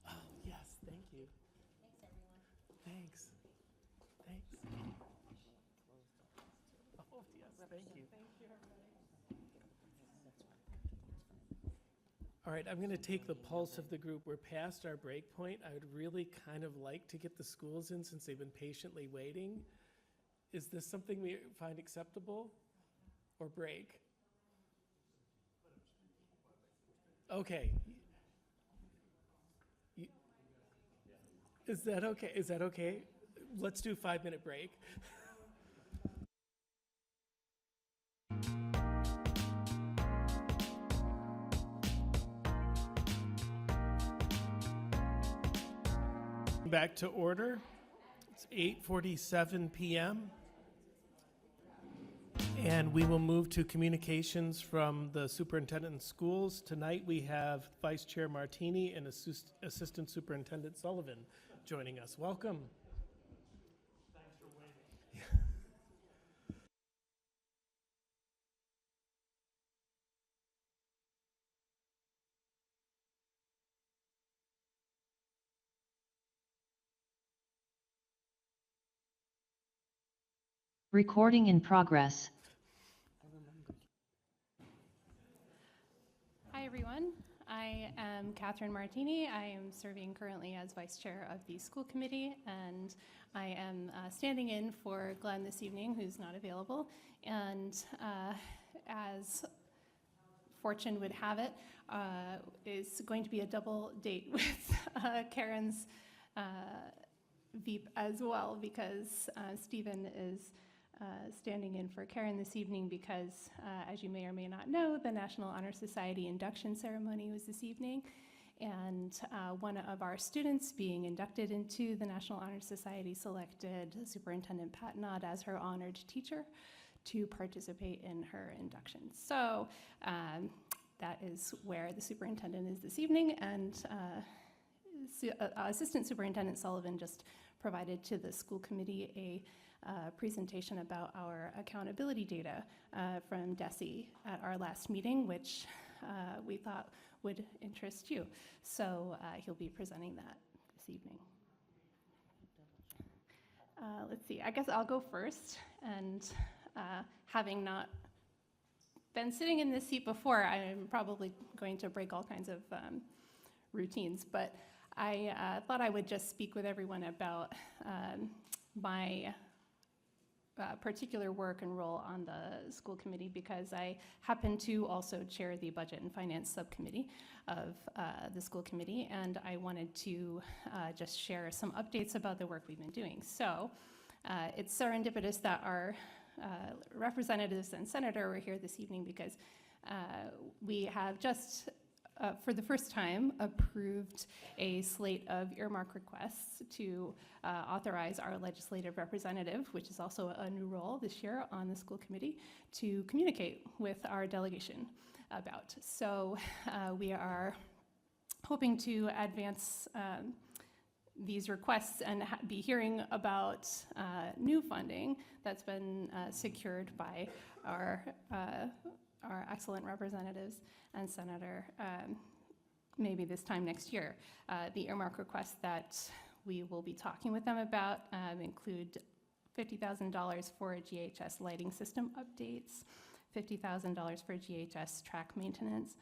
Oh, yes, thank you. Thanks, everyone. Thanks. Oh, yes, thank you. All right, I'm going to take the pulse of the group. We're past our break point. I would really kind of like to get the schools in since they've been patiently waiting. Is this something we find acceptable, or break? Okay. Is that okay? Is that okay? Let's do a 5-minute break. Back to order. It's 8:47 p.m. And we will move to communications from the superintendent of schools. Tonight we have Vice Chair Martini and Assistant Superintendent Sullivan joining us. Welcome. Thanks for waiting. Recording in progress. Hi, everyone. I am Catherine Martini. I am serving currently as Vice Chair of the School Committee, and I am standing in for Glenn this evening, who's not available. And as fortune would have it, is going to be a double date with Karen's Veep as well, because Stephen is standing in for Karen this evening because, as you may or may not know, the National Honor Society induction ceremony was this evening, and one of our students being inducted into the National Honor Society selected Superintendent Pat Nod as her honored teacher to participate in her induction. So that is where the superintendent is this evening, and Assistant Superintendent Sullivan just provided to the school committee a presentation about our accountability data from DESE at our last meeting, which we thought would interest you. So he'll be presenting that this evening. Let's see, I guess I'll go first. And having not been sitting in this seat before, I'm probably going to break all kinds of routines. But I thought I would just speak with everyone about my particular work and role on the school committee, because I happen to also chair the Budget and Finance Subcommittee of the school committee, and I wanted to just share some updates about the work we've been doing. So it's serendipitous that our representatives and senator were here this evening, because we have just for the first time, approved a slate of earmark requests to authorize our legislative representative, which is also a new role this year on the school committee, to communicate with our delegation about. So we are hoping to advance these requests and be hearing about new funding that's been secured by our excellent representatives and senator maybe this time next year. The earmark requests that we will be talking with them about include $50,000 for GHS lighting system updates, $50,000 for GHS track maintenance,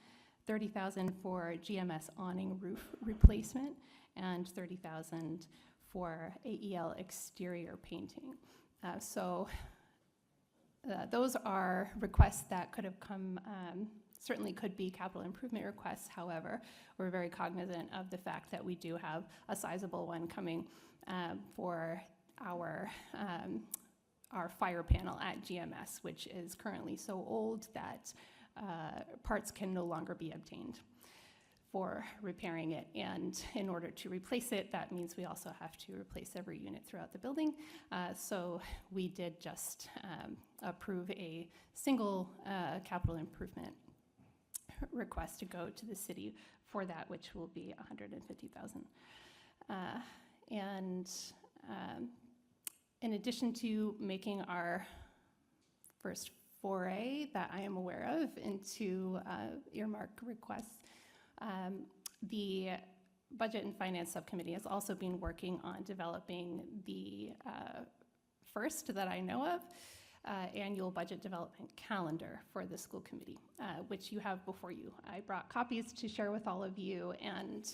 $30,000 for GMS awning roof replacement, and $30,000 for AEL exterior painting. Those are requests that could have come, certainly could be capital improvement requests. However, we're very cognizant of the fact that we do have a sizable one coming for our fire panel at GMS, which is currently so old that parts can no longer be obtained for repairing it. And in order to replace it, that means we also have to replace every unit throughout the building. So we did just approve a single capital improvement request to go to the city for that, which will be $150,000. And in addition to making our first foray that I am aware of into earmark requests, the Budget and Finance Subcommittee has also been working on developing the first that I know of annual budget development calendar for the school committee, which you have before you. I brought copies to share with all of you, and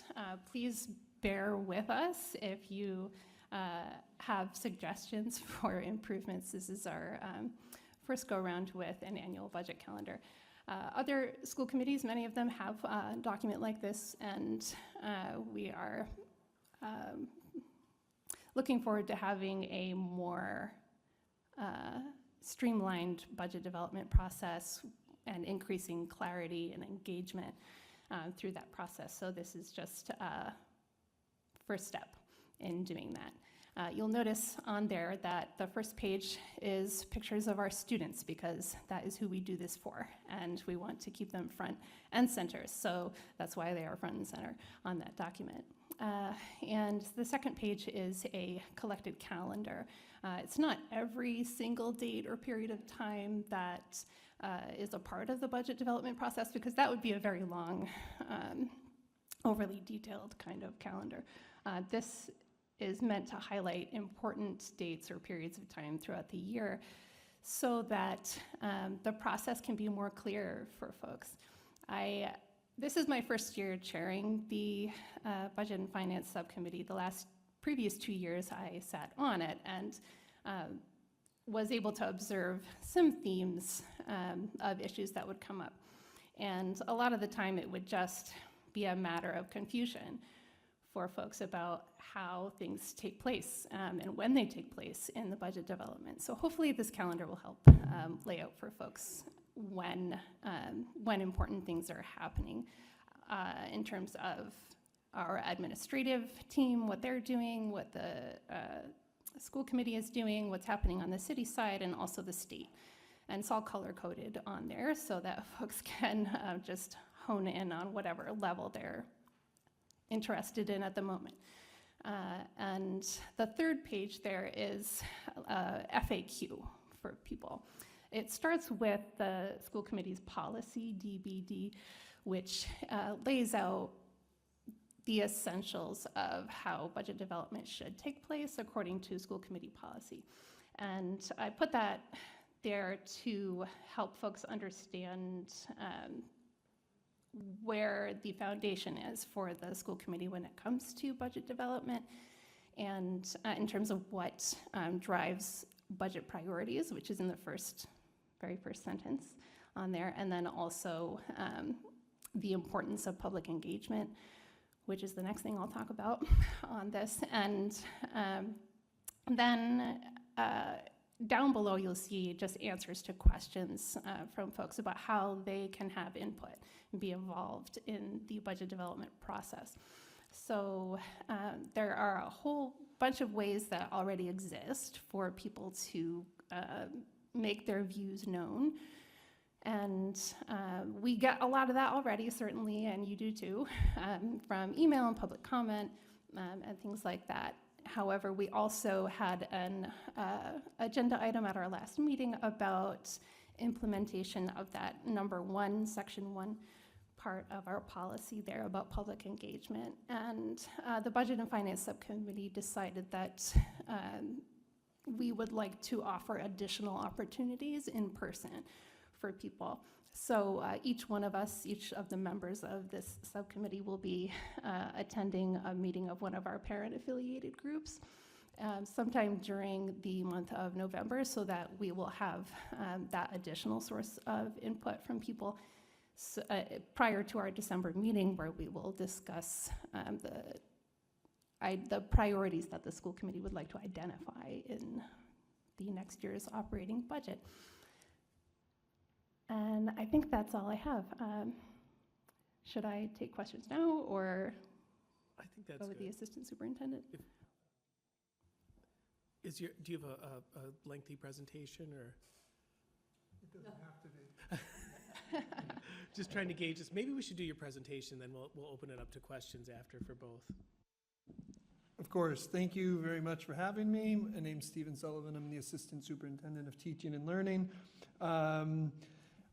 please bear with us if you have suggestions for improvements. This is our first go around with an annual budget calendar. Other school committees, many of them have a document like this, and we are looking forward to having a more streamlined budget development process and increasing clarity and engagement through that process. So this is just a first step in doing that. You'll notice on there that the first page is pictures of our students, because that is who we do this for, and we want to keep them front and center. So that's why they are front and center on that document. And the second page is a collected calendar. It's not every single date or period of time that is a part of the budget development process, because that would be a very long, overly detailed kind of calendar. This is meant to highlight important dates or periods of time throughout the year so that the process can be more clear for folks. This is my first year chairing the Budget and Finance Subcommittee. The previous 2 years I sat on it and was able to observe some themes of issues that would come up. And a lot of the time it would just be a matter of confusion for folks about how things take place and when they take place in the budget development. So hopefully this calendar will help lay out for folks when important things are happening in terms of our administrative team, what they're doing, what the school committee is doing, what's happening on the city side, and also the state. And it's all color-coded on there so that folks can just hone in on whatever level they're interested in at the moment. And the third page there is FAQ for people. It starts with the school committee's policy, DBD, which lays out the essentials of how budget development should take place according to school committee policy. And I put that there to help folks understand where the foundation is for the school committee when it comes to budget development, and in terms of what drives budget priorities, which is in the very first sentence on there, and then also the importance of public engagement, which is the next thing I'll talk about on this. And then down below, you'll see just answers to questions from folks about how they can have input and be involved in the budget development process. So there are a whole bunch of ways that already exist for people to make their views known. And we get a lot of that already, certainly, and you do too, from email and public comment and things like that. However, we also had an agenda item at our last meeting about implementation of that number 1, section 1 part of our policy there about public engagement. And the Budget and Finance Subcommittee decided that we would like to offer additional opportunities in person for people. So each one of us, each of the members of this subcommittee will be attending a meeting of one of our parent-affiliated groups sometime during the month of November, so that we will have that additional source of input from people prior to our December meeting, where we will discuss the priorities that the school committee would like to identify in the next year's operating budget. And I think that's all I have. Should I take questions now, or I think that's go with the good. assistant superintendent? Do you have a lengthy presentation, or? It doesn't have to be. Just trying to gauge this. Maybe we should do your presentation, then we'll open it up to questions after for both. Of course. Thank you very much for having me. My name's Stephen Sullivan. I'm the Assistant Superintendent of Teaching and Learning.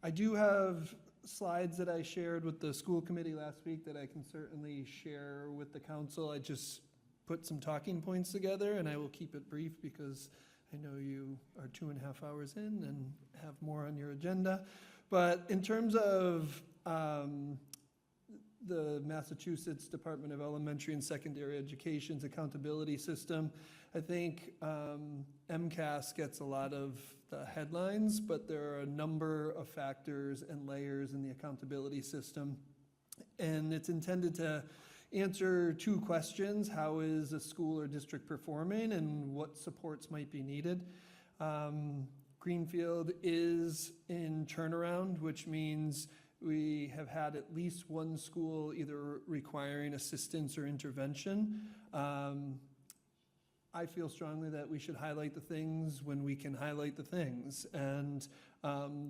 I do have slides that I shared with the school committee last week that I can certainly share with the council. I just put some talking points together, and I will keep it brief because I know you are 2.5 hours in and have more on your agenda. But in terms of the Massachusetts Department of Elementary and Secondary Education's accountability system, I think MCAS gets a lot of the headlines, but there are a number of factors and layers in the accountability system. And it's intended to answer 2 questions: how is a school or district performing, and what supports might be needed? Greenfield is in turnaround, which means we have had at least one school either requiring assistance or intervention. I feel strongly that we should highlight the things when we can highlight the things. And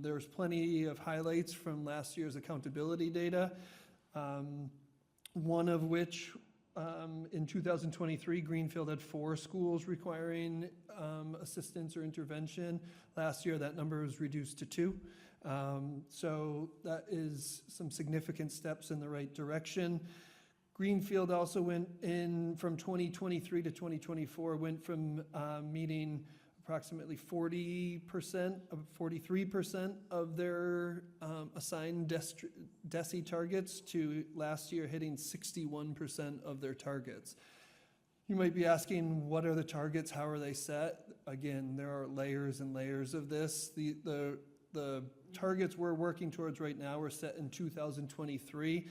there's plenty of highlights from last year's accountability data, one of which in 2023, Greenfield had 4 schools requiring assistance or intervention. Last year, that number was reduced to 2. So that is some significant steps in the right direction. Greenfield also went in from 2023 to 2024, went from meeting approximately 43% of their assigned DESI targets to last year hitting 61% of their targets. You might be asking, what are the targets? How are they set? Again, there are layers and layers of this. The targets we're working towards right now were set in 2023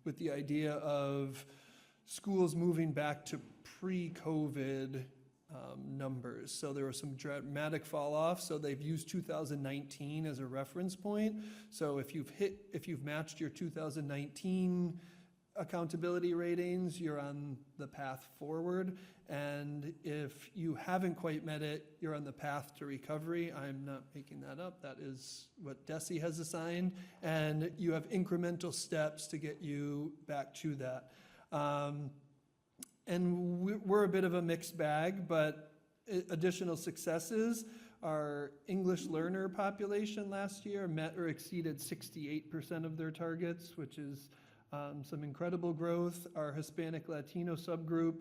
with the idea of schools moving back to pre-COVID numbers. So there was some dramatic fall off. So they've used 2019 as a reference point. So if you've matched your 2019 accountability ratings, you're on the path forward. And if you haven't quite met it, you're on the path to recovery. I'm not making that up. That is what DESE has assigned. And you have incremental steps to get you back to that. And we're a bit of a mixed bag, but additional successes. Our English learner population last year met or exceeded 68% of their targets, which is some incredible growth. Our Hispanic Latino subgroup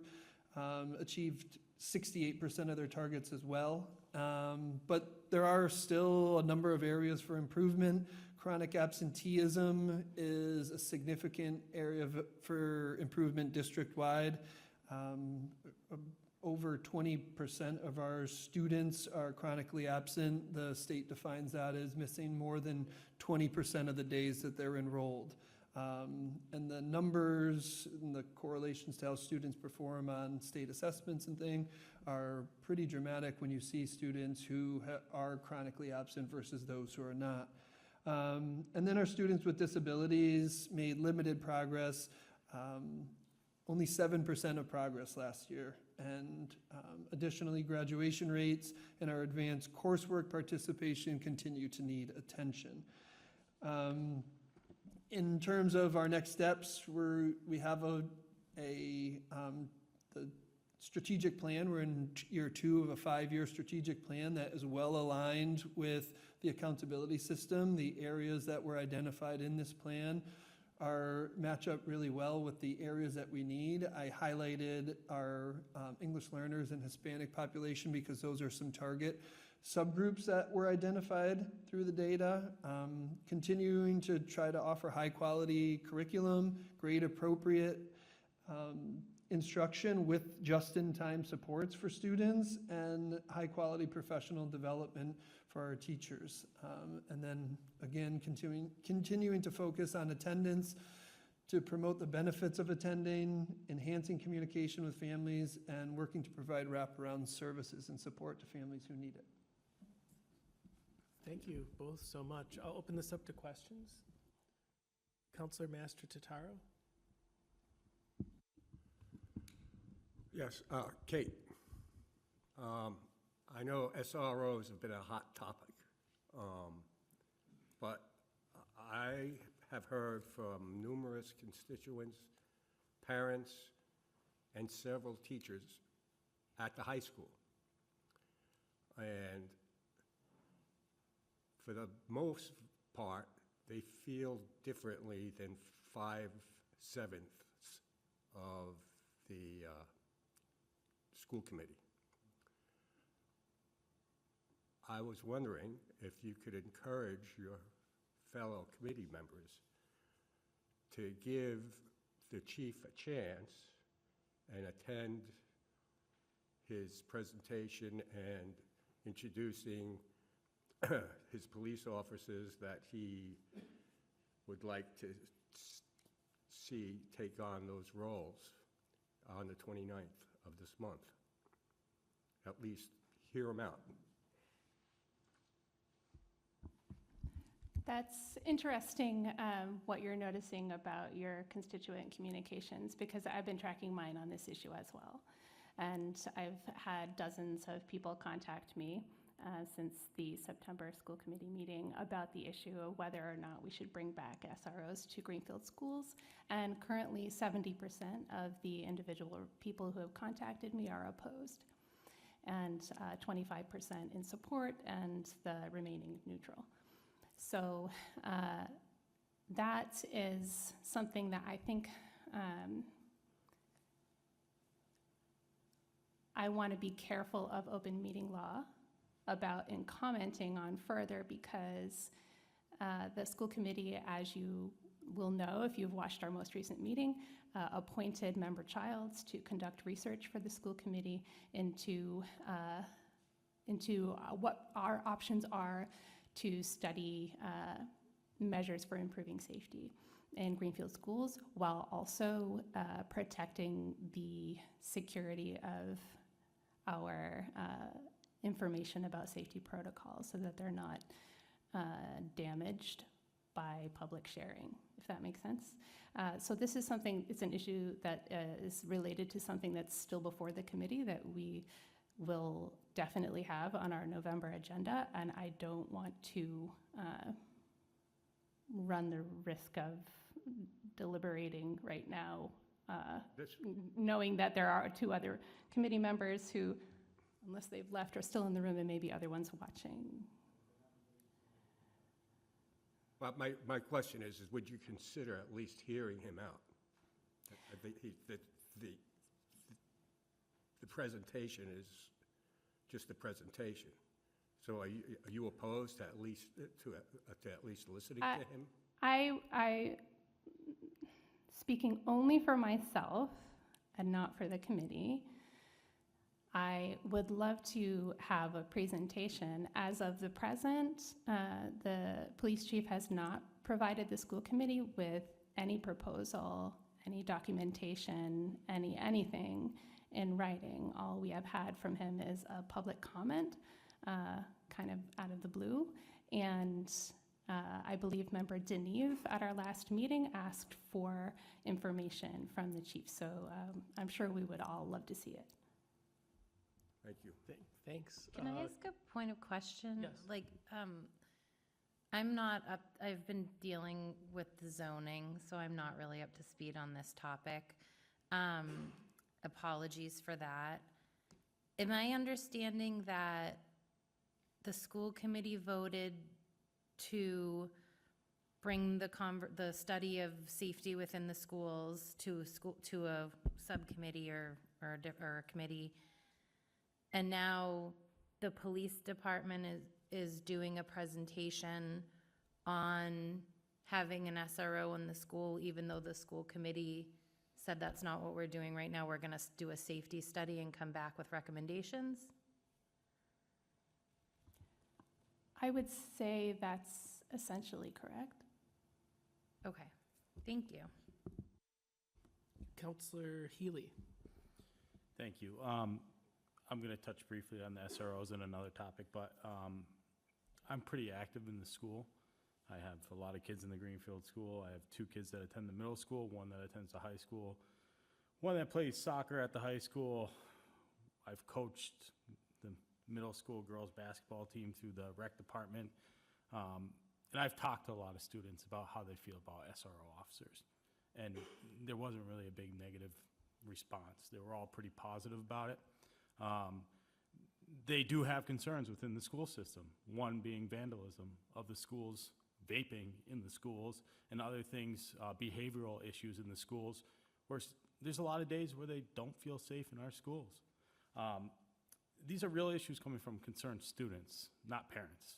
achieved 68% of their targets as well. But there are still a number of areas for improvement. Chronic absenteeism is a significant area for improvement district-wide. Over 20% of our students are chronically absent. The state defines that as missing more than 20% of the days that they're enrolled. And the numbers and the correlations to how students perform on state assessments and things are pretty dramatic when you see students who are chronically absent versus those who are not. And then our students with disabilities made limited progress, only 7% of progress last year. And additionally, graduation rates and our advanced coursework participation continue to need attention. In terms of our next steps, we have the strategic plan. We're in year 2 of a 5-year strategic plan that is well aligned with the accountability system. The areas that were identified in this plan match up really well with the areas that we need. I highlighted our English learners and Hispanic population because those are some target subgroups that were identified through the data. Continuing to try to offer high quality curriculum, grade appropriate instruction with just-in-time supports for students, and high quality professional development for our teachers. And then again, continuing to focus on attendance to promote the benefits of attending, enhancing communication with families, and working to provide wraparound services and support to families who need it. Thank you both so much. I'll open this up to questions. Counselor Master Totaro. Yes, Kate. I know SROs have been a hot topic, but I have heard from numerous constituents, parents, and several teachers at the high school. And for the most part, they feel differently than 5/7 of the school committee. I was wondering if you could encourage your fellow committee members to give the chief a chance and attend his presentation and introducing his police officers that he would like to see take on those roles on the 29th of this month. At least hear them out. That's interesting what you're noticing about your constituent communications, because I've been tracking mine on this issue as well. And I've had dozens of people contact me since the September school committee meeting about the issue of whether or not we should bring back SROs to Greenfield schools. And currently 70% of the individual people who have contacted me are opposed, and 25% in support, and the remaining neutral. So that is something that I think I want to be careful of open meeting law about in commenting on further, because the school committee, as you will know if you've watched our most recent meeting, appointed Member Childs to conduct research for the school committee into what our options are to study measures for improving safety in Greenfield schools, while also protecting the security of our information about safety protocols so that they're not damaged by public sharing, if that makes sense. So this is something, it's an issue that is related to something that's still before the committee that we will definitely have on our November agenda, and I don't want to run the risk of deliberating right now, knowing that there are 2 other committee members who, unless they've left, are still in the room, and maybe other ones watching. Well, my question is would you consider at least hearing him out? The presentation is just a presentation. So are you opposed to at least listening to him? I, speaking only for myself and not for the committee, I would love to have a presentation. As of the present, the police chief has not provided the school committee with any proposal, any documentation, anything in writing. All we have had from him is a public comment, kind of out of the blue. And I believe member Deneve at our last meeting asked for information from the chief. So I'm sure we would all love to see it. Thank you. Thanks. Can I ask a point of question? Yes. Like, I'm not up, I've been dealing with the zoning, so I'm not really up to speed on this topic. Apologies for that. Am I understanding that the school committee voted to bring the study of safety within the schools to a subcommittee or a committee? And now the police department is doing a presentation on having an SRO in the school, even though the school committee said that's not what we're doing right now. We're going to do a safety study and come back with recommendations? I would say that's essentially correct. Okay, thank you. Councillor Healy. Thank you. I'm going to touch briefly on the SROs and another topic, but I'm pretty active in the school. I have a lot of kids in the Greenfield School. I have 2 kids that attend the middle school, 1 that attends the high school, 1 that plays soccer at the high school. I've coached the middle school girls basketball team through the rec department. And I've talked to a lot of students about how they feel about SRO officers. And there wasn't really a big negative response. They were all pretty positive about it. They do have concerns within the school system, one being vandalism of the schools, vaping in the schools, and other things, behavioral issues in the schools, where there's a lot of days where they don't feel safe in our schools. These are real issues coming from concerned students, not parents.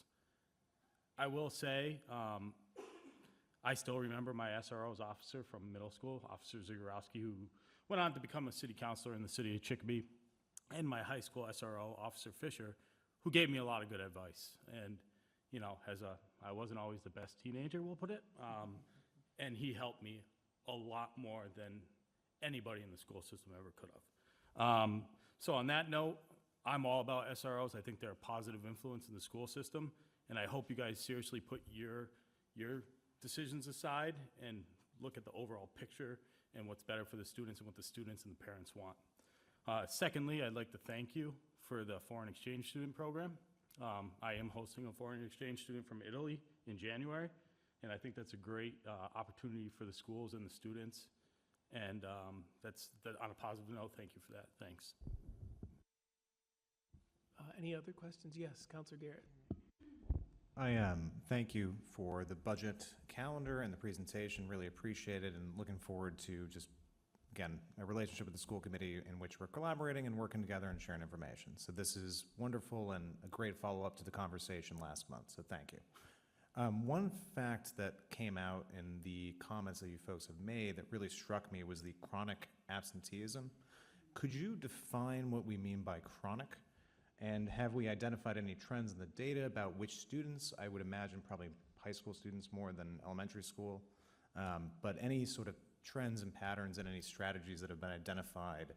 I will say, I still remember my SRO's officer from middle school, Officer Zagorowski, who went on to become a city councilor in the city of Chicopee, and my high school SRO, Officer Fisher, who gave me a lot of good advice. And, you know, I wasn't always the best teenager, we'll put it, and he helped me a lot more than anybody in the school system ever could have. So on that note, I'm all about SROs. I think they're a positive influence in the school system, and I hope you guys seriously put your decisions aside and look at the overall picture and what's better for the students and what the students and the parents want. Secondly, I'd like to thank you for the foreign exchange student program. I am hosting a foreign exchange student from Italy in January, and I think that's a great opportunity for the schools and the students. And that's on a positive note. Thank you for that. Thanks. Any other questions? Yes, Councillor Garrett. Thank you for the budget calendar and the presentation. Really appreciate it, and looking forward to just, again, a relationship with the school committee in which we're collaborating and working together and sharing information. So this is wonderful and a great follow-up to the conversation last month, so thank you. One fact that came out in the comments that you folks have made that really struck me was the chronic absenteeism. Could you define what we mean by chronic? And have we identified any trends in the data about which students? I would imagine probably high school students more than elementary school, but any sort of trends and patterns and any strategies that have been identified,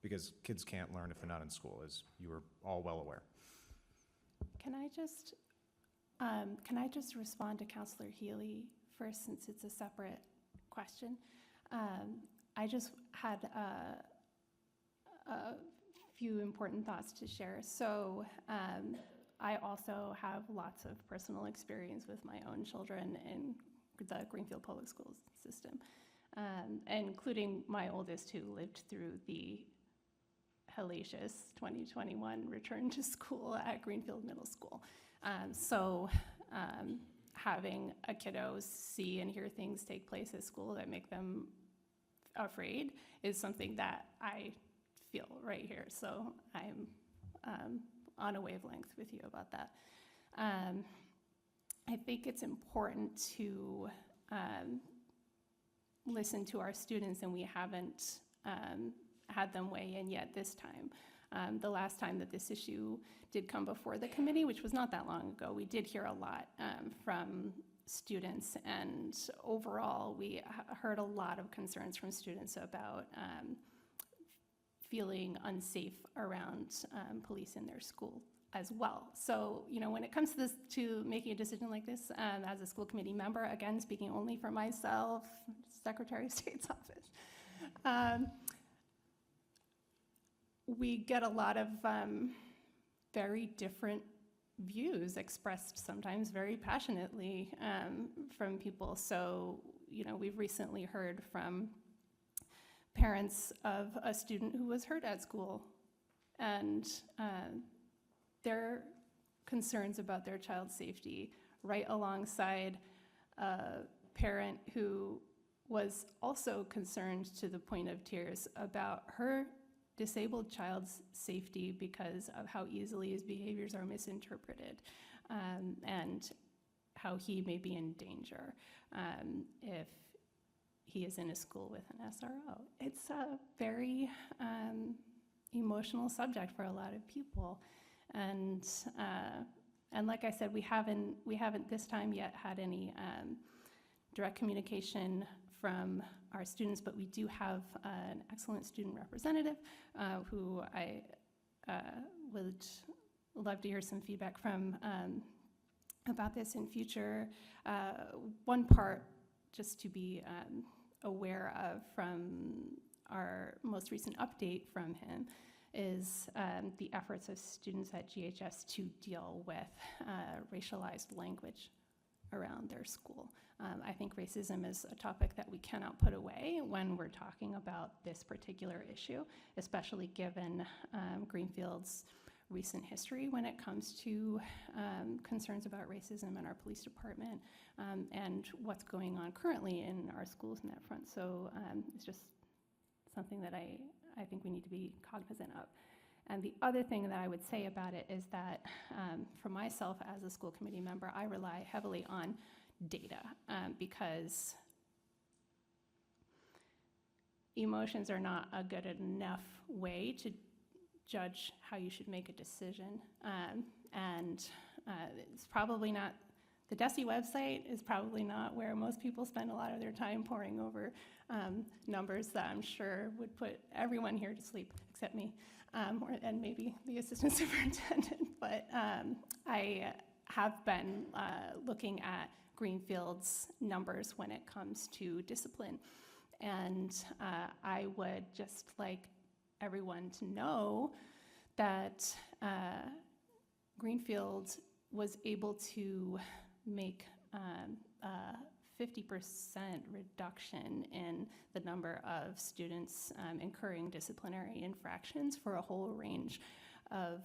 because kids can't learn if they're not in school, as you are all well aware. Can I just respond to Councillor Healy first since it's a separate question. I just had a few important thoughts to share. So I also have lots of personal experience with my own children in the Greenfield Public Schools system, including my oldest who lived through the hellacious 2021 return to school at Greenfield Middle School. Having a kiddo see and hear things take place at school that make them afraid is something that I feel right here. So I'm on a wavelength with you about that. I think it's important to listen to our students, and we haven't had them weigh in yet this time. The last time that this issue did come before the committee, which was not that long ago, we did hear a lot from students, and overall we heard a lot of concerns from students about feeling unsafe around police in their school as well. So, you know, when it comes to this, to making a decision like this, as a school committee member, again, speaking only for myself, Secretary of State's office, we get a lot of very different views expressed sometimes very passionately from people. So, you know, we've recently heard from parents of a student who was hurt at school, and their concerns about their child's safety right alongside a parent who was also concerned to the point of tears about her disabled child's safety because of how easily his behaviors are misinterpreted, and how he may be in danger if he is in a school with an SRO. It's a very emotional subject for a lot of people, and like I said, we haven't this time yet had any direct communication from our students, but we do have an excellent student representative who I would love to hear some feedback from about this in future. One part just to be aware of from our most recent update from him is the efforts of students at GHS to deal with racialized language around their school. I think racism is a topic that we cannot put away when we're talking about this particular issue, especially given Greenfield's recent history when it comes to concerns about racism in our police department, and what's going on currently in our schools in that front. So it's just something that I think we need to be cognizant of. And the other thing that I would say about it is that for myself as a school committee member, I rely heavily on data because emotions are not a good enough way to judge how you should make a decision. It's probably not, the DESE website is probably not where most people spend a lot of their time poring over numbers that I'm sure would put everyone here to sleep except me. And maybe the assistant superintendent, but I have been looking at Greenfield's numbers when it comes to discipline. And I would just like everyone to know that Greenfield was able to make a 50% reduction in the number of students incurring disciplinary infractions for a whole range of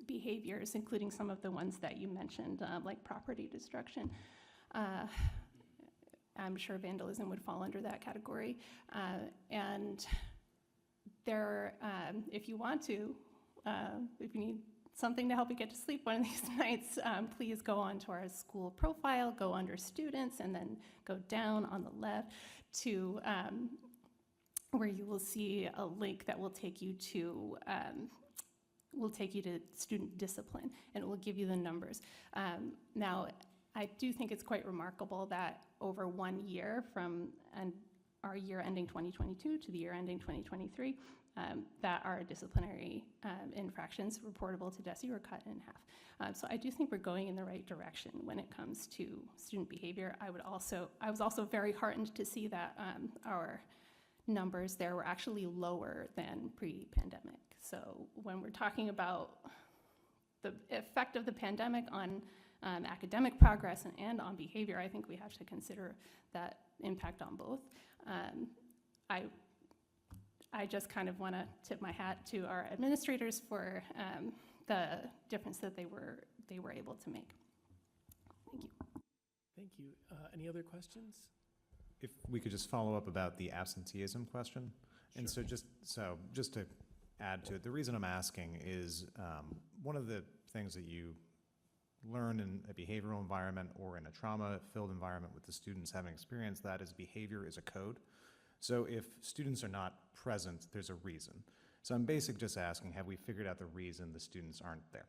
behaviors, including some of the ones that you mentioned, like property destruction. I'm sure vandalism would fall under that category. And there, if you want to, if you need something to help you get to sleep one of these nights, please go onto our school profile, go under students, and then go down on the left to where you will see a link that will take you to student discipline, and it will give you the numbers. Now, I do think it's quite remarkable that over 1 year from our year ending 2022 to the year ending 2023, that are disciplinary infractions reportable to DESE or cut in half. So I do think we're going in the right direction when it comes to student behavior. I was also very heartened to see that our numbers there were actually lower than pre-pandemic. So when we're talking about the effect of the pandemic on academic progress and on behavior, I think we have to consider that impact on both. I just kind of want to tip my hat to our administrators for the difference that they were able to make. Thank you. Thank you. Any other questions? If we could just follow up about the absenteeism question. And so just to add to it, the reason I'm asking is one of the things that you learn in a behavioral environment or in a trauma-filled environment with the students having experienced that is behavior is a code. So if students are not present, there's a reason. So I'm basically just asking, have we figured out the reason the students aren't there?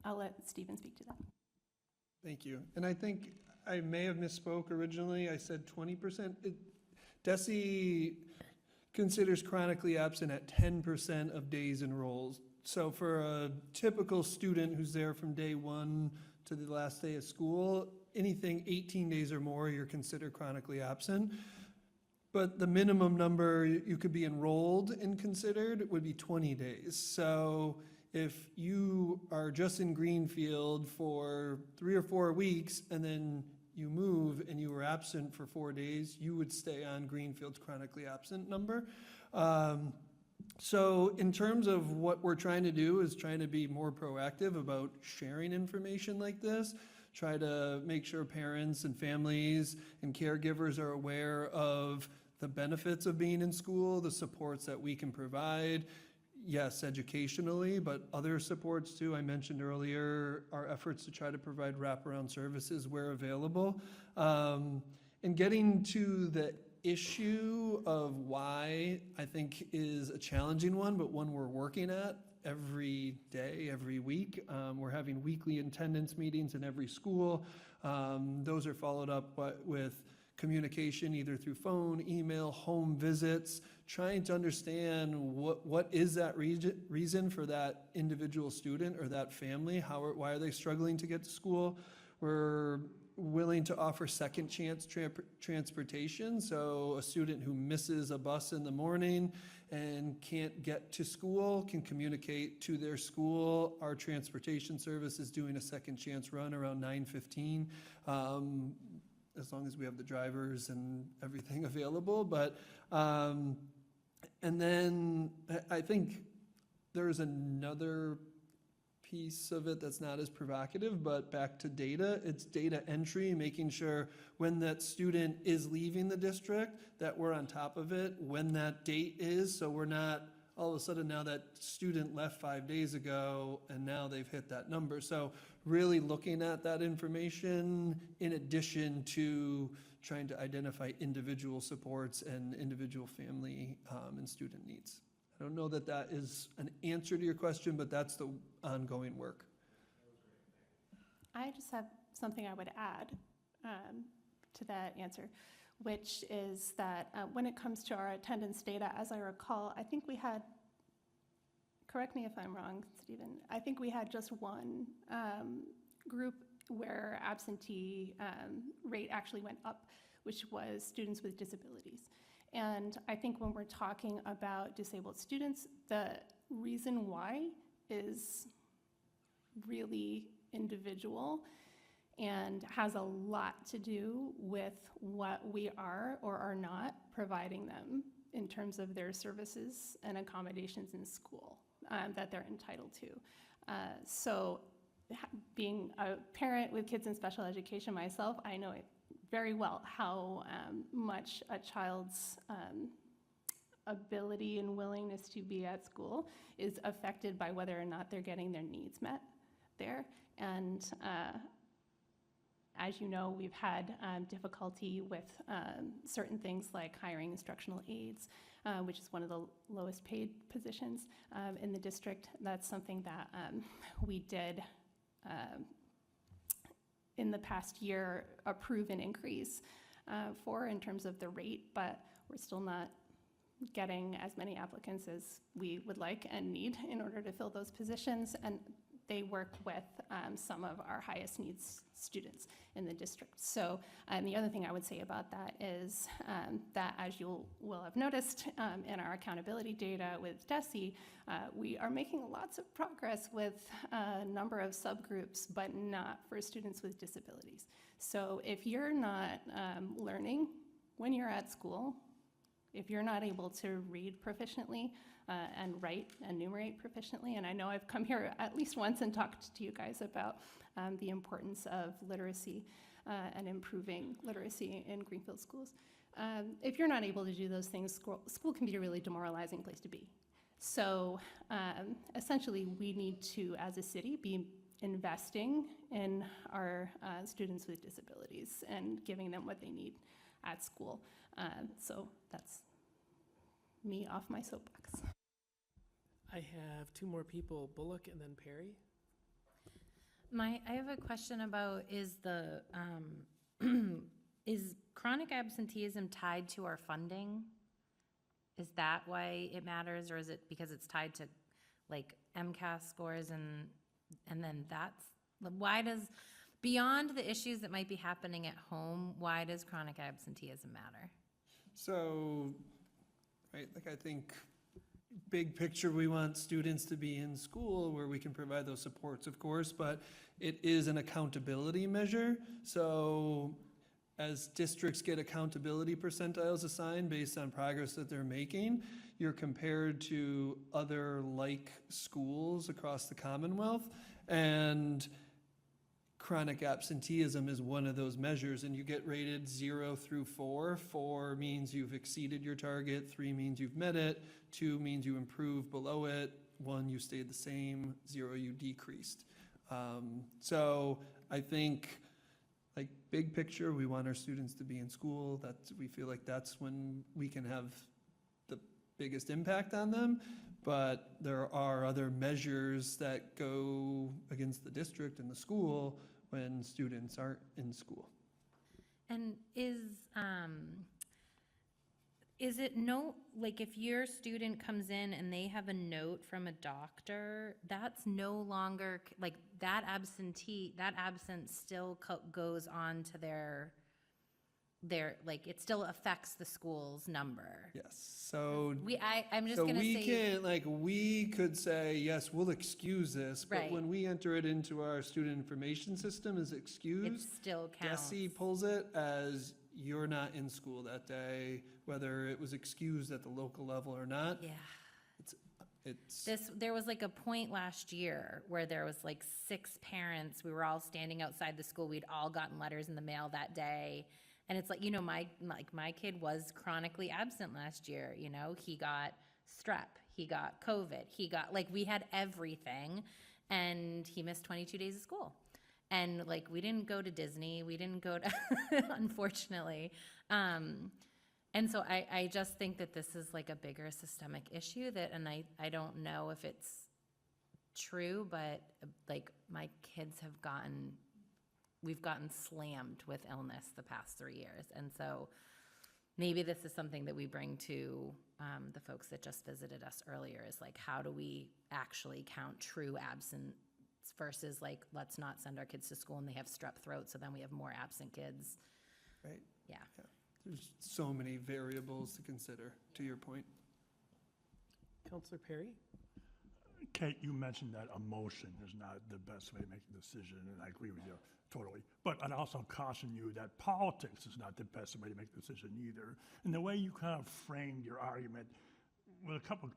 I'll let Stephen speak to that. Thank you. And I think I may have misspoke originally. I said 20%. DESE considers chronically absent at 10% of days enrolled. So for a typical student who's there from day one to the last day of school, anything 18 days or more, you're considered chronically absent. But the minimum number you could be enrolled and considered would be 20 days. So if you are just in Greenfield for 3 or 4 weeks and then you move and you were absent for 4 days, you would stay on Greenfield's chronically absent number. So in terms of what we're trying to do is trying to be more proactive about sharing information like this, try to make sure parents and families and caregivers are aware of the benefits of being in school, the supports that we can provide, yes, educationally, but other supports too. I mentioned earlier our efforts to try to provide wraparound services where available. And getting to the issue of why, I think, is a challenging one, but one we're working at every day, every week. We're having weekly attendance meetings in every school. Those are followed up with communication either through phone, email, home visits, trying to understand what is that reason for that individual student or that family, why are they struggling to get to school. We're willing to offer second chance transportation, so a student who misses a bus in the morning and can't get to school can communicate to their school. Our transportation service is doing a second chance run around 9:15. As long as we have the drivers and everything available. But, and then I think there's another piece of it that's not as provocative, but back to data, it's data entry, making sure when that student is leaving the district, that we're on top of it, when that date is, so we're not all of a sudden now that student left 5 days ago and now they've hit that number. So really looking at that information in addition to trying to identify individual supports and individual family and student needs. I don't know that that is an answer to your question, but that's the ongoing work. I just have something I would add to that answer, which is that when it comes to our attendance data, as I recall, I think we had, correct me if I'm wrong, Stephen, I think we had just one group where absentee rate actually went up, which was students with disabilities. And I think when we're talking about disabled students, the reason why is really individual and has a lot to do with what we are or are not providing them in terms of their services and accommodations in school that they're entitled to. So being a parent with kids in special education myself, I know it very well how much a child's ability and willingness to be at school is affected by whether or not they're getting their needs met there. And as you know, we've had difficulty with certain things like hiring instructional aides, which is one of the lowest paid positions in the district. That's something that we did in the past year approve an increase for in terms of the rate, but we're still not getting as many applicants as we would like and need in order to fill those positions. And they work with some of our highest needs students in the district. So the other thing I would say about that is that, as you will have noticed in our accountability data with DESE, we are making lots of progress with a number of subgroups, but not for students with disabilities. So if you're not learning when you're at school, if you're not able to read proficiently and write and numerate proficiently, and I know I've come here at least once and talked to you guys about the importance of literacy and improving literacy in Greenfield schools. If you're not able to do those things, school can be a really demoralizing place to be. So essentially, we need to, as a city, be investing in our students with disabilities and giving them what they need at school. So that's me off my soapbox. I have two more people, Bullock and then Perry. I have a question about, is the, is chronic absenteeism tied to our funding? Is that why it matters, or is it because it's tied to like MCAS scores and then that's, why does, beyond the issues that might be happening at home, why does chronic absenteeism matter? So, right, like I think big picture, we want students to be in school where we can provide those supports, of course, but it is an accountability measure. So as districts get accountability percentiles assigned based on progress that they're making, you're compared to other like schools across the Commonwealth, and chronic absenteeism is one of those measures, and you get rated 0 through 4. 4 means you've exceeded your target, 3 means you've met it, 2 means you improved below it, 1 you stayed the same, 0 you decreased. So I think, like, big picture, we want our students to be in school. We feel like that's when we can have the biggest impact on them. But there are other measures that go against the district and the school when students aren't in school. And is it no, like if your student comes in and they have a note from a doctor, that's no longer, like that absence still goes on to their, like, it still affects the school's number. Yes, so. I'm just so gonna we say. can't, like, we could say, yes, we'll excuse this, but Right. when we enter it into our student information system as excused. It still counts. DESE pulls it as you're not in school that day, whether it was excused at the local level or not. Yeah. It's. There was like a point last year where there was like 6 parents, we were all standing outside the school, we'd all gotten letters in the mail that day. And it's like, you know, my kid was chronically absent last year, you know, he got strep, he got COVID, we had everything, and he missed 22 days of school. And like, we didn't go to Disney, we didn't go to, unfortunately. And so I just think that this is like a bigger systemic issue and I don't know if it's true, but like my kids we've gotten slammed with illness the past 3 years. And so maybe this is something that we bring to the folks that just visited us earlier, is like, how do we actually count true absence versus like, let's not send our kids to school and they have strep throat, so then we have more absent kids. Right. Yeah. There's so many variables to consider, to your point. Counselor Perry? Kate, you mentioned that emotion is not the best way to make a decision, and I agree with you totally. But I'd also caution you that politics is not the best way to make a decision either. And the way you kind of framed your argument with a couple of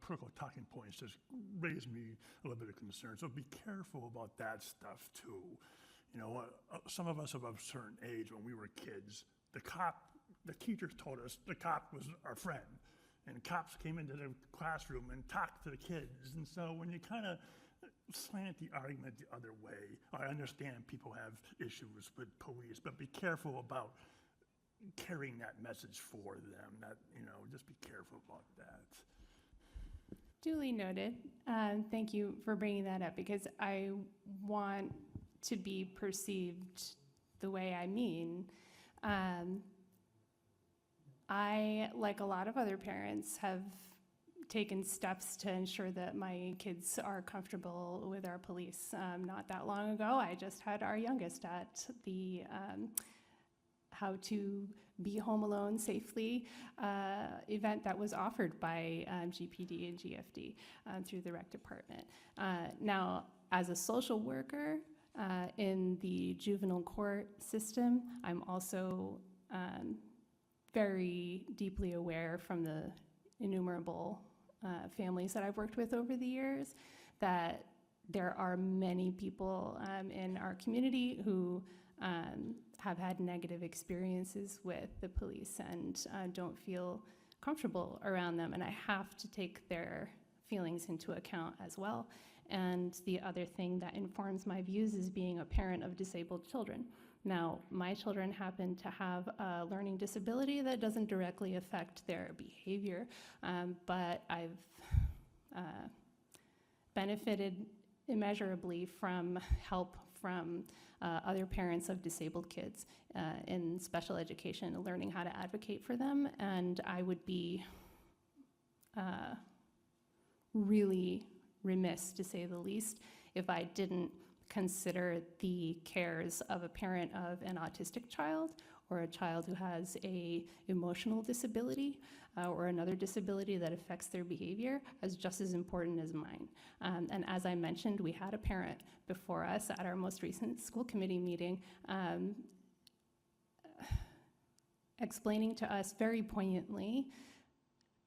critical talking points just raised me a little bit of concern. So be careful about that stuff too. You know, some of us of a certain age, when we were kids, the teachers told us the cop was our friend. And cops came into the classroom and talked to the kids. And so when you kind of slant the argument the other way, I understand people have issues with police, but be careful about carrying that message for them. That, you know, just be careful about that. Duly noted. Thank you for bringing that up, because I want to be perceived the way I mean. I, like a lot of other parents, have taken steps to ensure that my kids are comfortable with our police. Not that long ago, I just had our youngest at the How to Be Home Alone Safely event that was offered by GPD and GFD through the rec department. Now, as a social worker in the juvenile court system, I'm also very deeply aware from the innumerable families that I've worked with over the years that there are many people in our community who have had negative experiences with the police and don't feel comfortable around them. And I have to take their feelings into account as well. And the other thing that informs my views is being a parent of disabled children. Now, my children happen to have a learning disability that doesn't directly affect their behavior, but I've benefited immeasurably from help from other parents of disabled kids in special education, learning how to advocate for them. And I would be really remiss, to say the least, if I didn't consider the cares of a parent of an autistic child or a child who has a emotional disability or another disability that affects their behavior as just as important as mine. And as I mentioned, we had a parent before us at our most recent school committee meeting explaining to us very poignantly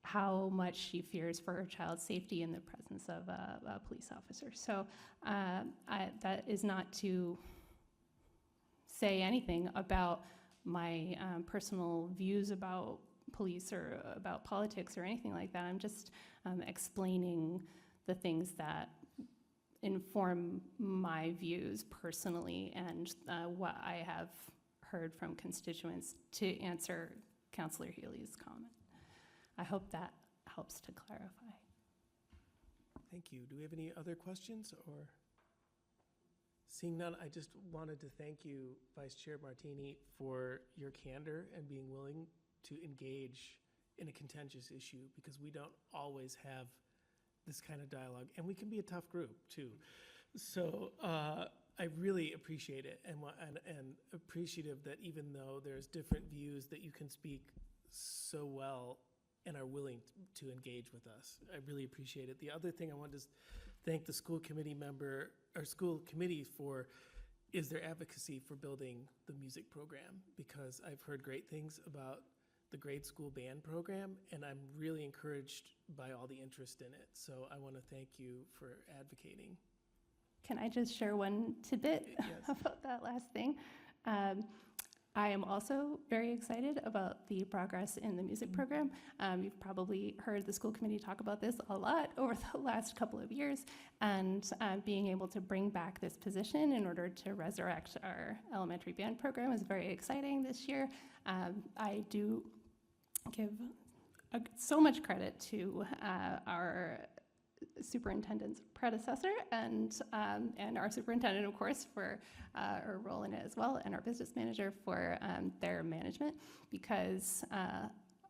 how much she fears for her child's safety in the presence of a police officer. So that is not to say anything about my personal views about police or about politics or anything like that. I'm just explaining the things that inform my views personally and what I have heard from constituents to answer Councillor Healy's comment. I hope that helps to clarify. Thank you. Do we have any other questions or? Seeing none, I just wanted to thank you, Vice Chair Martini, for your candor and being willing to engage in a contentious issue, because we don't always have this kind of dialogue, and we can be a tough group too. So I really appreciate it, and appreciative that even though there's different views, that you can speak so well and are willing to engage with us. I really appreciate it. The other thing I wanted to thank the school committee member, or school committee for, is their advocacy for building the music program, because I've heard great things about the grade school band program, and I'm really encouraged by all the interest in it. So I want to thank you for advocating. Can I just share one tidbit about that last thing? I am also very excited about the progress in the music program. You've probably heard the school committee talk about this a lot over the last couple of years, and being able to bring back this position in order to resurrect our elementary band program is very exciting this year. I do give so much credit to our superintendent's predecessor and our superintendent, of course, for her role in it as well, and our business manager for their management, because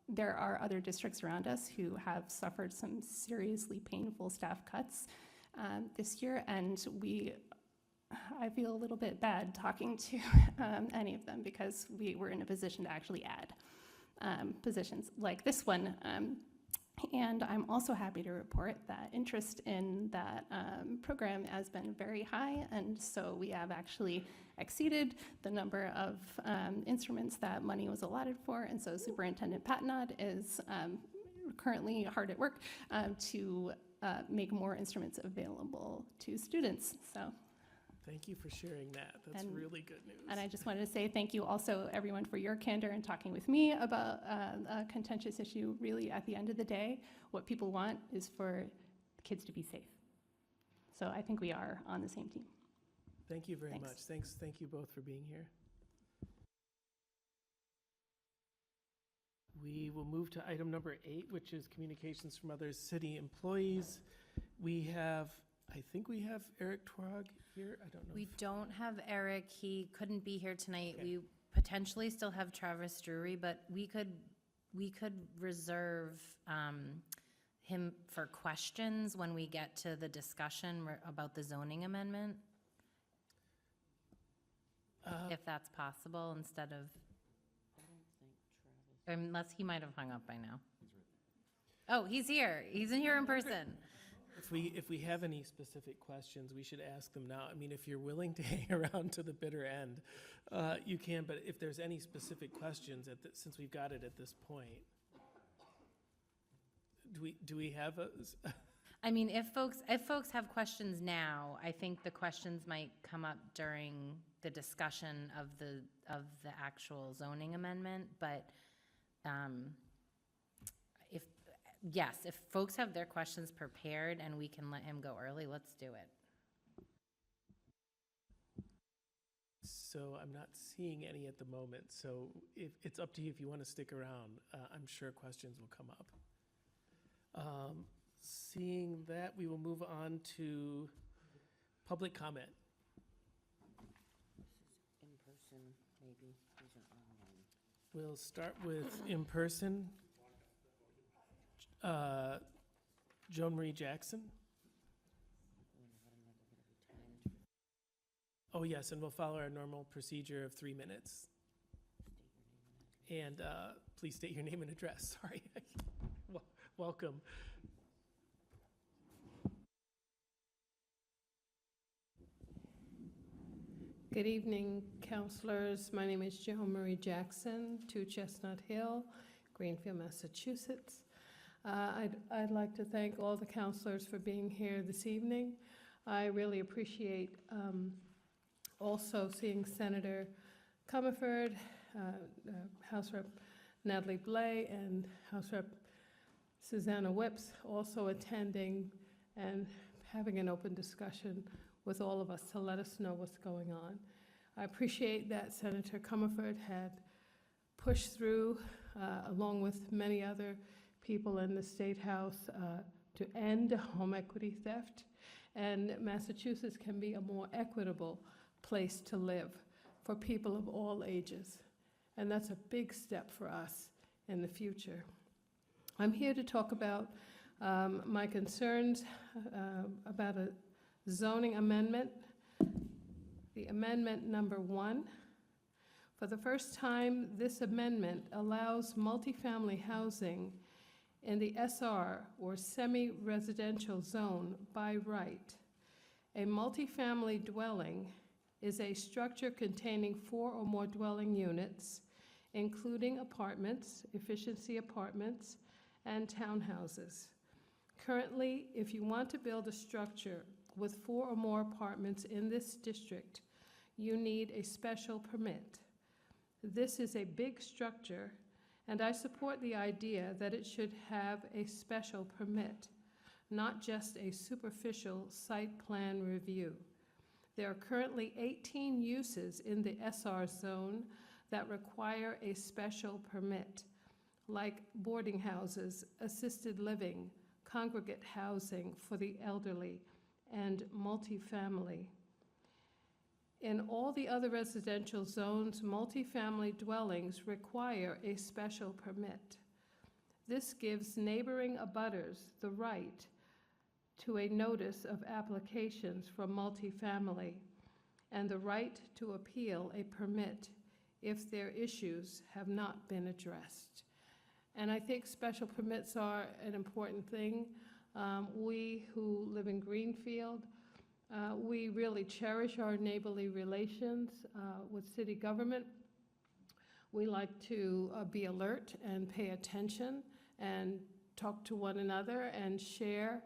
there are other districts around us who have suffered some seriously painful staff cuts this year, and I feel a little bit bad talking to any of them, because we were in a position to actually add positions like this one. And I'm also happy to report that interest in that program has been very high, and so we have actually exceeded the number of instruments that money was allotted for, and so Superintendent Patnod is currently hard at work to make more instruments available to students. So. Thank you for sharing that. That's really good news. And I just wanted to say thank you also, everyone, for your candor and talking with me about a contentious issue. Really, at the end of the day, what people want is for kids to be safe. So I think we are on the same team. Thank you very much. Thank you both for being here. We will move to item number 8, which is communications from other city employees. I think we have Eric Twag here. I don't know. We don't have Eric. He couldn't be here tonight. Okay. We potentially still have Travis Drury, but we could we could reserve him for questions when we get to the discussion about the zoning amendment, if that's possible, instead of, unless he might have hung up by now. Oh, he's here. He's in here in person. If we have any specific questions, we should ask them now. I mean, if you're willing to hang around to the bitter end, you can, but if there's any specific questions, since we've got it at this point, do we have a? I mean, if folks have questions now, I think the questions might come up during the discussion of the actual zoning amendment, but if folks have their questions prepared and we can let him go early, let's do it. So I'm not seeing any at the moment, so if it's up to you if you want to stick around. I'm sure questions will come up. Seeing that, we will move on to public comment. In person, maybe. These are online. We'll start with in person. Joan Marie Jackson. Oh, yes, and we'll follow our normal procedure of 3 minutes. And please state your name and address. Sorry. Welcome. Good evening, councilors. My name is Joan Marie Jackson, 2 Chestnut Hill, Greenfield, Massachusetts. I'd like to thank all the councilors for being here this evening. I really appreciate also seeing Senator Comerford, House Rep Natalie Blais, and House Rep Susanna Whips also attending and having an open discussion with all of us to let us know what's going on. I appreciate that Senator Comerford had pushed through, along with many other people in the State House, to end home equity theft, and Massachusetts can be a more equitable place to live for people of all ages. And that's a big step for us in the future. I'm here to talk about my concerns about a zoning amendment, the amendment number 1. For the first time, this amendment allows multifamily housing in the SR, or semi-residential zone, by right. A multifamily dwelling is a structure containing 4 or more dwelling units, including apartments, efficiency apartments, and townhouses. Currently, if you want to build a structure with 4 or more apartments in this district, you need a special permit. This is a big structure, and I support the idea that it should have a special permit, not just a superficial site plan review. There are currently 18 uses in the SR zone that require a special permit, like boarding houses, assisted living, congregate housing for the elderly, and multifamily. In all the other residential zones, multifamily dwellings require a special permit. This gives neighboring abutters the right to a notice of applications for multifamily and the right to appeal a permit if their issues have not been addressed. And I think special permits are an important thing. We who live in Greenfield, we really cherish our neighborly relations with city government. We like to be alert and pay attention and talk to one another and share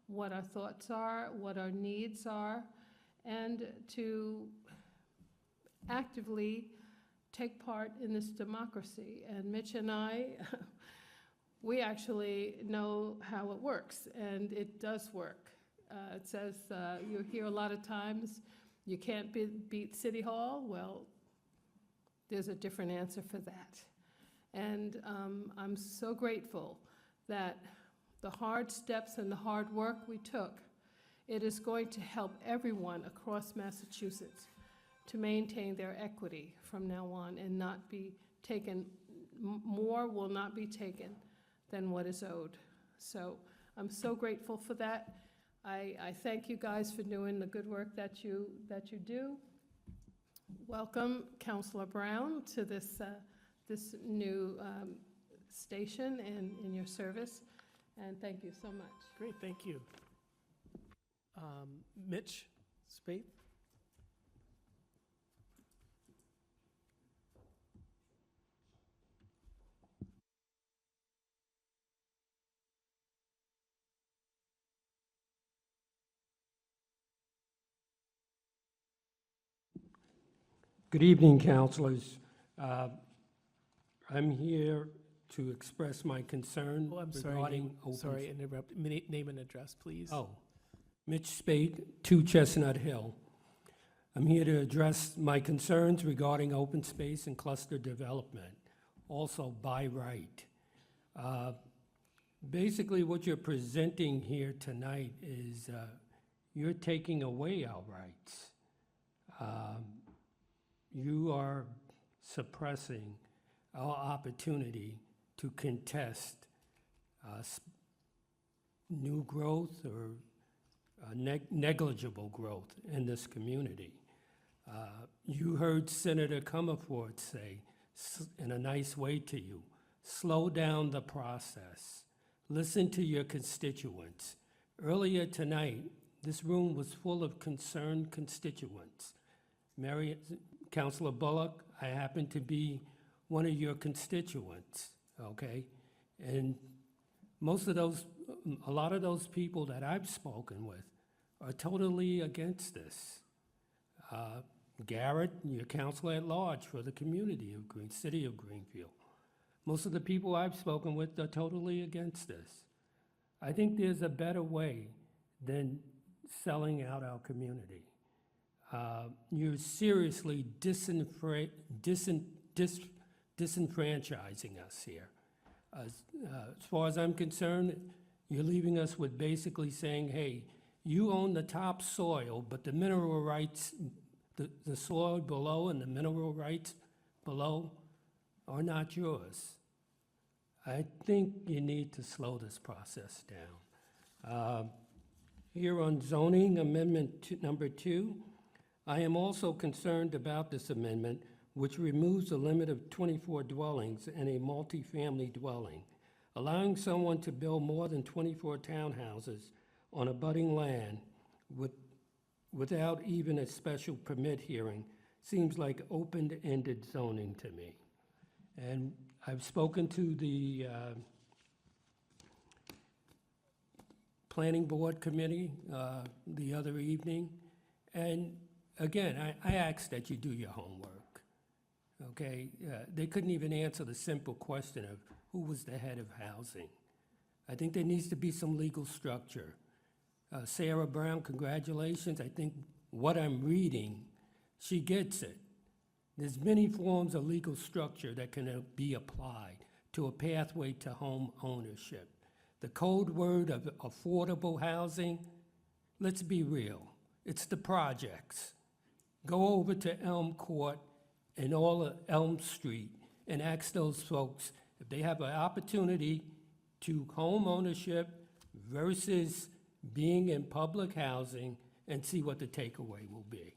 what our thoughts are, what our needs are, and to actively take part in this democracy. And Mitch and I, we actually know how it works, and it does work. It says, you hear a lot of times, you can't beat City Hall. Well, there's a different answer for that. And I'm so grateful that the hard steps and the hard work we took, it is going to help everyone across Massachusetts to maintain their equity from now on and not be taken more will not be taken than what is owed. So I'm so grateful for that. I thank you guys for doing the good work that you do. Welcome, Councilor Brown, to this new station and in your service, and thank you so much. Great, thank you. Mitch Spate? Good evening, councilors. I'm here to express my concern Oh, I'm sorry. regarding open. Sorry, interrupt. Name and address, please. Oh, Mitch Spate, 2 Chestnut Hill. I'm here to address my concerns regarding open space and cluster development, also by right. Basically, what you're presenting here tonight is you're taking away our rights. You are suppressing our opportunity to contest new growth or negligible growth in this community. You heard Senator Comerford say, in a nice way to you, slow down the process. Listen to your constituents. Earlier tonight, this room was full of concerned constituents. Councilor Bullock, I happen to be one of your constituents, okay? And a lot of those people that I've spoken with are totally against this. Garrett, your counselor at large for the community of city of Greenfield. Most of the people I've spoken with are totally against this. I think there's a better way than selling out our community. You're seriously disenfranchising us here. As far as I'm concerned, you're leaving us with basically saying, hey, you own the top soil, but the mineral rights, the soil below and the mineral rights below are not yours. I think you need to slow this process down. Here on zoning amendment number 2, I am also concerned about this amendment, which removes the limit of 24 dwellings in a multifamily dwelling, allowing someone to build more than 24 townhouses on abutting land without even a special permit hearing seems like open-ended zoning to me. And I've spoken to the Planning Board Committee the other evening, and again, I ask that you do your homework, okay? They couldn't even answer the simple question of who was the head of housing. I think there needs to be some legal structure. Sarah Brown, congratulations. I think what I'm reading, she gets it. There's many forms of legal structure that can be applied to a pathway to home ownership. The code word of affordable housing, let's be real, it's the projects. Go over to Elm Court and all of Elm Street and ask those folks if they have an opportunity to home ownership versus being in public housing and see what the takeaway will be.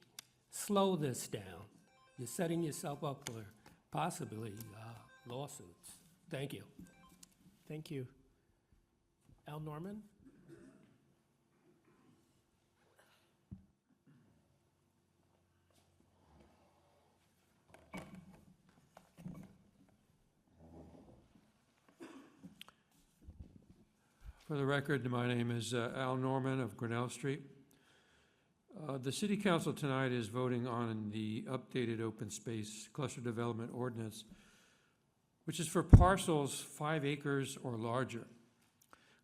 Slow this down. You're setting yourself up for possibly lawsuits. Thank you. Thank you. Al Norman? For the record, my name is Al Norman of Grinnell Street. The City Council tonight is voting on the updated open space cluster development ordinance, which is for parcels 5 acres or larger.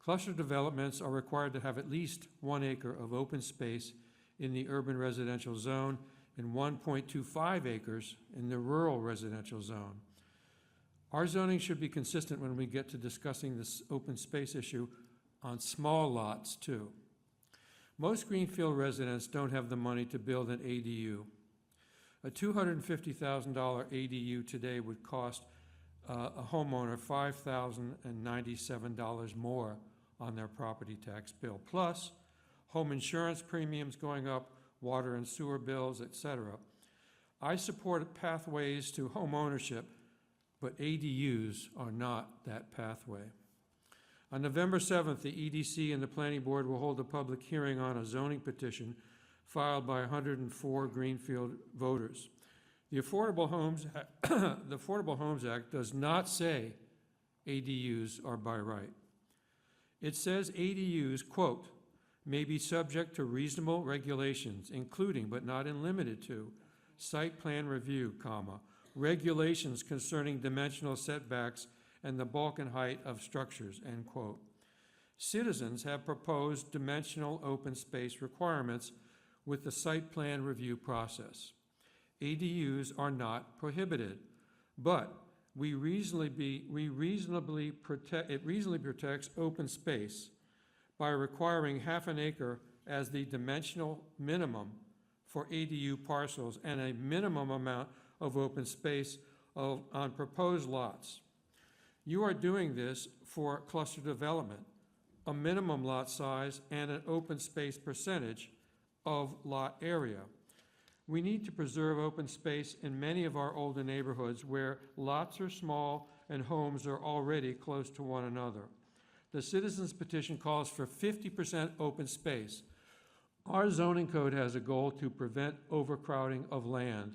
Cluster developments are required to have at least 1 acre of open space in the urban residential zone and 1.25 acres in the rural residential zone. Our zoning should be consistent when we get to discussing this open space issue on small lots too. Most Greenfield residents don't have the money to build an ADU. A $250,000 ADU today would cost a homeowner $5,097 more on their property tax bill, plus home insurance premiums going up, water and sewer bills, etc. I support pathways to home ownership, but ADUs are not that pathway. On November 7th, the EDC and the Planning Board will hold a public hearing on a zoning petition filed by 104 Greenfield voters. The Affordable Homes Act does not say ADUs are by right. It says ADUs, quote, may be subject to reasonable regulations, including but not limited to site plan review, comma, regulations concerning dimensional setbacks and the bulk and height of structures, end quote. Citizens have proposed dimensional open space requirements with the site plan review process. ADUs are not prohibited, but it reasonably protects open space by requiring half an acre as the dimensional minimum for ADU parcels and a minimum amount of open space on proposed lots. You are doing this for cluster development, a minimum lot size and an open space percentage of lot area. We need to preserve open space in many of our older neighborhoods where lots are small and homes are already close to one another. The citizens petition calls for 50% open space. Our zoning code has a goal to prevent overcrowding of land,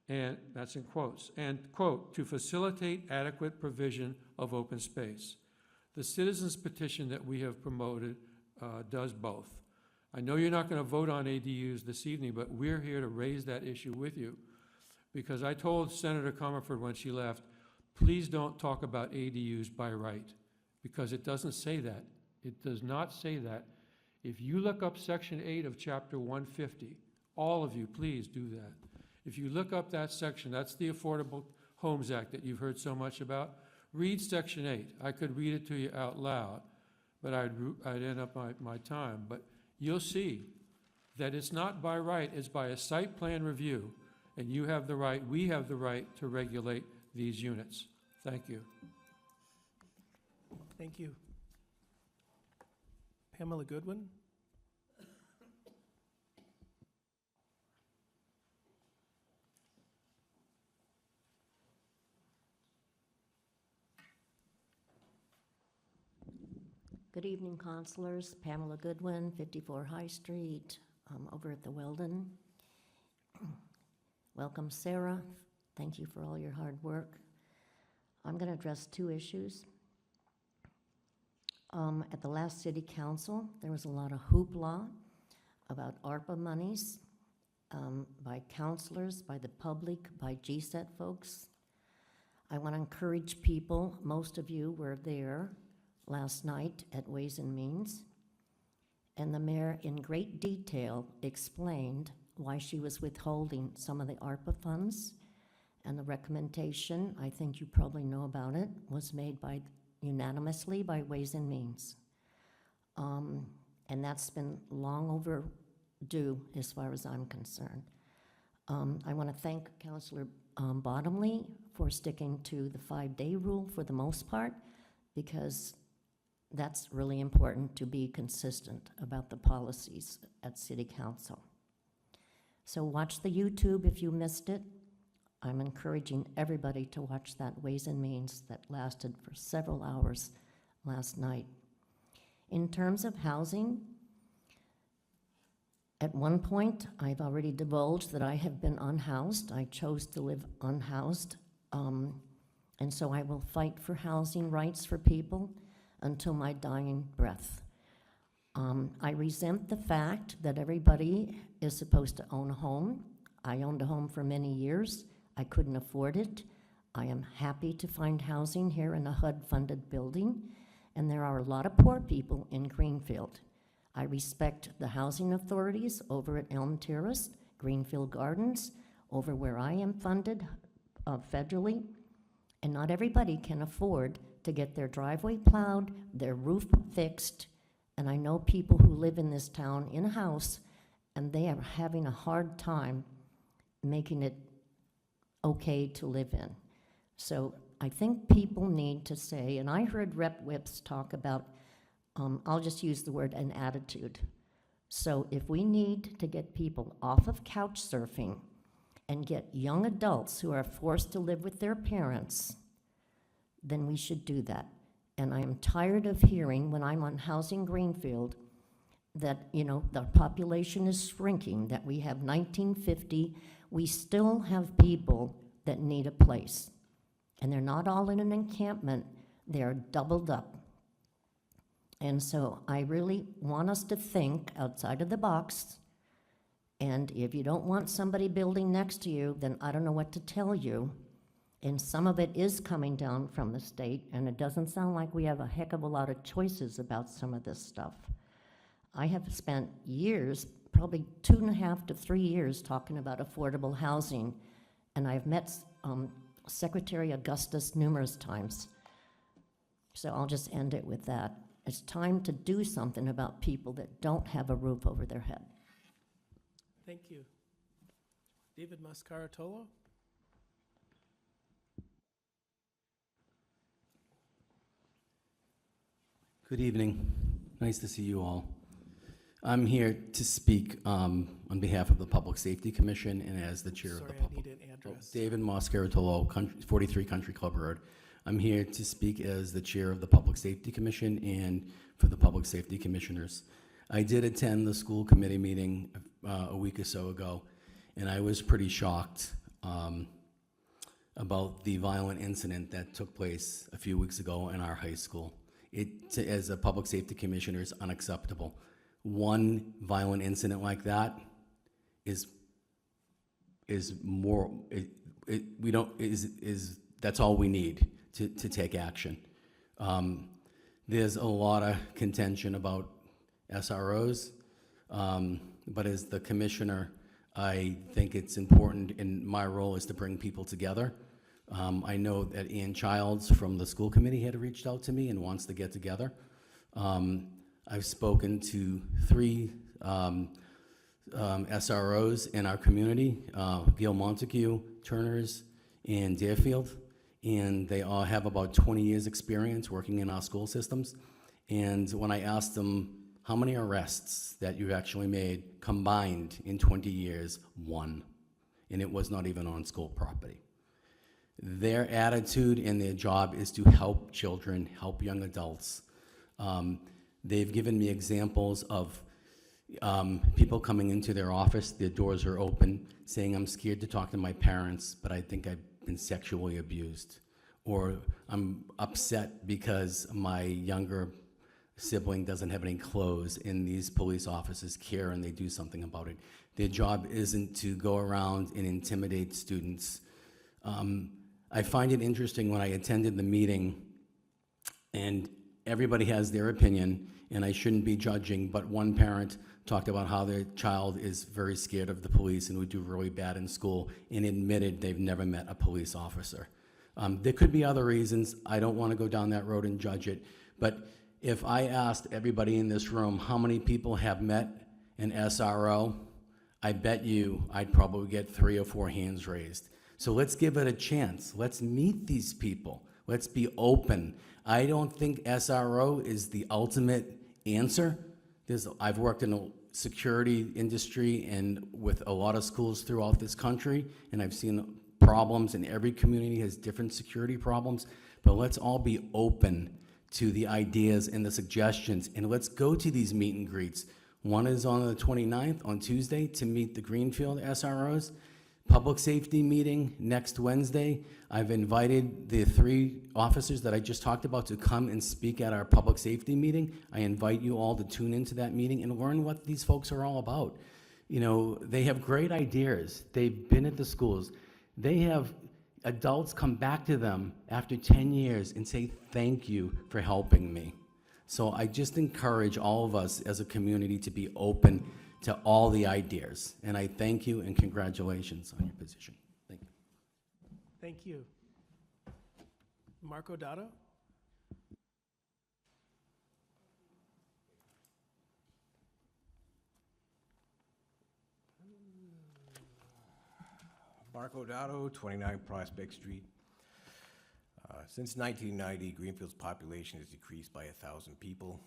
and that's in quotes, and quote, to facilitate adequate provision of open space. The citizens petition that we have promoted does both. I know you're not going to vote on ADUs this evening, but we're here to raise that issue with you. Because I told Senator Comerford when she left, please don't talk about ADUs by right, because it doesn't say that. It does not say that. If you look up Section 8 of Chapter 150, all of you, please do that. If you look up that section, that's the Affordable Homes Act that you've heard so much about. Read Section 8. I could read it to you out loud, but I'd end up my time. But you'll see that it's not by right, it's by a site plan review, and you have the right, we have the right to regulate these units. Thank you. Thank you. Pamela Goodwin? Good evening, councilors. Pamela Goodwin, 54 High Street, over at the Weldon. Welcome, Sarah. Thank you for all your hard work. I'm going to address two issues. At the last city council, there was a lot of hoopla about ARPA monies by councilors, by the public, by GSET folks. I want to encourage people, most of you were there last night at Ways and Means, and the mayor in great detail explained why she was withholding some of the ARPA funds, and the recommendation, I think you probably know about it, was made unanimously by Ways and Means. And that's been long overdue as far as I'm concerned. I want to thank Councillor Bottomley for sticking to the 5-day rule for the most part, because that's really important to be consistent about the policies at City Council. So watch the YouTube if you missed it. I'm encouraging everybody to watch that Ways and Means that lasted for several hours last night. In terms of housing, at one point, I've already divulged that I have been unhoused. I chose to live unhoused, and so I will fight for housing rights for people until my dying breath. I resent the fact that everybody is supposed to own a home. I owned a home for many years. I couldn't afford it. I am happy to find housing here in a HUD-funded building, and there are a lot of poor people in Greenfield. I respect the housing authorities over at Elm Terrace, Greenfield Gardens, over where I am funded federally, and not everybody can afford to get their driveway plowed, their roof fixed, and I know people who live in this town in a house, and they are having a hard time making it okay to live in. So I think people need to say, and I heard Rep. Whips talk about, I'll just use the word an attitude. So if we need to get people off of couch surfing and get young adults who are forced to live with their parents, then we should do that. And I am tired of hearing when I'm on Housing Greenfield that, you know, the population is shrinking, that we have 1950. We still have people that need a place. And they're not all in an encampment, they're doubled up. And so I really want us to think outside of the box. And if you don't want somebody building next to you, then I don't know what to tell you. And some of it is coming down from the state, and it doesn't sound like we have a heck of a lot of choices about some of this stuff. I have spent years, probably 2.5 to 3 years, talking about affordable housing, and I've met Secretary Augustus numerous times. So I'll just end it with that. It's time to do something about people that don't have a roof over their head. Thank you. David Mascaratolo? Good evening. Nice to see you all. I'm here to speak on behalf of the Public Safety Commission and as the chair of the Sorry, I public. need an address. David Mascaratolo, 43 Country Club Road. I'm here to speak as the chair of the Public Safety Commission and for the Public Safety Commissioners. I did attend the school committee meeting a week or so ago, and I was pretty shocked about the violent incident that took place a few weeks ago in our high school. It, as a Public Safety Commissioner, is unacceptable. One violent incident like that is more, that's all we need to take action. There's a lot of contention about SROs, but as the commissioner, I think it's important, and my role is to bring people together. I know that Ann Childs from the school committee had reached out to me and wants to get together. I've spoken to 3 SROs in our community, Gail Montague, Turners, and Deerfield, and they all have about 20 years experience working in our school systems. And when I asked them, how many arrests that you actually made combined in 20 years? 1. And it was not even on school property. Their attitude and their job is to help children, help young adults. They've given me examples of people coming into their office, their doors are open, saying, I'm scared to talk to my parents, but I think I've been sexually abused. Or I'm upset because my younger sibling doesn't have any clothes, and these police officers care and they do something about it. Their job isn't to go around and intimidate students. I find it interesting when I attended the meeting, and everybody has their opinion, and I shouldn't be judging, but one parent talked about how their child is very scared of the police and would do really bad in school, and admitted they've never met a police officer. There could be other reasons. I don't want to go down that road and judge it, but if I asked everybody in this room how many people have met an SRO, I bet you I'd probably get 3 or 4 hands raised. So let's give it a chance. Let's meet these people. Let's be open. I don't think SRO is the ultimate answer. I've worked in the security industry and with a lot of schools throughout this country, and I've seen problems, and every community has different security problems, but let's all be open to the ideas and the suggestions, and let's go to these meet and greets. One is on the 29th, on Tuesday, to meet the Greenfield SROs. Public safety meeting next Wednesday. I've invited the 3 officers that I just talked about to come and speak at our public safety meeting. I invite you all to tune into that meeting and learn what these folks are all about. You know, they have great ideas. They've been at the schools. They have adults come back to them after 10 years and say, thank you for helping me. So I just encourage all of us as a community to be open to all the ideas. And I thank you and congratulations on your position. Thank you. Thank you. Marco Dotto? Marco Dotto, 29 Prospect Street. Since 1990, Greenfield's population has decreased by 1,000 people.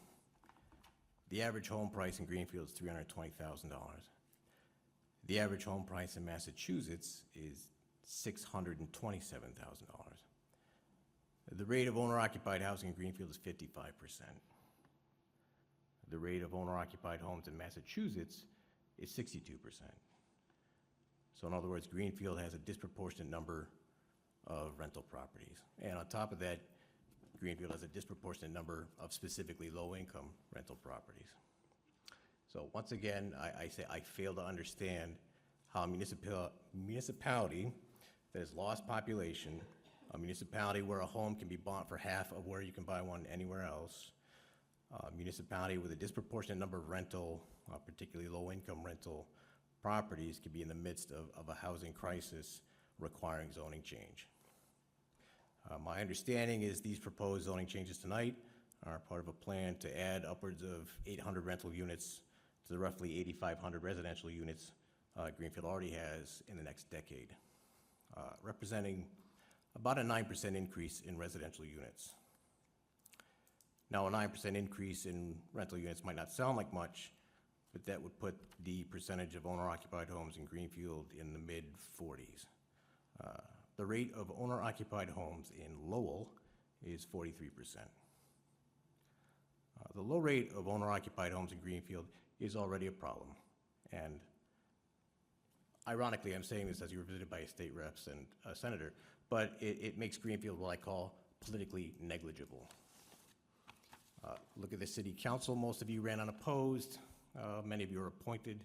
The average home price in Greenfield is $320,000. The average home price in Massachusetts is $627,000. The rate of owner-occupied housing in Greenfield is 55%. The rate of owner-occupied homes in Massachusetts is 62%. So in other words, Greenfield has a disproportionate number of rental properties. And on top of that, Greenfield has a disproportionate number of specifically low-income rental properties. So once again, I say I fail to understand how a municipality that has lost population, a municipality where a home can be bought for half of where you can buy one anywhere else, a municipality with a disproportionate number of rental, particularly low-income rental properties, could be in the midst of a housing crisis requiring zoning change. My understanding is these proposed zoning changes tonight are part of a plan to add upwards of 800 rental units to the roughly 8,500 residential units Greenfield already has in the next decade, representing about a 9% increase in residential units. Now, a 9% increase in rental units might not sound like much, but that would put the percentage of owner-occupied homes in Greenfield in the mid-40s. The rate of owner-occupied homes in Lowell is 43%. The low rate of owner-occupied homes in Greenfield is already a problem. And ironically, I'm saying this as you were visited by a state reps and a senator, but it makes Greenfield what I call politically negligible. Look at the city council. Most of you ran unopposed. Many of you are appointed.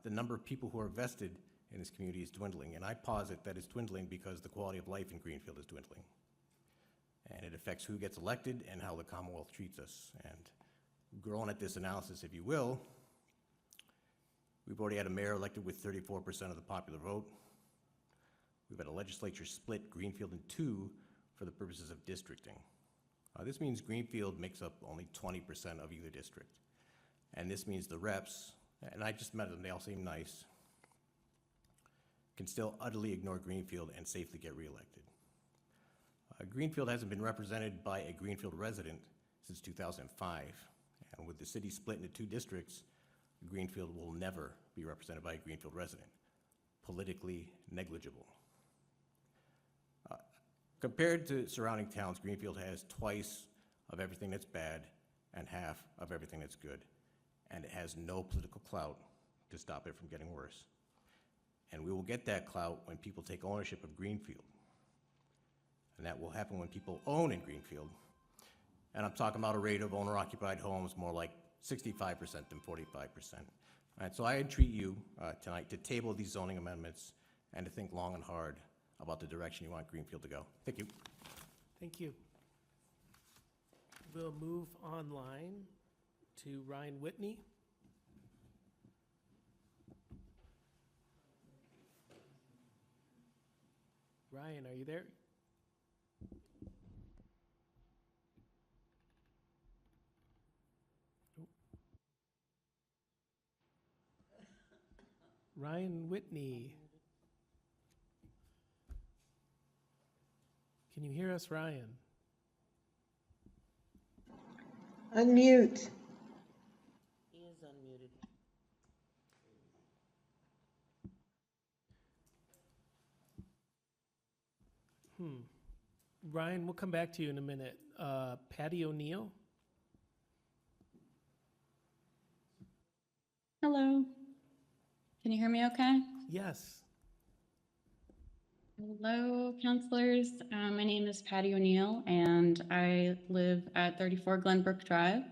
The number of people who are vested in this community is dwindling, and I posit that it's dwindling because the quality of life in Greenfield is dwindling. And it affects who gets elected and how the Commonwealth treats us. And growing at this analysis, if you will, we've already had a mayor elected with 34% of the popular vote. We've had a legislature split Greenfield in two for the purposes of districting. This means Greenfield makes up only 20% of either district. And this means the reps, and I just met them, they all seem nice, can still utterly ignore Greenfield and safely get reelected. Greenfield hasn't been represented by a Greenfield resident since 2005. And with the city split into two districts, Greenfield will never be represented by a Greenfield resident. Politically negligible. Compared to surrounding towns, Greenfield has twice of everything that's bad and half of everything that's good. And it has no political clout to stop it from getting worse. And we will get that clout when people take ownership of Greenfield. And that will happen when people own in Greenfield. And I'm talking about a rate of owner-occupied homes more like 65% than 45%. And so I entreat you tonight to table these zoning amendments and to think long and hard about the direction you want Greenfield to go. Thank you. Thank you. We'll move online to Ryan Whitney. Ryan, are you there? Ryan Whitney. Can you hear us, Ryan? Unmute. He is unmuted. Ryan, we'll come back to you in a minute. Patty O'Neill? Hello. Can you hear me okay? Yes. Hello, counselors. My name is Patty O'Neill, and I live at 34 Glenbrook Drive.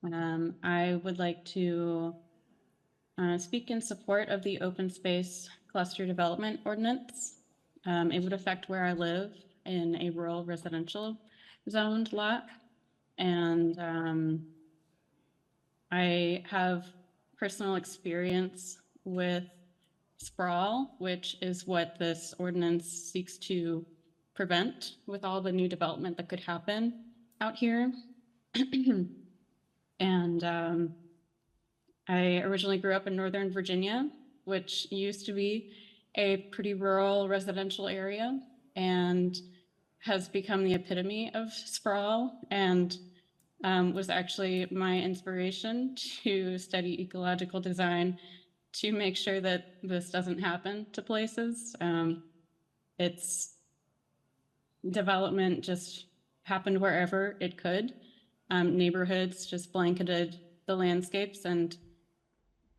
I would like to speak in support of the open space cluster development ordinance. It would affect where I live in a rural residential zoned lot. And I have personal experience with sprawl, which is what this ordinance seeks to prevent with all the new development that could happen out here. And I originally grew up in Northern Virginia, which used to be a pretty rural residential area. And has become the epitome of sprawl and was actually my inspiration to study ecological design to make sure that this doesn't happen to places. It's development just happened wherever it could. Neighborhoods just blanketed the landscapes, and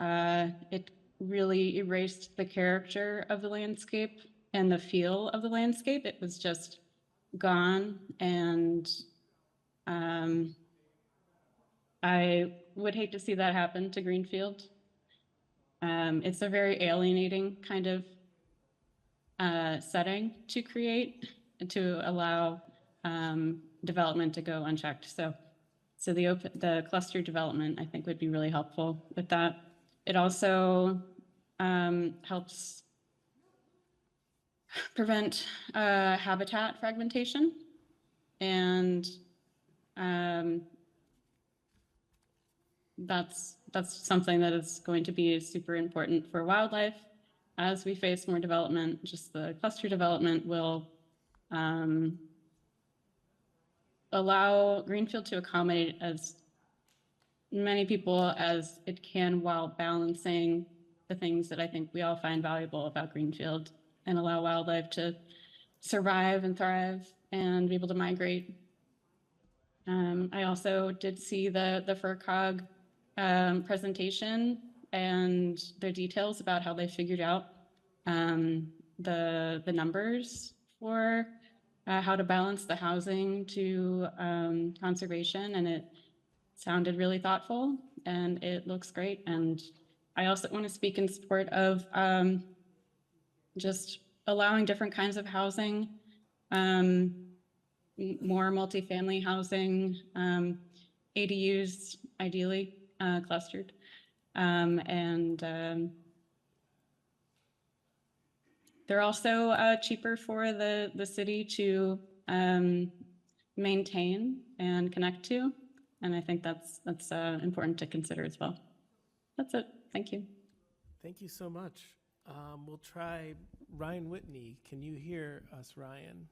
it really erased the character of the landscape and the feel of the landscape. It was just gone, and I would hate to see that happen to Greenfield. It's a very alienating kind of setting to create to allow development to go unchecked. So the cluster development, I think, would be really helpful with that. It also helps prevent habitat fragmentation, and that's something that is going to be super important for wildlife as we face more development. Just the cluster development will allow Greenfield to accommodate as many people as it can while balancing the things that I think we all find valuable about Greenfield, and allow wildlife to survive and thrive and be able to migrate. I also did see the FERCog presentation and their details about how they figured out the numbers for how to balance the housing to conservation, and it sounded really thoughtful and it looks great. And I also want to speak in support of just allowing different kinds of housing, more multifamily housing, ADUs ideally clustered, and they're also cheaper for the city to maintain and connect to, and I think that's important to consider as well. That's it. Thank you. Thank you so much. We'll try Ryan Whitney. Can you hear us, Ryan?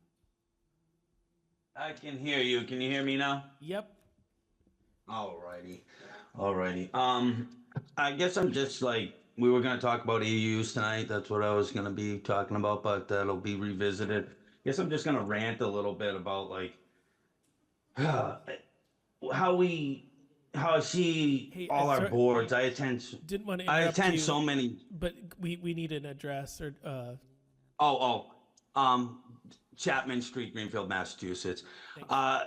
I can hear you. Can you hear me now? Yep. Alrighty. I guess I'm just like, we were gonna talk about EUs tonight. That's what I was gonna be talking about, but that'll be revisited. I guess I'm just gonna rant a little bit about like how I see Hey, all our sorry, boards. I attend Didn't want to I interrupt attend you, so many. but we need an address or Chapman Street, Greenfield, Massachusetts. Thanks.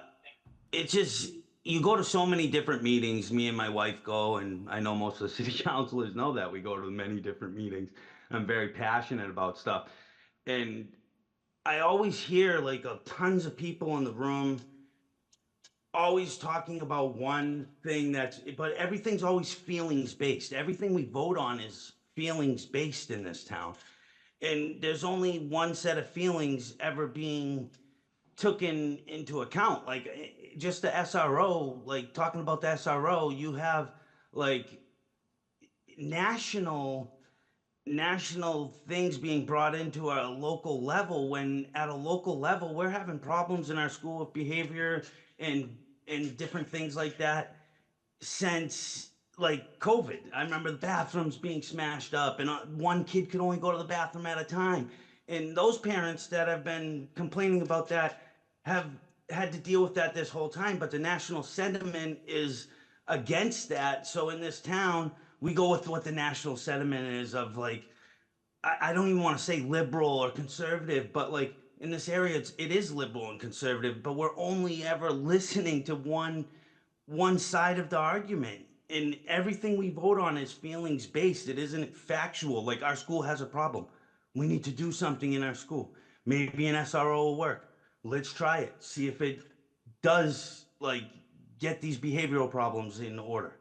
It's just, you go to so many different meetings. Me and my wife go, and I know most of the city councilors know that we go to many different meetings. I'm very passionate about stuff, and I always hear like tons of people in the room always talking about one thing but everything's always feelings based. Everything we vote on is feelings based in this town. And there's only one set of feelings ever being taken into account. Like just the SRO, like talking about the SRO, you have like national things being brought into our local level, when at a local level, we're having problems in our school with behavior and different things like that since like COVID. I remember the bathrooms being smashed up, and one kid could only go to the bathroom at a time. And those parents that have been complaining about that have had to deal with that this whole time, but the national sentiment is against that. So in this town, we go with what the national sentiment is of like, I don't even want to say liberal or conservative, but like in this area, it is liberal and conservative, but we're only ever listening to one side of the argument. And everything we vote on is feelings based. It isn't factual. Like our school has a problem. We need to do something in our school. Maybe an SRO will work. Let's try it. See if it does like get these behavioral problems in order.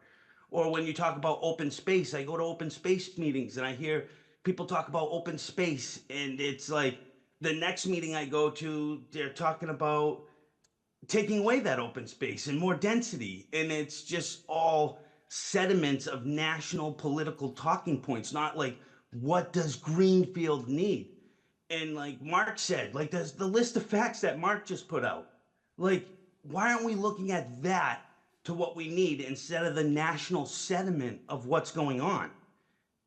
Or when you talk about open space, I go to open space meetings and I hear people talk about open space, and it's like the next meeting I go to, they're talking about taking away that open space and more density. And it's just all sediments of national political talking points, not like what does Greenfield need? And like Mark said, like there's the list of facts that Mark just put out. Like, why aren't we looking at that to what we need instead of the national sentiment of what's going on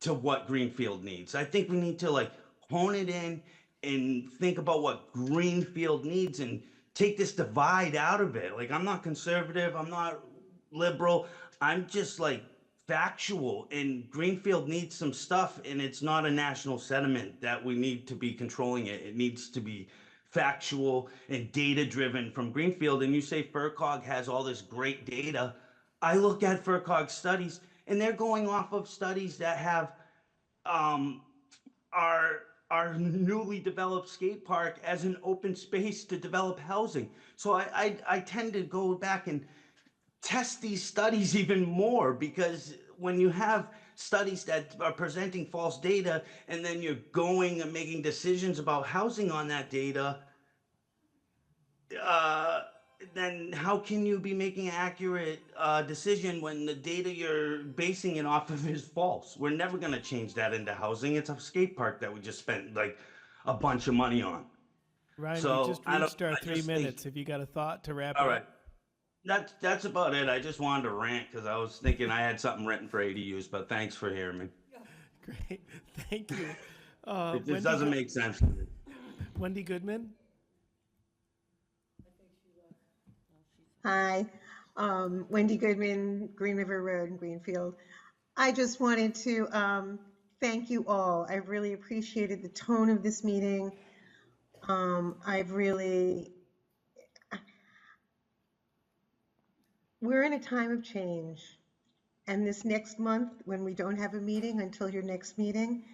to what Greenfield needs? I think we need to like hone it in and think about what Greenfield needs and take this divide out of it. Like, I'm not conservative, I'm not liberal, I'm just like factual, and Greenfield needs some stuff, and it's not a national sentiment that we need to be controlling it. It needs to be factual and data driven from Greenfield. And you say FERCog has all this great data. I look at FERCog studies, and they're going off of studies that have our newly developed skate park as an open space to develop housing. So I tend to go back and test these studies even more, because when you have studies that are presenting false data and then you're going and making decisions about housing on that data, then how can you be making an accurate decision when the data you're basing it off of is false? We're never going to change that into housing. It's a skate park that we just spent like a bunch of money on. Ryan, So, we just I don't- reached our I 3 just think- minutes. Have you got a thought to wrap All it right. up? That's about it. I just wanted to rant because I was thinking I had something written for ADUs, but thanks for hearing me. Great, thank you. It just Wendy doesn't Good- make sense to me. Wendy Goodman? Hi, Wendy Goodman, Green River Road in Greenfield. I just wanted to thank you all. I really appreciated the tone of this meeting. We're in a time of change. And this next month, when we don't have a meeting until your next meeting,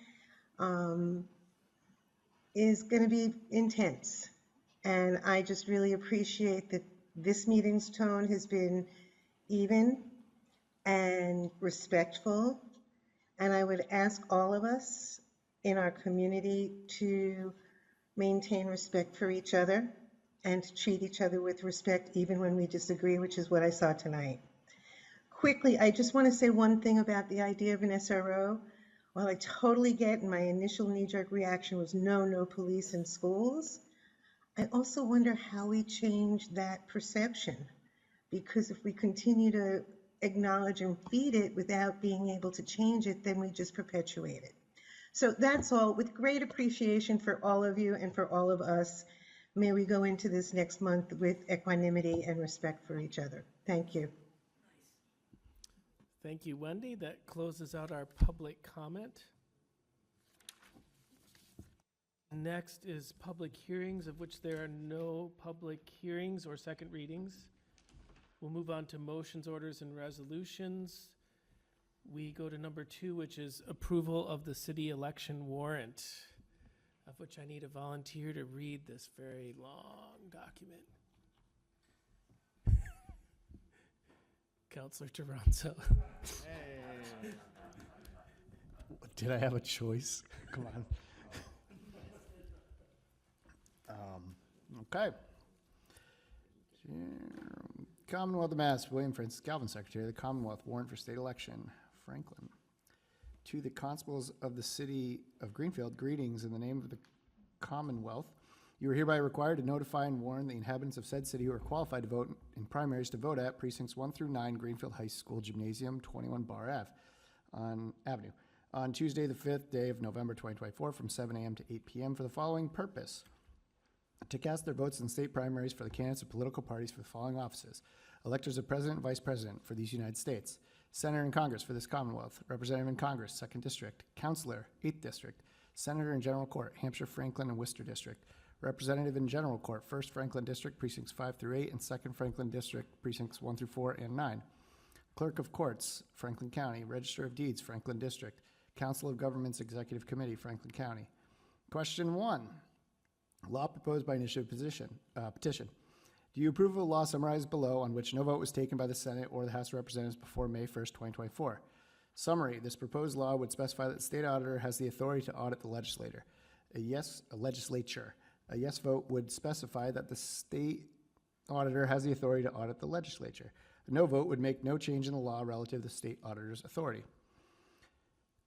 is going to be intense. And I just really appreciate that this meeting's tone has been even and respectful. And I would ask all of us in our community to maintain respect for each other and to treat each other with respect even when we disagree, which is what I saw tonight. Quickly, I just want to say one thing about the idea of an SRO. While I totally get, and my initial knee-jerk reaction was no police in schools, I also wonder how we change that perception. Because if we continue to acknowledge and feed it without being able to change it, then we just perpetuate it. So that's all, with great appreciation for all of you and for all of us. May we go into this next month with equanimity and respect for each other. Thank you. Thank you, Wendy. That closes out our public comment. Next is public hearings, of which there are no public hearings or second readings. We'll move on to motions, orders, and resolutions. We go to number 2, which is approval of the city election warrant, of which I need a volunteer to read this very long document. Counselor Toronto. Did I have a choice? Come on. Okay. Commonwealth of Mass, William Francis Galvin, Secretary of the Commonwealth, warrant for state election, Franklin. To the constables of the city of Greenfield, greetings in the name of the Commonwealth. You are hereby required to notify and warn the inhabitants of said city who are qualified to vote in primaries to vote at precincts 1 through 9, Greenfield High School Gymnasium, 21 Bar Ave Avenue, on Tuesday, the 5th day of November 2024, from 7 a.m. to 8 p.m. for the following purpose: to cast their votes in state primaries for the candidates of political parties for the following offices: electors of President and Vice President for these United States, Senator in Congress for this Commonwealth, Representative in Congress, 2nd District, Counselor, 8th District, Senator in General Court, Hampshire, Franklin, and Worcester District, Representative in General Court, 1st Franklin District, Precincts 5 through 8, and 2nd Franklin District, Precincts 1 through 4 and 9. Clerk of Courts, Franklin County, Register of Deeds, Franklin District, Council of Governments Executive Committee, Franklin County. Question 1. Law proposed by initiative petition. Do you approve of a law summarized below on which no vote was taken by the Senate or the House of Representatives before May 1st, 2024? Summary: this proposed law would specify that the state auditor has the authority to audit the legislature. A yes vote would specify that the state auditor has the authority to audit the legislature. A no vote would make no change in the law relative to the state auditor's authority.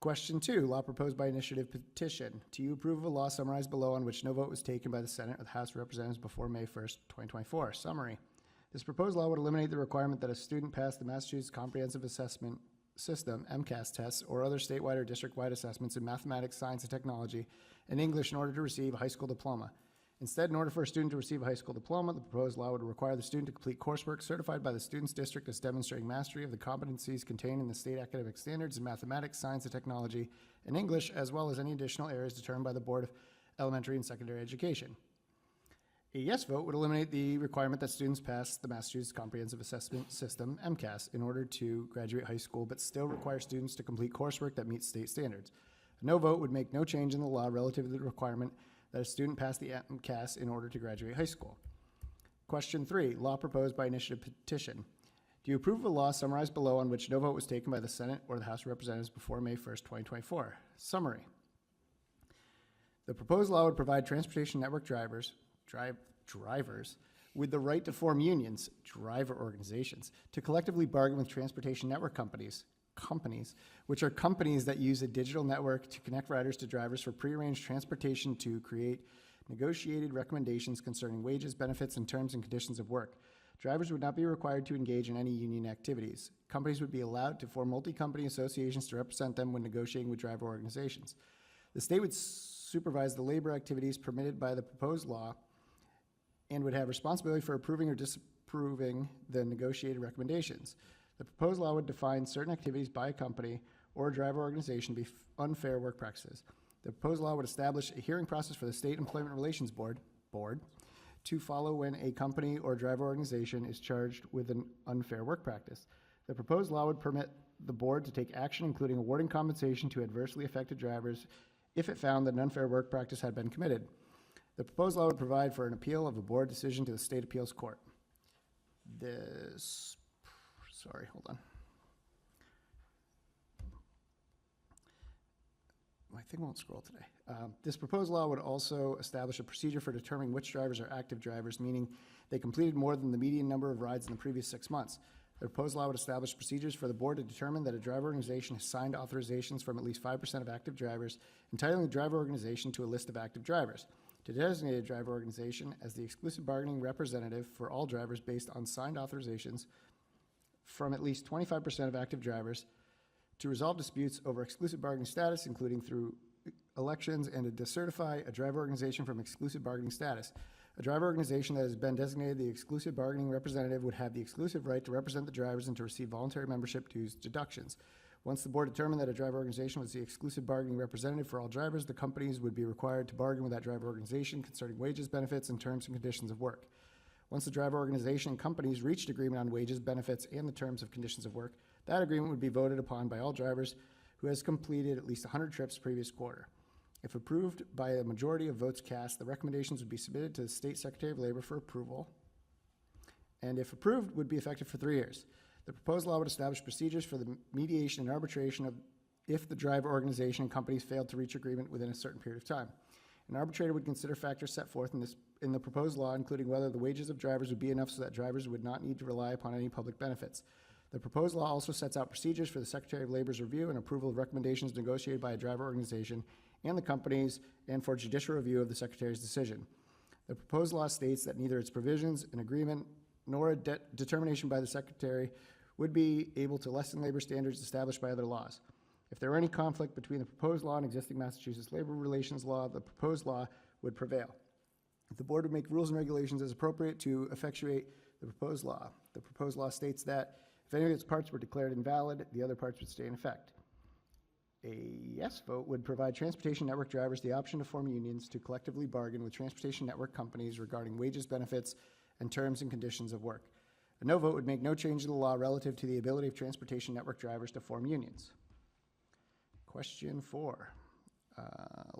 Question 2, law proposed by initiative petition. Do you approve of a law summarized below on which no vote was taken by the Senate or the House of Representatives before May 1st, 2024? Summary. This proposed law would eliminate the requirement that a student pass the Massachusetts Comprehensive Assessment System, MCAS tests, or other statewide or district-wide assessments in mathematics, science, and technology and English in order to receive a high school diploma. Instead, in order for a student to receive a high school diploma, the proposed law would require the student to complete coursework certified by the student's district as demonstrating mastery of the competencies contained in the state academic standards in mathematics, science, and technology, and English, as well as any additional areas determined by the Board of Elementary and Secondary Education. A yes vote would eliminate the requirement that students pass the Massachusetts Comprehensive Assessment System, MCAS, in order to graduate high school, but still require students to complete coursework that meets state standards. A no vote would make no change in the law relative to the requirement that a student pass the MCAS in order to graduate high school. Question 3, law proposed by initiative petition. Do you approve of a law summarized below on which no vote was taken by the Senate or the House of Representatives before May 1st, 2024? Summary. The proposed law would provide transportation network drivers with the right to form unions, driver organizations, to collectively bargain with transportation network companies, which are companies that use a digital network to connect riders to drivers for prearranged transportation to create negotiated recommendations concerning wages, benefits, and terms and conditions of work. Drivers would not be required to engage in any union activities. Companies would be allowed to form multi-company associations to represent them when negotiating with driver organizations. The state would supervise the labor activities permitted by the proposed law and would have responsibility for approving or disapproving the negotiated recommendations. The proposed law would define certain activities by a company or a driver organization to be unfair work practices. The proposed law would establish a hearing process for the State Employment Relations Board to follow when a company or driver organization is charged with an unfair work practice. The proposed law would permit the board to take action, including awarding compensation to adversely affected drivers if it found that an unfair work practice had been committed. The proposed law would provide for an appeal of a board decision to the State Appeals Court. Sorry, hold on. My thing won't scroll today. This proposed law would also establish a procedure for determining which drivers are active drivers, meaning they completed more than the median number of rides in the previous 6 months. The proposed law would establish procedures for the board to determine that a driver organization has signed authorizations from at least 5% of active drivers, entitling the driver organization to a list of active drivers. To designate a driver organization as the exclusive bargaining representative for all drivers based on signed authorizations from at least 25% of active drivers, to resolve disputes over exclusive bargaining status, including through elections, and to decertify a driver organization from exclusive bargaining status. A driver organization that has been designated the exclusive bargaining representative would have the exclusive right to represent the drivers and to receive voluntary membership dues deductions. Once the board determined that a driver organization was the exclusive bargaining representative for all drivers, the companies would be required to bargain with that driver organization concerning wages, benefits, and terms and conditions of work. Once the driver organization and companies reached agreement on wages, benefits, and the terms of conditions of work, that agreement would be voted upon by all drivers who has completed at least 100 trips previous quarter. If approved by a majority of votes cast, the recommendations would be submitted to the State Secretary of Labor for approval, and if approved, would be effective for 3 years. The proposed law would establish procedures for the mediation and arbitration of if the driver organization and companies failed to reach agreement within a certain period of time. An arbitrator would consider factors set forth in the proposed law, including whether the wages of drivers would be enough so that drivers would not need to rely upon any public benefits. The proposed law also sets out procedures for the Secretary of Labor's review and approval of recommendations negotiated by a driver organization and the companies, and for judicial review of the Secretary's decision. The proposed law states that neither its provisions, an agreement, nor a determination by the Secretary would be able to lessen labor standards established by other laws. If there were any conflict between the proposed law and existing Massachusetts labor relations law, the proposed law would prevail. The board would make rules and regulations as appropriate to effectuate the proposed law. The proposed law states that if any of its parts were declared invalid, the other parts would stay in effect. A yes vote would provide transportation network drivers the option to form unions to collectively bargain with transportation network companies regarding wages, benefits, and terms and conditions of work. A no vote would make no change to the law relative to the ability of transportation network drivers to form unions. Question 4,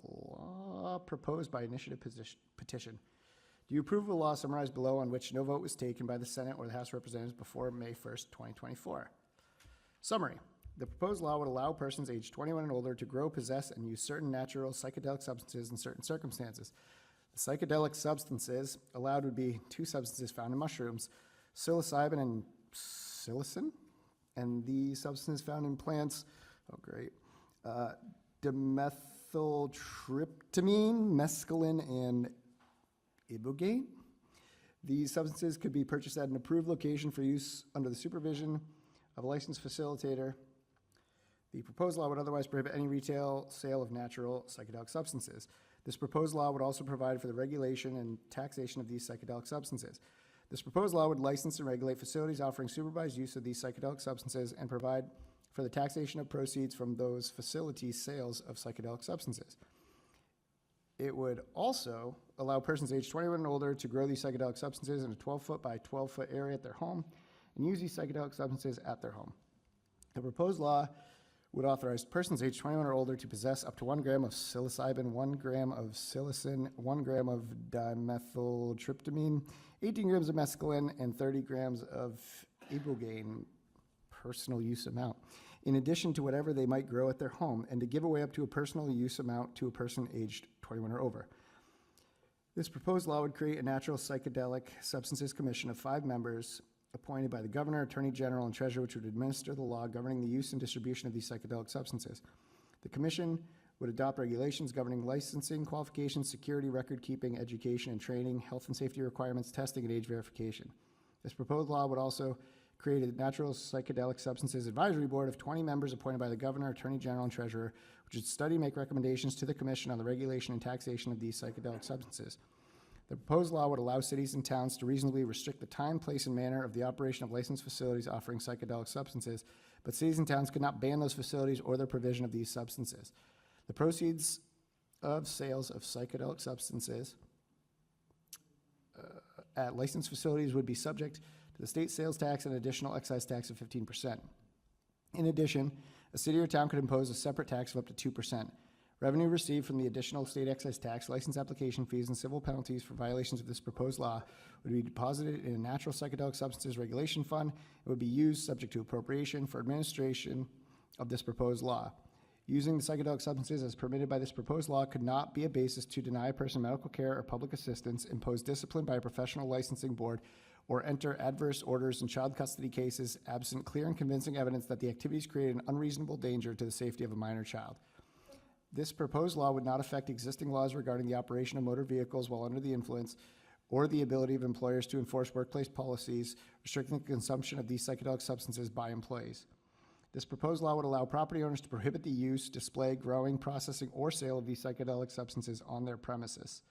law proposed by initiative petition. Do you approve of a law summarized below on which no vote was taken by the Senate or the House of Representatives before May 1st, 2024? Summary. The proposed law would allow persons aged 21 and older to grow, possess, and use certain natural psychedelic substances in certain circumstances. The psychedelic substances allowed would be 2 substances found in mushrooms, psilocybin and psilocin, and the substances found in plants, dimethyltryptamine, mescaline, and ibogaine. These substances could be purchased at an approved location for use under the supervision of a licensed facilitator. The proposed law would otherwise prohibit any retail sale of natural psychedelic substances. This proposed law would also provide for the regulation and taxation of these psychedelic substances. This proposed law would license and regulate facilities offering supervised use of these psychedelic substances and provide for the taxation of proceeds from those facilities' sales of psychedelic substances. It would also allow persons aged 21 and older to grow these psychedelic substances in a 12-foot by 12-foot area at their home and use these psychedelic substances at their home. The proposed law would authorize persons aged 21 or older to possess up to 1 gram of psilocybin, 1 gram of psilocin, 1 gram of dimethyltryptamine, 18 grams of mescaline, and 30 grams of ibogaine, personal use amount, in addition to whatever they might grow at their home, and to give away up to a personal use amount to a person aged 21 or over. This proposed law would create a Natural Psychedelic Substances Commission of 5 members appointed by the governor, attorney general, and treasurer, which would administer the law governing the use and distribution of these psychedelic substances. The commission would adopt regulations governing licensing, qualifications, security, record keeping, education and training, health and safety requirements, testing, and age verification. This proposed law would also create a Natural Psychedelic Substances Advisory Board of 20 members appointed by the governor, attorney general, and treasurer, which would study and make recommendations to the commission on the regulation and taxation of these psychedelic substances. The proposed law would allow cities and towns to reasonably restrict the time, place, and manner of the operation of licensed facilities offering psychedelic substances, but cities and towns could not ban those facilities or their provision of these substances. The proceeds of sales of psychedelic substances at licensed facilities would be subject to the state sales tax and additional excise tax of 15%. In addition, a city or town could impose a separate tax of up to 2%. Revenue received from the additional state excise tax, license application fees, and civil penalties for violations of this proposed law would be deposited in a Natural Psychedelic Substances Regulation Fund. It would be used, subject to appropriation, for administration of this proposed law. Using the psychedelic substances as permitted by this proposed law could not be a basis to deny a person medical care or public assistance, impose discipline by a professional licensing board, or enter adverse orders in child custody cases absent clear and convincing evidence that the activities create an unreasonable danger to the safety of a minor child. This proposed law would not affect existing laws regarding the operation of motor vehicles while under the influence, or the ability of employers to enforce workplace policies restricting the consumption of these psychedelic substances by employees. This proposed law would allow property owners to prohibit the use, display, growing, processing, or sale of these psychedelic substances on their premises.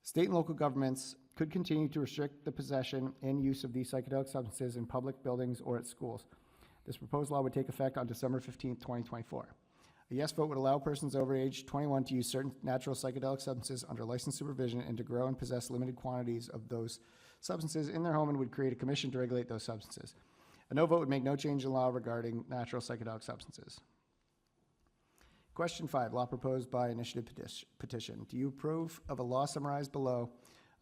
State and local governments could continue to restrict the possession and use of these psychedelic substances in public buildings or at schools. This proposed law would take effect on December 15, 2024. A yes vote would allow persons over age 21 to use certain natural psychedelic substances under licensed supervision and to grow and possess limited quantities of those substances in their home, and would create a commission to regulate those substances. A no vote would make no change in law regarding natural psychedelic substances. Question 5, law proposed by initiative petition. Do you approve of a law summarized below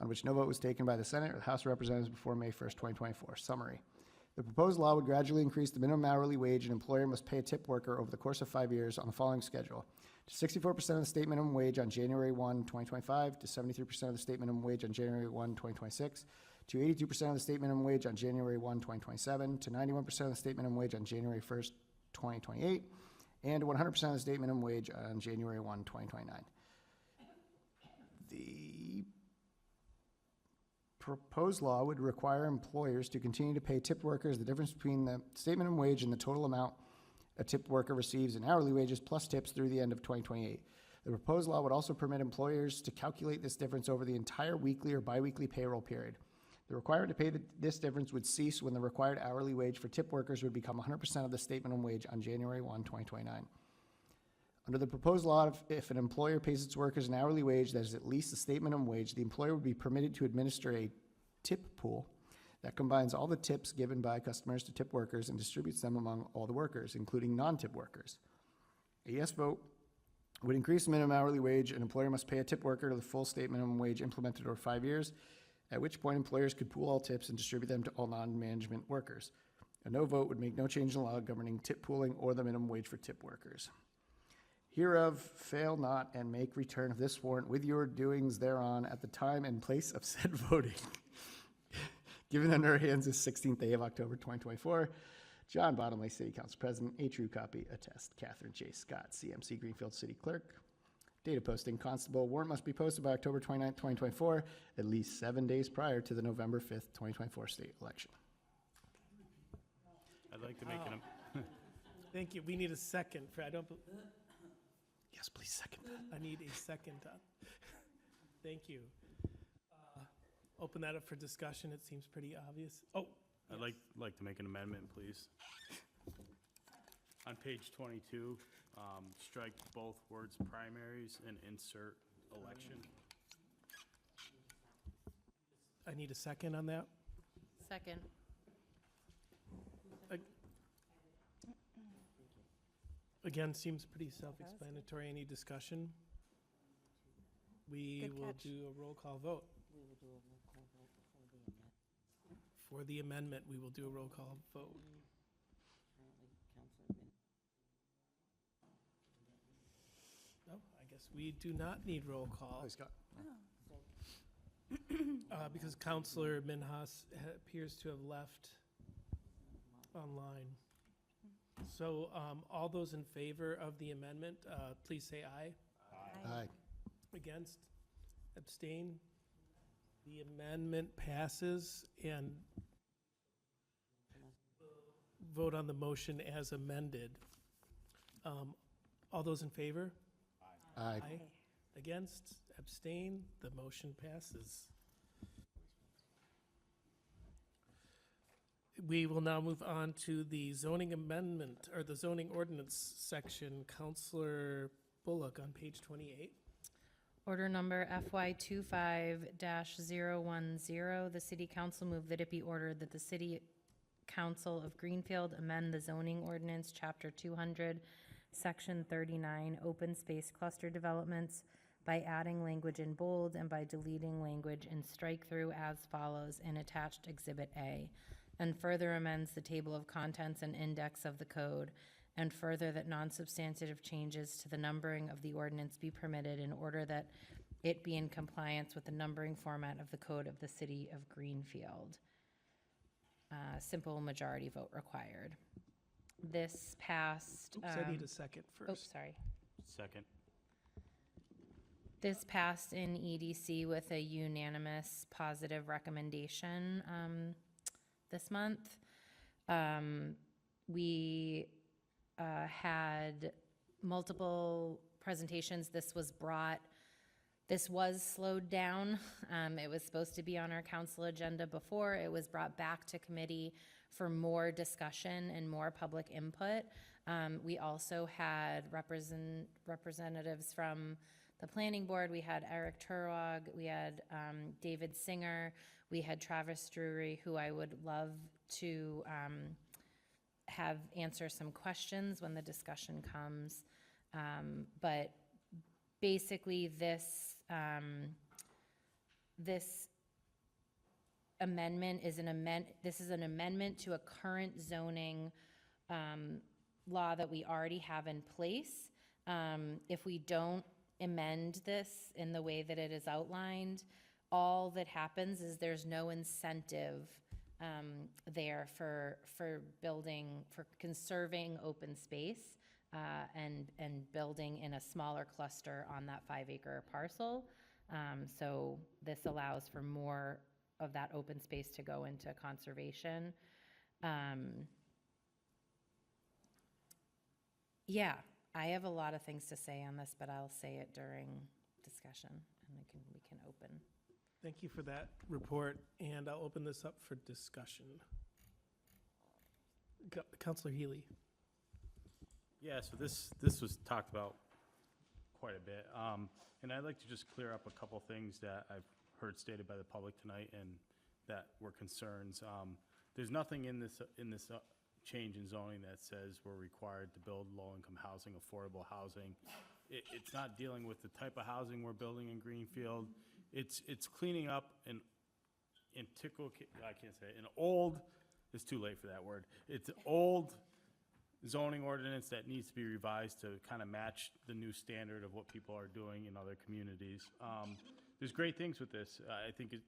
on which no vote was taken by the Senate or the House of Representatives before May 1st, 2024? Summary. The proposed law would gradually increase the minimum hourly wage an employer must pay a tip worker over the course of 5 years on the following schedule: to 64% of the state minimum wage on January 1, 2025, to 73% of the state minimum wage on January 1, 2026, to 82% of the state minimum wage on January 1, 2027, to 91% of the state minimum wage on January 1st, 2028, and 100% of the state minimum wage on January 1, 2029. The proposed law would require employers to continue to pay tipped workers the difference between the state minimum wage and the total amount a tipped worker receives in hourly wages plus tips through the end of 2028. The proposed law would also permit employers to calculate this difference over the entire weekly or biweekly payroll period. The requirement to pay this difference would cease when the required hourly wage for tip workers would become 100% of the state minimum wage on January 1, 2029. Under the proposed law, if an employer pays its workers an hourly wage that is at least the state minimum wage, the employer would be permitted to administer a tip pool that combines all the tips given by customers to tip workers and distributes them among all the workers, including non-tip workers. A yes vote would increase the minimum hourly wage. An employer must pay a tip worker to the full state minimum wage implemented over 5 years, at which point employers could pool all tips and distribute them to all non-management workers. A no vote would make no change in law governing tip pooling or the minimum wage for tip workers. Hereof, fail not and make return of this warrant with your doings thereon at the time and place of said voting. Given under our hands this 16th day of October 2024, John Bottomley, City Council President. A true copy attest. Catherine J. Scott, CMC Greenfield City Clerk. Data posting, constable, warrant must be posted by October 29th, 2024, at least 7 days prior to the November 5th, 2024 state election. I'd like to make Thank you. We need a second for, I don't, Yes, please second that. I need a second. Thank you. Open that up for discussion. It seems pretty obvious. Oh, I'd like to make an amendment, please. On page 22, strike both words primaries and insert election. I need a second on that. Second. Again, seems pretty self-explanatory. Any discussion? We will do a roll call vote. We will do a roll call vote for the amendment. For the amendment, we will do a roll call vote. Currently, Councilor Min. No, I guess we do not need roll call. Scott. Because Counselor Minhas appears to have left online. So all those in favor of the amendment, please say aye. Aye. Against? Abstain? The amendment passes, and vote on the motion as amended. All those in favor? Aye. Against? Abstain? The motion passes. We will now move on to the zoning amendment, or the zoning ordinance section. Counselor Bullock on page 28. Order number FY 25-010, the city council move that it be ordered that the city council of Greenfield amend the zoning ordinance, chapter 200, section 39, open space cluster developments by adding language in bold and by deleting language in strike through as follows in attached exhibit A, and further amends the table of contents and index of the code, and further that non-substantive changes to the numbering of the ordinance be permitted in order that it be in compliance with the numbering format of the code of the city of Greenfield. Simple majority vote required. This passed. Oops, I need a second first. Oh, sorry. Second. This passed in EDC with a unanimous positive recommendation this month. We had multiple presentations. This was slowed down. It was supposed to be on our council agenda before. It was brought back to committee for more discussion and more public input. We also had representatives from the planning board. We had Eric Turwag, we had David Singer, we had Travis Drury, who I would love to have answer some questions when the discussion comes. But basically this amendment is this is an amendment to a current zoning law that we already have in place. If we don't amend this in the way that it is outlined, all that happens is there's no incentive there for conserving open space and building in a smaller cluster on that 5-acre parcel. So this allows for more of that open space to go into conservation. Yeah, I have a lot of things to say on this, but I'll say it during discussion, and we can open. Thank you for that report, and I'll open this up for discussion. Councilor Healy. Yeah, so this was talked about quite a bit. And I'd like to just clear up a couple things that I've heard stated by the public tonight and that were concerns. There's nothing in this change in zoning that says we're required to build low-income housing, affordable housing. It's not dealing with the type of housing we're building in Greenfield. It's cleaning up an old, it's too late for that word. It's an old zoning ordinance that needs to be revised to kind of match the new standard of what people are doing in other communities. There's great things with this. I think it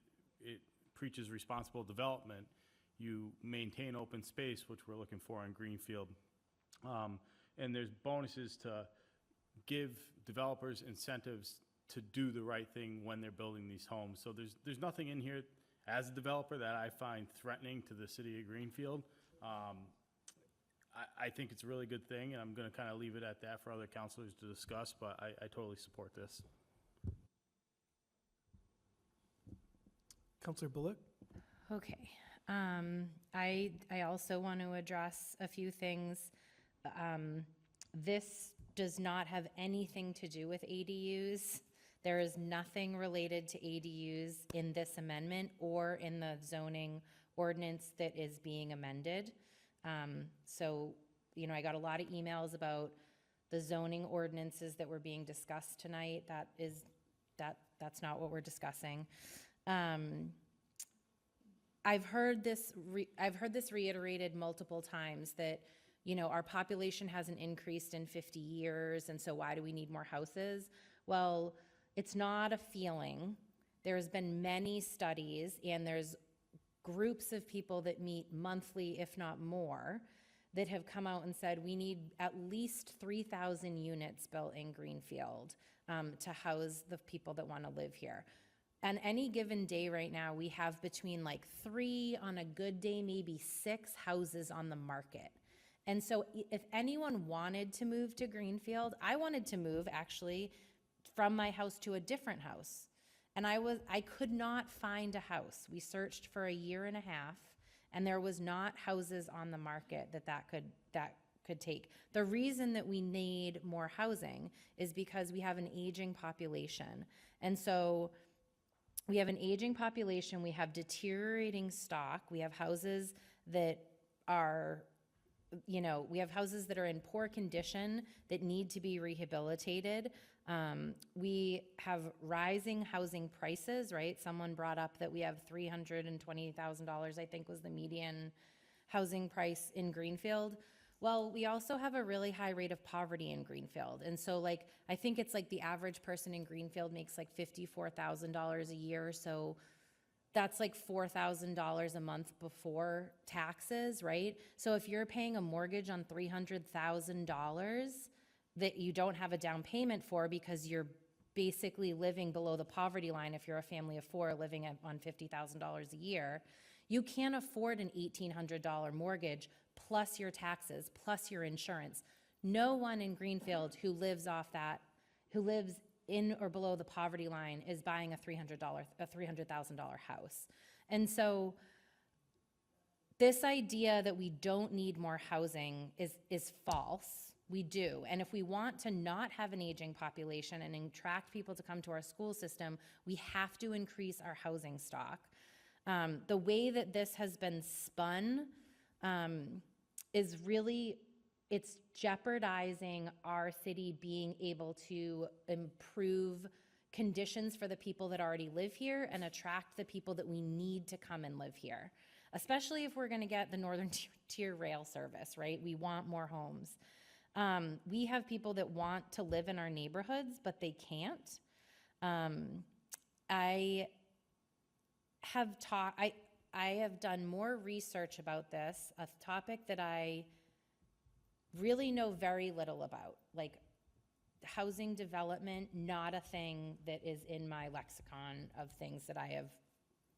preaches responsible development, you maintain open space, which we're looking for in Greenfield. And there's bonuses to give developers incentives to do the right thing when they're building these homes. So there's nothing in here as a developer that I find threatening to the city of Greenfield. I think it's a really good thing, and I'm going to kind of leave it at that for other counselors to discuss, but I totally support this. Counselor Bullock? Okay. I also want to address a few things. This does not have anything to do with ADUs. There is nothing related to ADUs in this amendment or in the zoning ordinance that is being amended. So, you know, I got a lot of emails about the zoning ordinances that were being discussed tonight. That's not what we're discussing. I've heard this reiterated multiple times that, you know, our population hasn't increased in 50 years, and so why do we need more houses? Well, it's not a feeling. There's been many studies, and there's groups of people that meet monthly, if not more, that have come out and said we need at least 3,000 units built in Greenfield to house the people that want to live here. On any given day right now, we have between like 3, on a good day, maybe 6 houses on the market. And so if anyone wanted to move to Greenfield, I wanted to move actually from my house to a different house. And I could not find a house. We searched for a year and a half, and there was not houses on the market that could take. The reason that we need more housing is because we have an aging population. And so we have an aging population, we have deteriorating stock, we have houses that are, you know, we have houses that are in poor condition that need to be rehabilitated. We have rising housing prices, right? Someone brought up that we have $320,000, I think was the median housing price in Greenfield. Well, we also have a really high rate of poverty in Greenfield. And so like, I think it's like the average person in Greenfield makes like $54,000 a year. So that's like $4,000 a month before taxes, right? So if you're paying a mortgage on $300,000 that you don't have a down payment for because you're basically living below the poverty line, if you're a family of 4 living on $50,000 a year, you can't afford an $1,800 mortgage plus your taxes, plus your insurance. No one in Greenfield who lives off that, who lives in or below the poverty line is buying a $300,000 house. And so this idea that we don't need more housing is false. We do. And if we want to not have an aging population and attract people to come to our school system, we have to increase our housing stock. The way that this has been spun is really, it's jeopardizing our city being able to improve conditions for the people that already live here and attract the people that we need to come and live here, especially if we're going to get the Northern Tier rail service, right? We want more homes. We have people that want to live in our neighborhoods, but they can't. I have done more research about this, a topic that I really know very little about, like housing development, not a thing that is in my lexicon of things that I have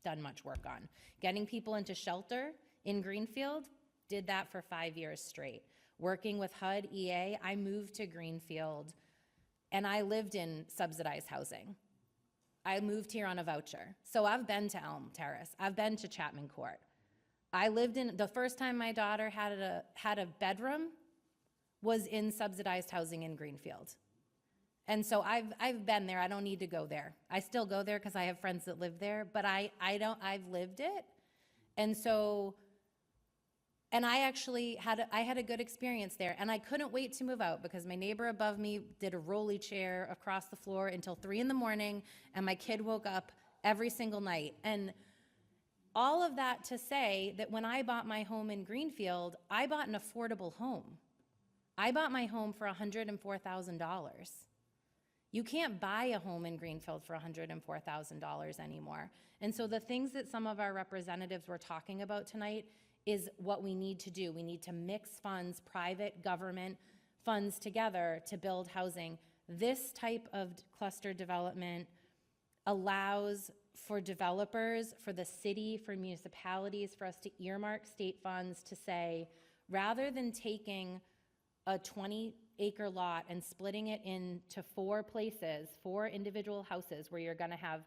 done much work on. Getting people into shelter in Greenfield, did that for 5 years straight. Working with HUD, EA, I moved to Greenfield and I lived in subsidized housing. I moved here on a voucher. So I've been to Elm Terrace. I've been to Chapman Court. I lived in, the first time my daughter had a bedroom was in subsidized housing in Greenfield. And so I've been there. I don't need to go there. I still go there because I have friends that live there, but I've lived it. And so, and I actually had a good experience there, and I couldn't wait to move out because my neighbor above me did a rolly chair across the floor until 3 a.m, and my kid woke up every single night. And all of that to say that when I bought my home in Greenfield, I bought an affordable home. I bought my home for $104,000. You can't buy a home in Greenfield for $104,000 anymore. And so the things that some of our representatives were talking about tonight is what we need to do. We need to mix funds, private, government funds together to build housing. This type of cluster development allows for developers, for the city, for municipalities, for us to earmark state funds to say, rather than taking a 20-acre lot and splitting it into 4 places, 4 individual houses, where you're gonna have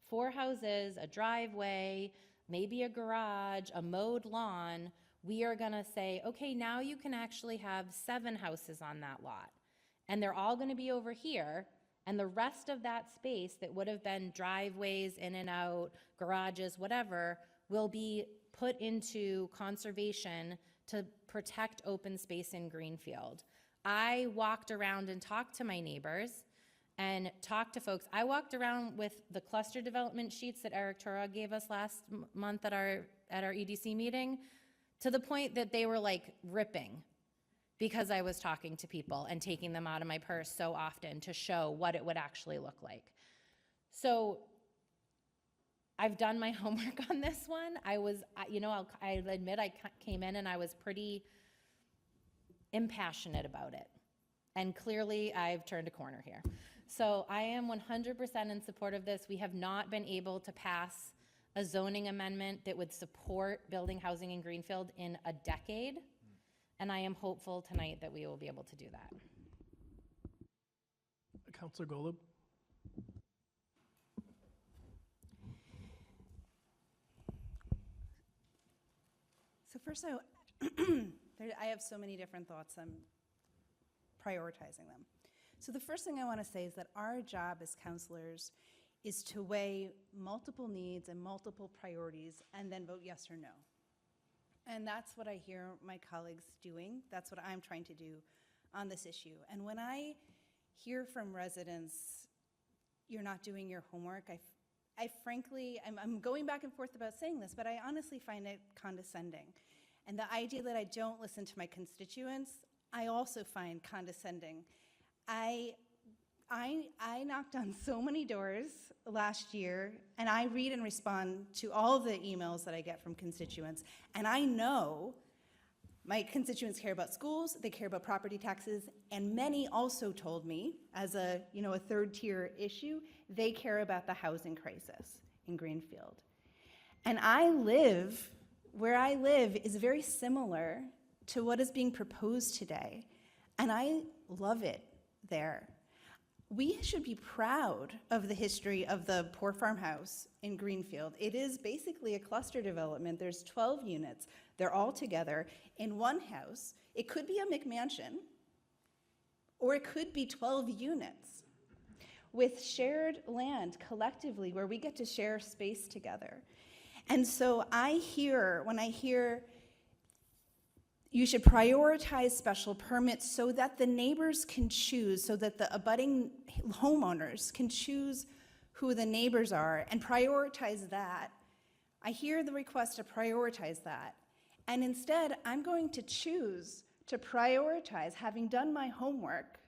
4 houses, a driveway, maybe a garage, a mowed lawn, we are gonna say, okay, now you can actually have 7 houses on that lot. And they're all gonna be over here, and the rest of that space that would have been driveways, in and out, garages, whatever, will be put into conservation to protect open space in Greenfield. I walked around and talked to my neighbors and talked to folks. I walked around with the cluster development sheets that Eric Turog gave us last month at our EDC meeting, to the point that they were like ripping, because I was talking to people and taking them out of my purse so often to show what it would actually look like. So I've done my homework on this one. I'll admit I came in and I was pretty impassionate about it. And clearly I've turned a corner here. So I am 100% in support of this. We have not been able to pass a zoning amendment that would support building housing in Greenfield in a decade. And I am hopeful tonight that we will be able to do that. Councilor Golub? So first, I have so many different thoughts. I'm prioritizing them. So the first thing I want to say is that our job as counselors is to weigh multiple needs and multiple priorities and then vote yes or no. And that's what I hear my colleagues doing. That's what I'm trying to do on this issue. And when I hear from residents, you're not doing your homework, I frankly, I'm going back and forth about saying this, but I honestly find it condescending. And the idea that I don't listen to my constituents, I also find condescending. I knocked on so many doors last year, and I read and respond to all of the emails that I get from constituents, and I know my constituents care about schools, they care about property taxes, and many also told me, as a third-tier issue, they care about the housing crisis in Greenfield. And where I live is very similar to what is being proposed today, and I love it there. We should be proud of the history of the Poor Farmhouse in Greenfield. It is basically a cluster development. There's 12 units. They're all together in one house. It could be a McMansion, or it could be 12 units with shared land collectively where we get to share space together. And so when I hear you should prioritize special permits so that the neighbors can choose, so that the abutting homeowners can choose who the neighbors are and prioritize that. I hear the request to prioritize that. And instead, I'm going to choose to prioritize, having done my homework,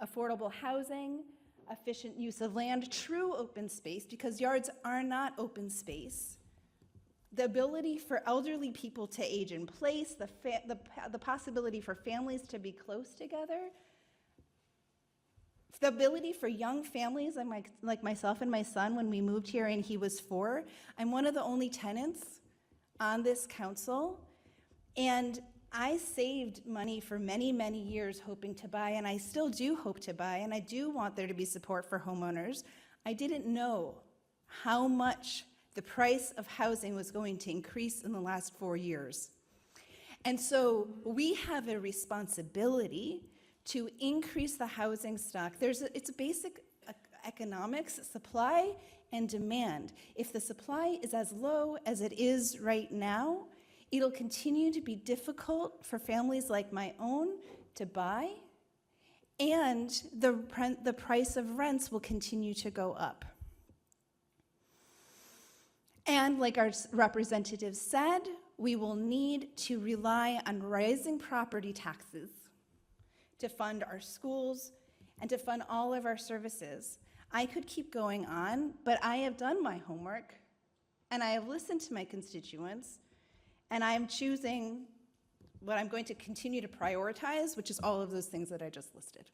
affordable housing, efficient use of land, true open space, because yards are not open space, the ability for elderly people to age in place, the possibility for families to be close together, the ability for young families like myself and my son, when we moved here and he was 4, I'm one of the only tenants on this council, and I saved money for many, many years hoping to buy, and I still do hope to buy, and I do want there to be support for homeowners. I didn't know how much the price of housing was going to increase in the last 4 years. And so we have a responsibility to increase the housing stock. It's basic economics, supply and demand. If the supply is as low as it is right now, it'll continue to be difficult for families like my own to buy, and the price of rents will continue to go up. And like our representative said, we will need to rely on rising property taxes to fund our schools and to fund all of our services. I could keep going on, but I have done my homework, and I have listened to my constituents, and I am choosing what I'm going to continue to prioritize, which is all of those things that I just listed.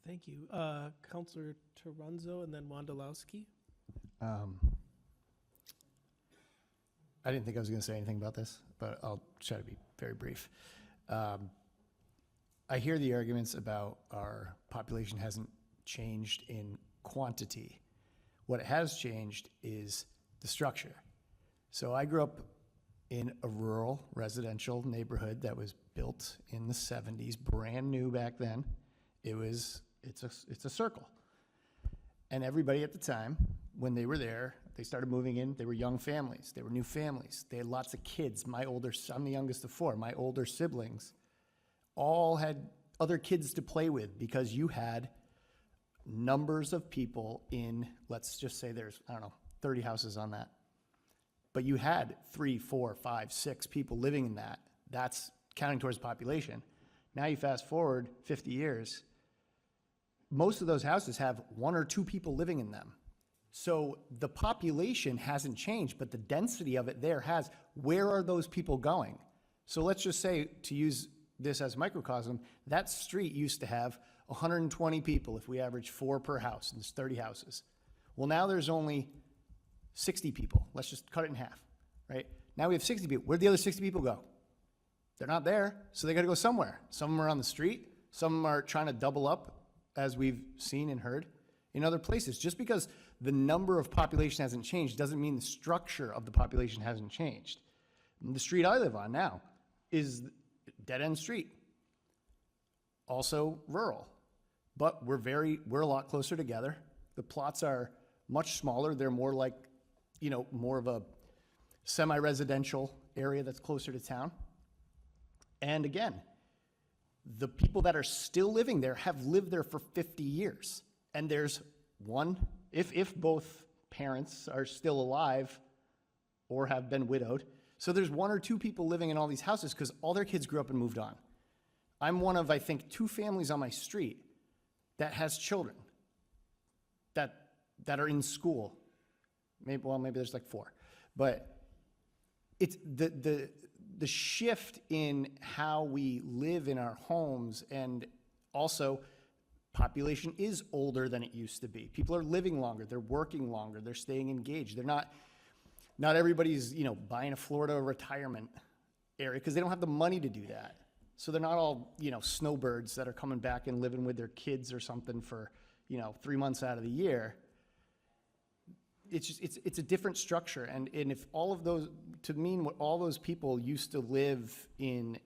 Thank you. Counselor Toronzo and then Wondolowski. I didn't think I was going to say anything about this, but I'll try to be very brief. I hear the arguments about our population hasn't changed in quantity. What has changed is the structure. So I grew up in a rural residential neighborhood that was built in the 70s, brand new back then. It's a circle. And everybody at the time, when they were there, they started moving in, they were young families, they were new families, they had lots of kids. I'm the youngest of four. My older siblings all had other kids to play with because you had numbers of people in, let's just say there's, 30 houses on that. But you had 3, 4, 5, 6 people living in that. That's counting towards population. Now you fast forward 50 years, most of those houses have 1 or 2 people living in them. So the population hasn't changed, but the density of it there has. Where are those people going? So let's just say, to use this as microcosm, that street used to have 120 people if we average 4 per house, and there's 30 houses. Well, now there's only 60 people. Let's just cut it in half, right? Now we have 60 people. Where'd the other 60 people go? They're not there, so they got to go somewhere. Some of them are on the street. Some of them are trying to double up, as we've seen and heard in other places. Just because the number of population hasn't changed doesn't mean the structure of the population hasn't changed. The street I live on now is dead-end street, also rural, but we're a lot closer together. The plots are much smaller. They're more like, more of a semi-residential area that's closer to town. And again, the people that are still living there have lived there for 50 years. And there's one, if both parents are still alive or have been widowed, so there's 1 or 2 people living in all these houses because all their kids grew up and moved on. I'm one of, I think, 2 families on my street that has children that are in school. Maybe there's like 4. But it's the shift in how we live in our homes, and also population is older than it used to be. People are living longer, they're working longer, they're staying engaged. They're not everybody's, buying a Florida retirement area because they don't have the money to do that. So they're not all, snowbirds that are coming back and living with their kids or something for, 3 months out of the year. It's just, it's a different structure. And if all of those, to mean what all those people used to live in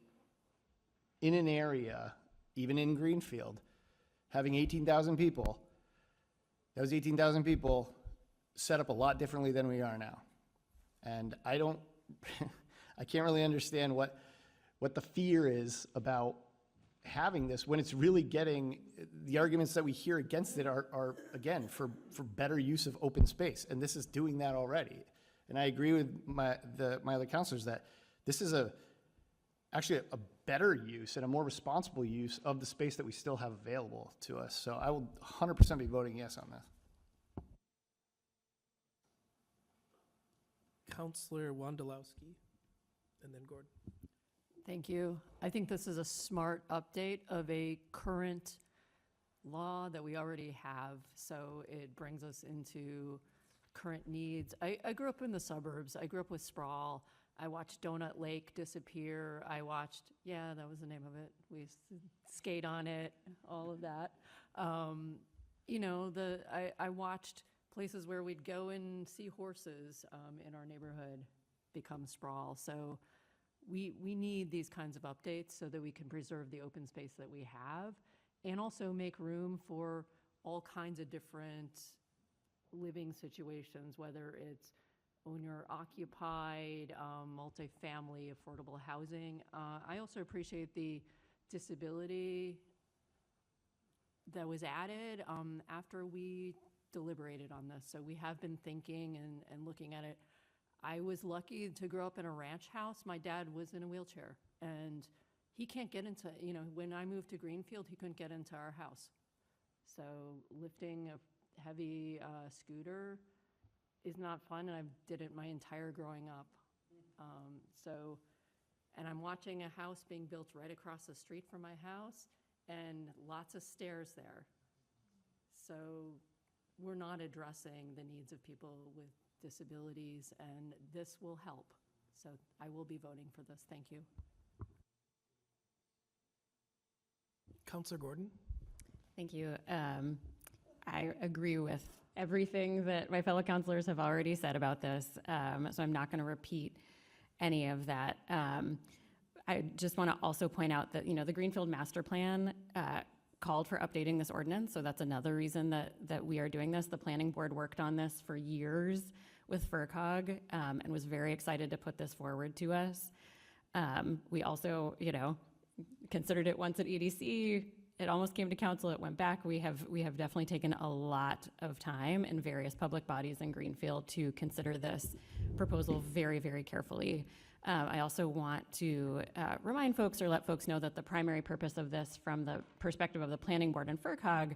an area, even in Greenfield, having 18,000 people, those 18,000 people set up a lot differently than we are now. And I can't really understand what the fear is about having this when it's really getting, the arguments that we hear against it are again, for better use of open space. And this is doing that already. And I agree with my other counselors that this is actually a better use and a more responsible use of the space that we still have available to us. So I will 100% be voting yes on this. Counselor Wondolowski and then Gordon. Thank you. I think this is a smart update of a current law that we already have, so it brings us into current needs. I grew up in the suburbs. I grew up with sprawl. I watched Donut Lake disappear. I watched, yeah, that was the name of it. We used to skate on it, all of that. I watched places where we'd go and see horses in our neighborhood become sprawl. So we need these kinds of updates so that we can preserve the open space that we have and also make room for all kinds of different living situations, whether it's owner-occupied, multifamily, affordable housing. I also appreciate the disability that was added after we deliberated on this. So we have been thinking and looking at it. I was lucky to grow up in a ranch house. My dad was in a wheelchair, and He can't get into, when I moved to Greenfield, he couldn't get into our house. So lifting a heavy scooter is not fun, and I did it my entire growing up. And I'm watching a house being built right across the street from my house, and lots of stairs there. So we're not addressing the needs of people with disabilities, and this will help. So I will be voting for this. Thank you. Counselor Gordon? Thank you. I agree with everything that my fellow counselors have already said about this, so I'm not going to repeat any of that. I just want to also point out that, the Greenfield Master Plan called for updating this ordinance, so that's another reason that we are doing this. The planning board worked on this for years with FERCog and was very excited to put this forward to us. We also, considered it once at EDC. It almost came to council. It went back. We have definitely taken a lot of time in various public bodies in Greenfield to consider this proposal very, very carefully. I also want to remind folks or let folks know that the primary purpose of this from the perspective of the planning board and FERCog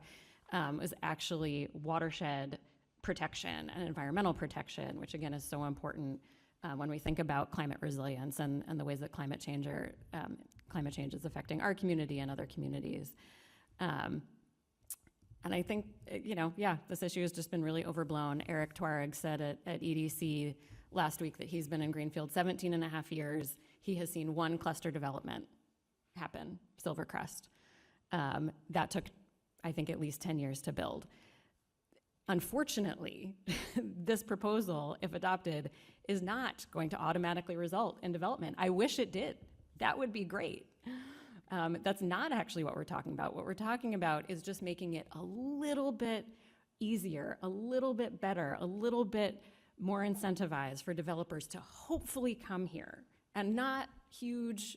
is actually watershed protection and environmental protection, which again is so important when we think about climate resilience and the ways that climate change is affecting our community and other communities. And I think, this issue has just been really overblown. Eric Tuareg said at EDC last week that he's been in Greenfield 17 and a half years. He has seen one cluster development happen, Silvercrest. That took, I think, at least 10 years to build. Unfortunately, this proposal, if adopted, is not going to automatically result in development. I wish it did. That would be great. That's not actually what we're talking about. What we're talking about is just making it a little bit easier, a little bit better, a little bit more incentivized for developers to hopefully come here, and not huge,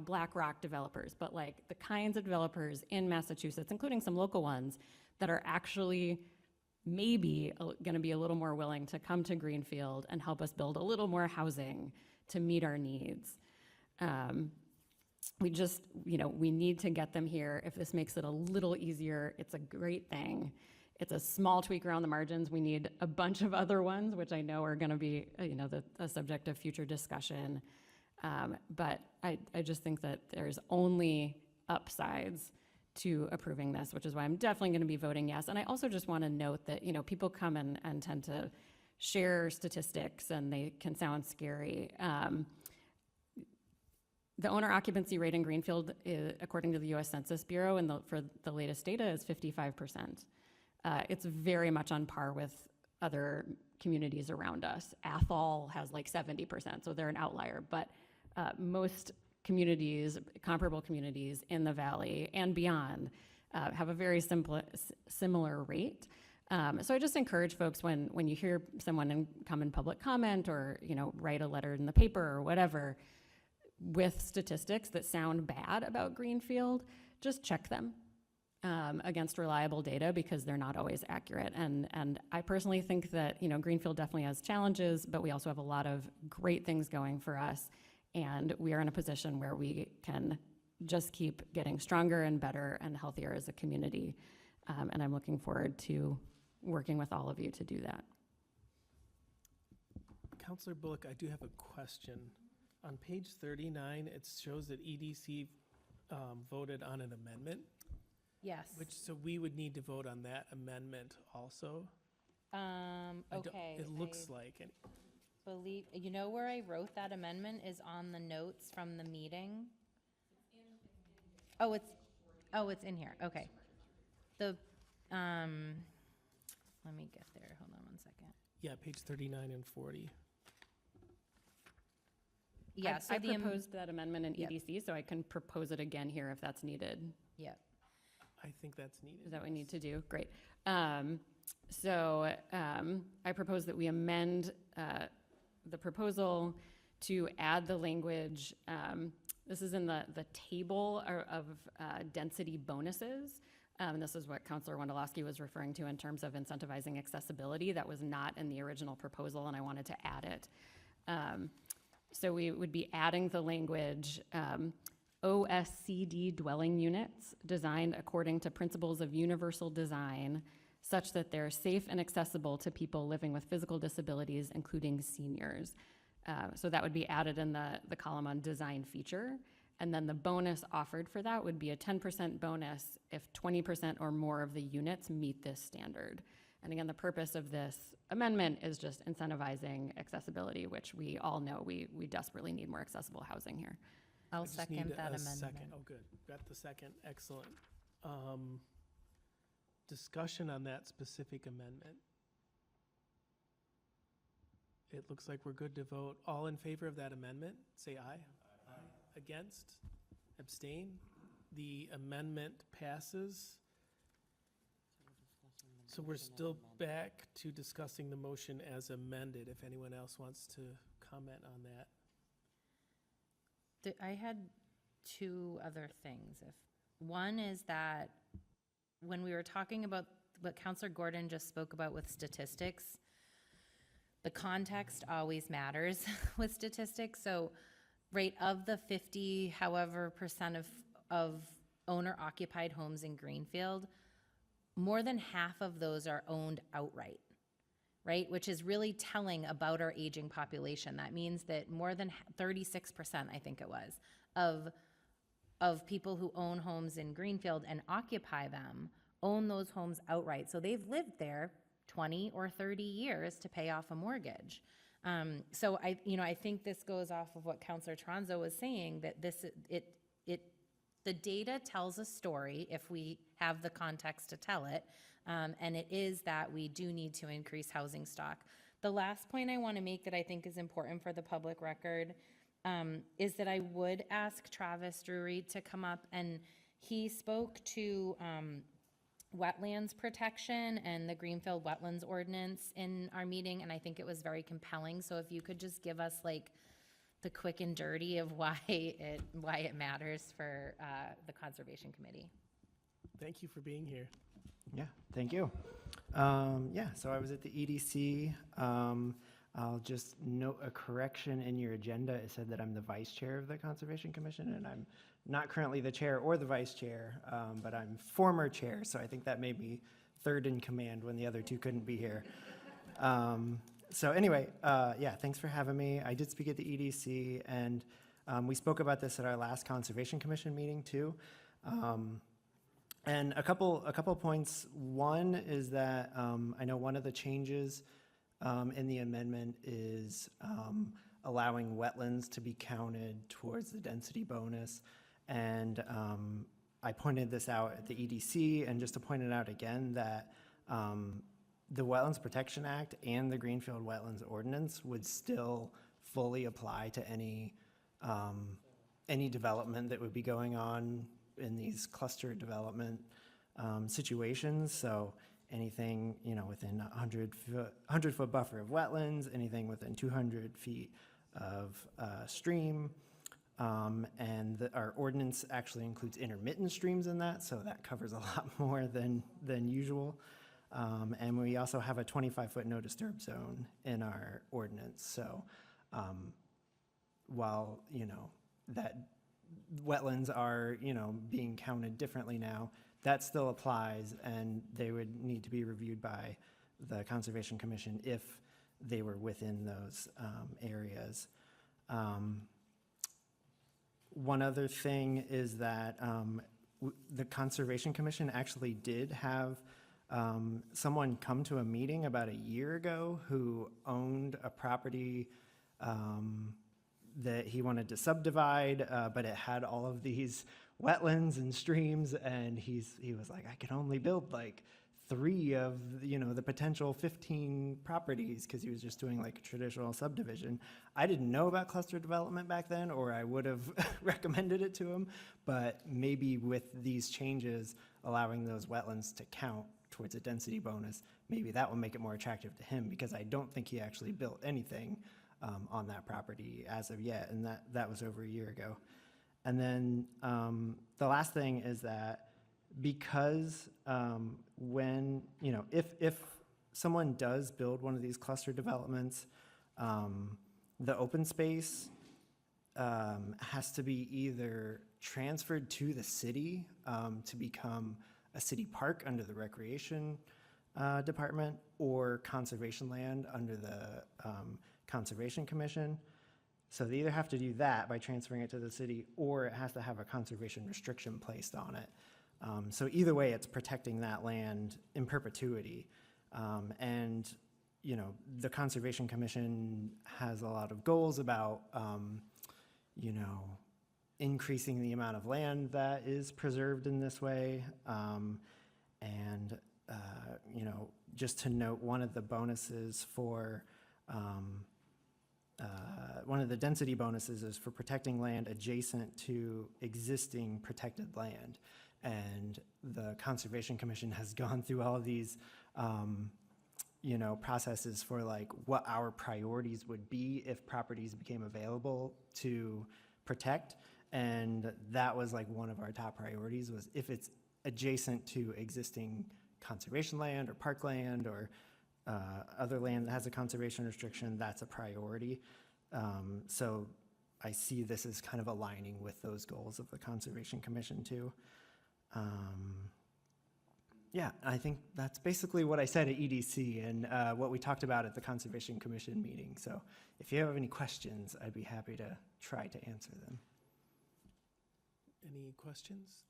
BlackRock developers, but like the kinds of developers in Massachusetts, including some local ones, that are actually maybe going to be a little more willing to come to Greenfield and help us build a little more housing to meet our needs. We just, we need to get them here. If this makes it a little easier, it's a great thing. It's a small tweak around the margins. We need a bunch of other ones, which I know are going to be, the subject of future discussion. But I just think that there's only upsides to approving this, which is why I'm definitely going to be voting yes. And I also just want to note that, people come and tend to share statistics, and they can sound scary. The owner occupancy rate in Greenfield, according to the U.S. Census Bureau, and for the latest data, is 55%. It's very much on par with other communities around us. Athol has like 70%, so they're an outlier. But most communities, comparable communities in the valley and beyond, have a very similar rate. So I just encourage folks when you hear someone come in public comment or write a letter in the paper or whatever with statistics that sound bad about Greenfield, just check them against reliable data, because they're not always accurate. And I personally think that Greenfield definitely has challenges, but we also have a lot of great things going for us, and we are in a position where we can just keep getting stronger and better and healthier as a community. And I'm looking forward to working with all of you to do that. Counselor Bullock, I do have a question. On page 39, it shows that EDC voted on an amendment. Yes. So we would need to vote on that amendment also? Okay. It looks like. Believe, where I wrote that amendment is on the notes from the meeting. Oh, it's in here. Okay. Let me get there. Hold on one second. Yeah, page 39 and 40. Yeah, I proposed that amendment in EDC, so I can propose it again here if that's needed. Yep. I think that's needed. Is that what we need to do? Great. So I propose that we amend the proposal to add the language. This is in the table of density bonuses. And this is what Councilor Wondolowski was referring to in terms of incentivizing accessibility. That was not in the original proposal, and I wanted to add it. So we would be adding the language, OSCD dwelling units designed according to principles of universal design, such that they're safe and accessible to people living with physical disabilities, including seniors. So that would be added in the column on design feature. And then the bonus offered for that would be a 10% bonus if 20% or more of the units meet this standard. And again, the purpose of this amendment is just incentivizing accessibility, which we all know we desperately need more accessible housing here. I'll I just need second that a amendment. second. Oh, good. Got the second. Excellent. Discussion on that specific amendment. It looks like we're good to vote. All in favor of that amendment, say aye. Aye. Against? Abstain? The amendment passes. So we're still back to discussing the motion as amended, if anyone else wants to comment on that. I had two other things. One is that when we were talking about what Counselor Gordon just spoke about with statistics, the context always matters with statistics. So, right, of the 50, however, % of owner-occupied homes in Greenfield, more than half of those are owned outright, right? Which is really telling about our aging population. That means that more than 36%, I think it was, of people who own homes in Greenfield and occupy them own those homes outright. So they've lived there 20 or 30 years to pay off a mortgage. So I think this goes off of what Councillor Tronzo was saying, that the data tells a story if we have the context to tell it, and it is that we do need to increase housing stock. The last point I want to make that I think is important for the public record is that I would ask Travis Drury to come up, and he spoke to wetlands protection and the Greenfield Wetlands Ordinance in our meeting, and I think it was very compelling. So if you could just give us like the quick and dirty of why it matters for the Conservation Committee. Thank you for being here. Yeah, thank you. So I was at the EDC. I'll just note a correction in your agenda. It said that I'm the vice chair of the Conservation Commission, and I'm not currently the chair or the vice chair, but I'm former chair, so I think that made me third in command when the other two couldn't be here. So anyway, thanks for having me. I did speak at the EDC, and we spoke about this at our last Conservation Commission meeting too. And a couple points. One is that I know one of the changes in the amendment is allowing wetlands to be counted towards the density bonus. And I pointed this out at the EDC, and just to point it out again, that the Wetlands Protection Act and the Greenfield Wetlands Ordinance would still fully apply to any development that would be going on in these cluster development situations. So anything, within 100-foot buffer of wetlands, anything within 200 feet of stream. And our ordinance actually includes intermittent streams in that, so that covers a lot more than usual. And we also have a 25-foot no disturb zone in our ordinance. So while, that wetlands are, being counted differently now, that still applies, and they would need to be reviewed by the Conservation Commission if they were within those areas. One other thing is that the Conservation Commission actually did have someone come to a meeting about a year ago who owned a property that he wanted to subdivide, but it had all of these wetlands and streams, and he was like, I can only build like 3 of the potential 15 properties, because he was just doing like a traditional subdivision. I didn't know about cluster development back then, or I would have recommended it to him, but maybe with these changes allowing those wetlands to count towards a density bonus, maybe that will make it more attractive to him, because I don't think he actually built anything on that property as of yet, and that was over a year ago. And then the last thing is that because when, if someone does build one of these cluster developments, the open space has to be either transferred to the city to become a city park under the Recreation Department, or conservation land under the Conservation Commission. So they either have to do that by transferring it to the city, or it has to have a conservation restriction placed on it. So either way, it's protecting that land in perpetuity. And, you know, the Conservation Commission has a lot of goals about, you know, increasing the amount of land that is preserved in this way. You know, just to note, one of the bonuses for, one of the density bonuses is for protecting land adjacent to existing protected land. And the Conservation Commission has gone through all of these, you know, processes for like what our priorities would be if properties became available to protect. And that was like one of our top priorities, was if it's adjacent to existing conservation land or parkland or other land that has a conservation restriction, that's a priority. So I see this as kind of aligning with those goals of the Conservation Commission too. Yeah, I think that's basically what I said at EDC and what we talked about at the Conservation Commission meeting. So if you have any questions, I'd be happy to try to answer them. Any questions?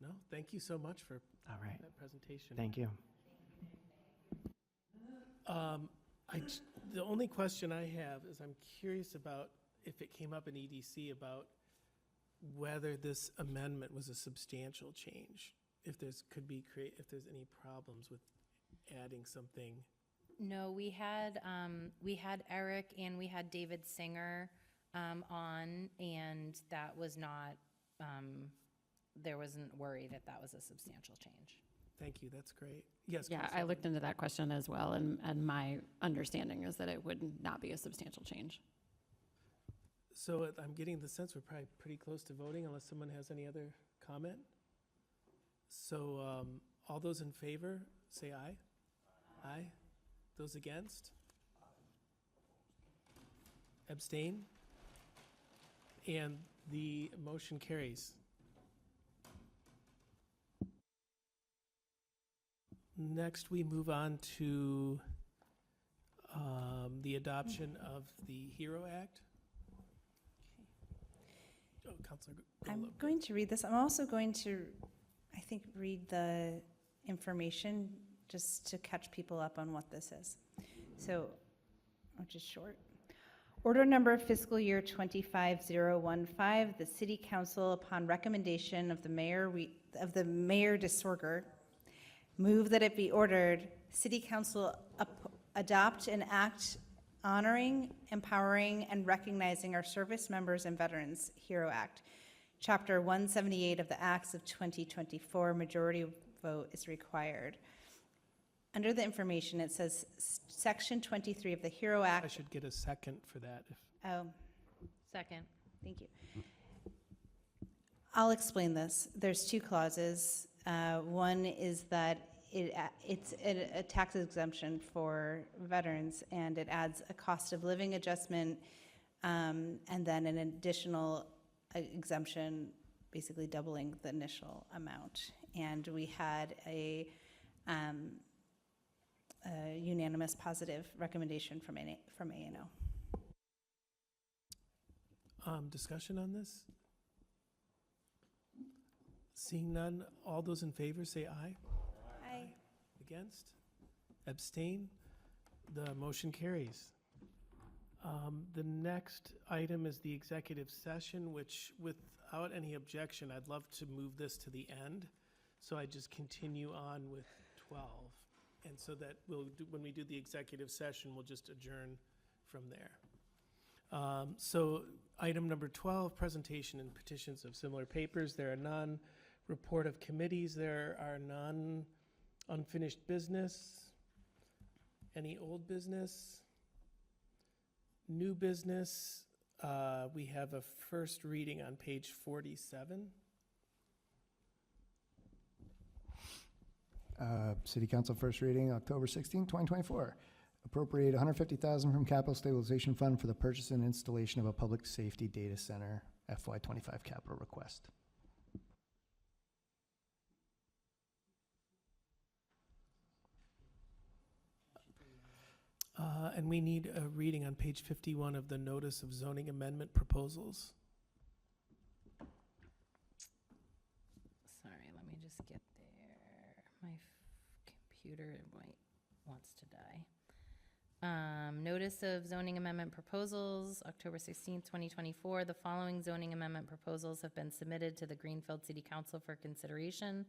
No? Thank you so much for All right. that presentation. Thank you. The only question I have is I'm curious about if it came up in EDC about whether this amendment was a substantial change, if there's any problems with adding something. No, we had Eric and we had David Singer on, and that was not, there wasn't worry that that was a substantial change. Thank you, that's great. Yes. Yeah, I looked into that question as well, and my understanding is that it would not be a substantial change. So I'm getting the sense we're probably pretty close to voting unless someone has any other comment. So all those in favor, say aye. Aye. Those against? Abstain? And the motion carries. Next, we move on to the adoption of the HERO Act. Oh, Councilor I'm Golub. going to read this. I'm also going to, I think, read the information just to catch people up on what this is. So, which is short. Order number fiscal year 25015, the City Council, upon recommendation of the Mayor DeSorger, move that it be ordered, City Council adopt an act honoring, empowering, and recognizing our service members and veterans, HERO Act. Chapter 178 of the Acts of 2024, majority vote is required. Under the information, it says Section 23 of the HERO Act. I should get a second for that. Oh, Second. thank you. I'll explain this. There's two clauses. One is that it's a tax exemption for veterans, and it adds a cost of living adjustment, and then an additional exemption, basically doubling the initial amount. And we had a unanimous positive recommendation from ANO. Discussion on this? Seeing none, all those in favor say aye. Aye. Against? Abstain? The motion carries. The next item is the executive session, which, without any objection, I'd love to move this to the end. So I just continue on with 12. And so that when we do the executive session, we'll just adjourn from there. So item number 12, presentation and petitions of similar papers. There are none. Report of committees. There are none. Unfinished business. Any old business? New business. We have a first reading on page 47. City Council first reading, October 16, 2024. Appropriate $150,000 from Capital Stabilization Fund for the purchase and installation of a public safety data center, FY25 capital request. And we need a reading on page 51 of the notice of zoning amendment proposals. Sorry, let me just get there. My computer wants to die. Notice of zoning amendment proposals, October 16th, 2024. The following zoning amendment proposals have been submitted to the Greenfield City Council for consideration.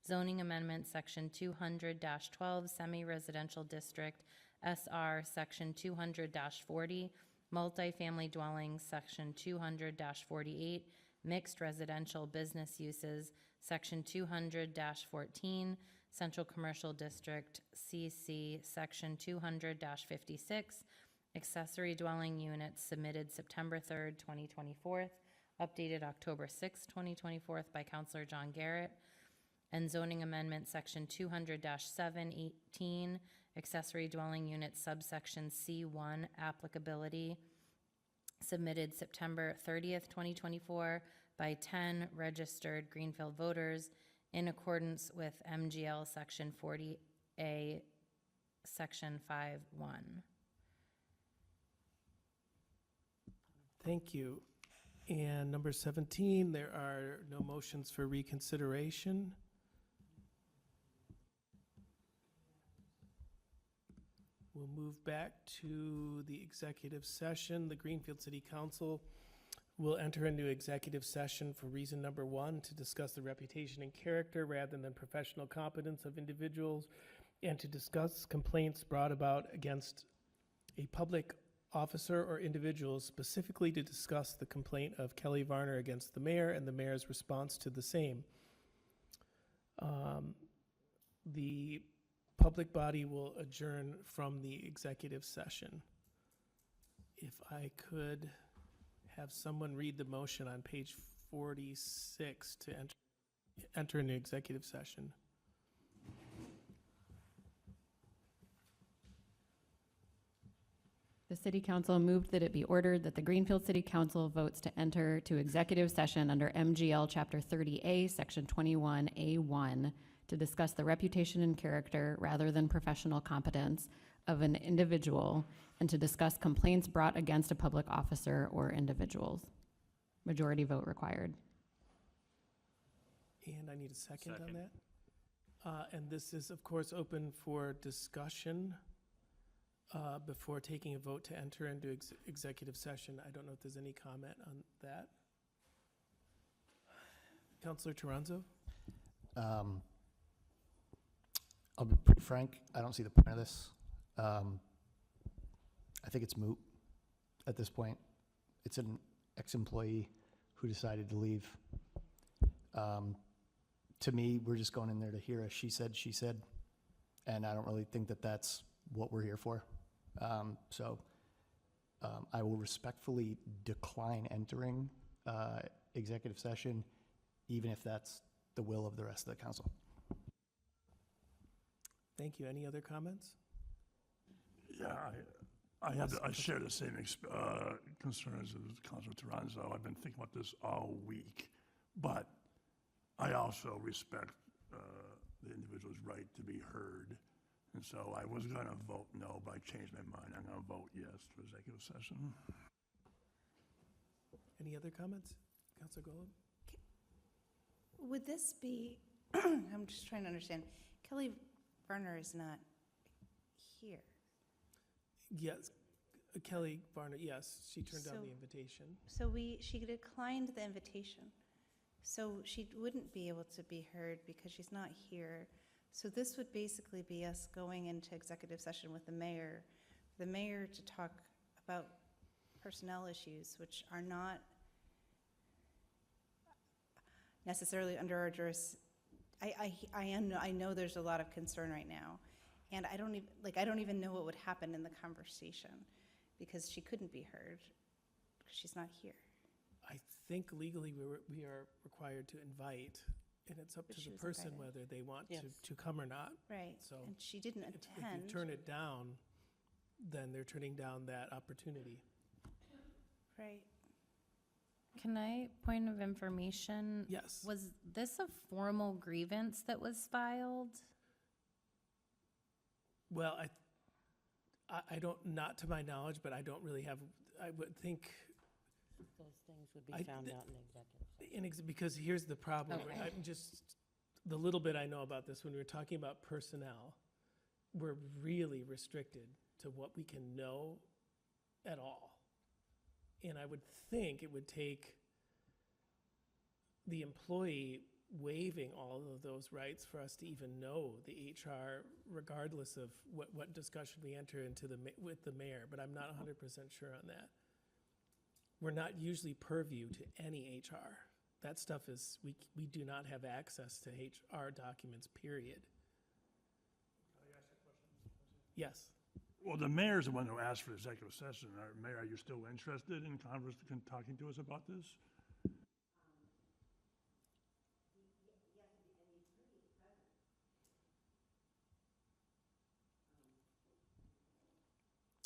Zoning amendment, section 200-12, semi-residential district, SR, section 200-40, multifamily dwellings, section 200-48, mixed residential business uses, section 200-14, central commercial district, CC, section 200-56, accessory dwelling units submitted September 3rd, 2024, updated October 6th, 2024 by Councilor John Garrett, and zoning amendment, section 200-718, accessory dwelling unit subsection C1 applicability, submitted September 30th, 2024 by 10 registered Greenfield voters in accordance with MGL section 40A, section 5.1. Thank you. And number 17, there are no motions for reconsideration. We'll move back to the executive session. The Greenfield City Council will enter into executive session for reason number 1, to discuss the reputation and character rather than professional competence of individuals, and to discuss complaints brought about against a public officer or individuals, specifically to discuss the complaint of Kelly Varner against the mayor and the mayor's response to the same. The public body will adjourn from the executive session. If I could have someone read the motion on page 46 to enter into executive session. The City Council moved that it be ordered that the Greenfield City Council votes to enter to executive session under MGL Chapter 30A, Section 21A1, to discuss the reputation and character rather than professional competence of an individual, and to discuss complaints brought against a public officer or individuals. Majority vote required. And I need a second on that. And this is, of course, open for discussion before taking a vote to enter into executive session. I don't know if there's any comment on that. Councilor Toronzo? I'll be pretty frank, I don't see the point of this. I think it's moot at this point. It's an ex-employee who decided to leave. To me, we're just going in there to hear a she said, and I don't really think that that's what we're here for. I will respectfully decline entering executive session, even if that's the will of the rest of the council. Thank you. Any other comments? Yeah, I share the same concerns as Councilor Toronzo. I've been thinking about this all week, but I also respect the individual's right to be heard. And so I was going to vote no, but I changed my mind. I'm going to vote yes to executive session. Any other comments? Councilor Golub? Would this be, I'm just trying to understand, Kelly Varner is not here. Yes. Kelly Varner, yes, she turned down the invitation. So she declined the invitation. So she wouldn't be able to be heard because she's not here. So this would basically be us going into executive session with the mayor to talk about personnel issues, which are not necessarily under our I know there's a lot of concern right now, and I don't even know what would happen in the conversation because she couldn't be heard because she's not here. I think legally we are required to invite, and it's up But to she the was person invited. whether they want Yes. to come or not. Right, So and she didn't if you attend. turn it down, then they're turning down that opportunity. Right. Can I, point of information? Yes. Was this a formal grievance that was filed? Well, I don't, not to my knowledge, but I don't really have, I would think, Those things would I- be found out in executive session. because here's the problem. Okay. I'm just, the little bit I know about this, when we're talking about personnel, we're really restricted to what we can know at all. And I would think it would take the employee waiving all of those rights for us to even know the HR, regardless of what discussion we enter into with the mayor, but I'm not 100% sure on that. We're not usually purview to any HR. That stuff is, we do not have access to HR documents, period. Yes. Well, the mayor's the one who asked for the executive session. Mayor, are you still interested in talking to us about this?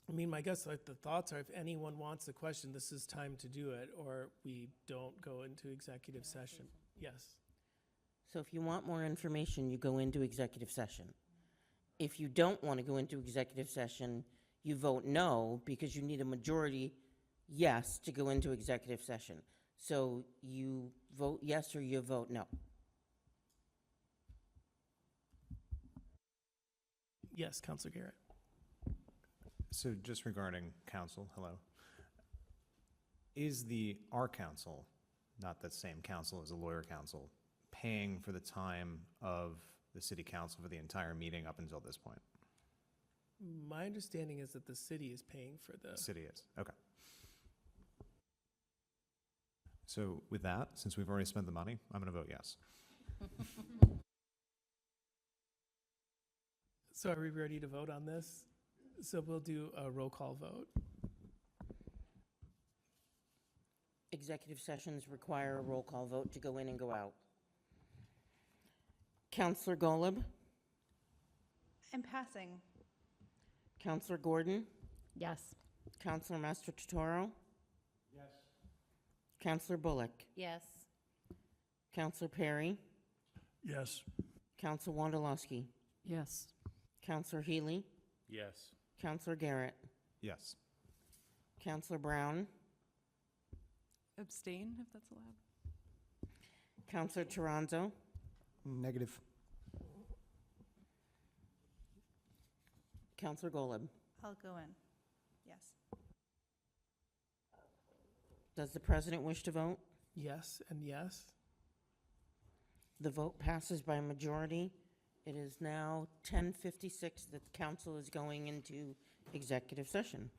I mean, my guess, like, the thoughts are, if anyone wants a question, this is time to do it, or we don't go into executive session. Yes. So if you want more information, you go into executive session. If you don't want to go into executive session, you vote no, because you need a majority yes to go into executive session. So you vote yes or you vote no. Yes, Counselor Garrett. So just regarding council, hello. Is our council, not that same council as the lawyer council, paying for the time of the city council for the entire meeting up until this point? My understanding is that the city is paying for the. City is, okay. So with that, since we've already spent the money, I'm going to vote yes. So are we ready to vote on this? So we'll do a roll call vote. Executive sessions require a roll call vote to go in and go out. Counselor Golub, I'm passing. Counselor Gordon, Yes. Counselor Mastrototoro, Yes. Counselor Bullock, Yes. Counselor Perry, Yes. Counselor Wondolowski, Yes. Counselor Healy, Yes. Counselor Garrett, Yes. Counselor Brown, Abstain, if that's allowed. Counselor Toronzo, Negative. Counselor Golub. I'll go in. Yes. Does the president wish to vote? Yes and yes. The vote passes by majority. It is now 10:56 that the council is going into executive session.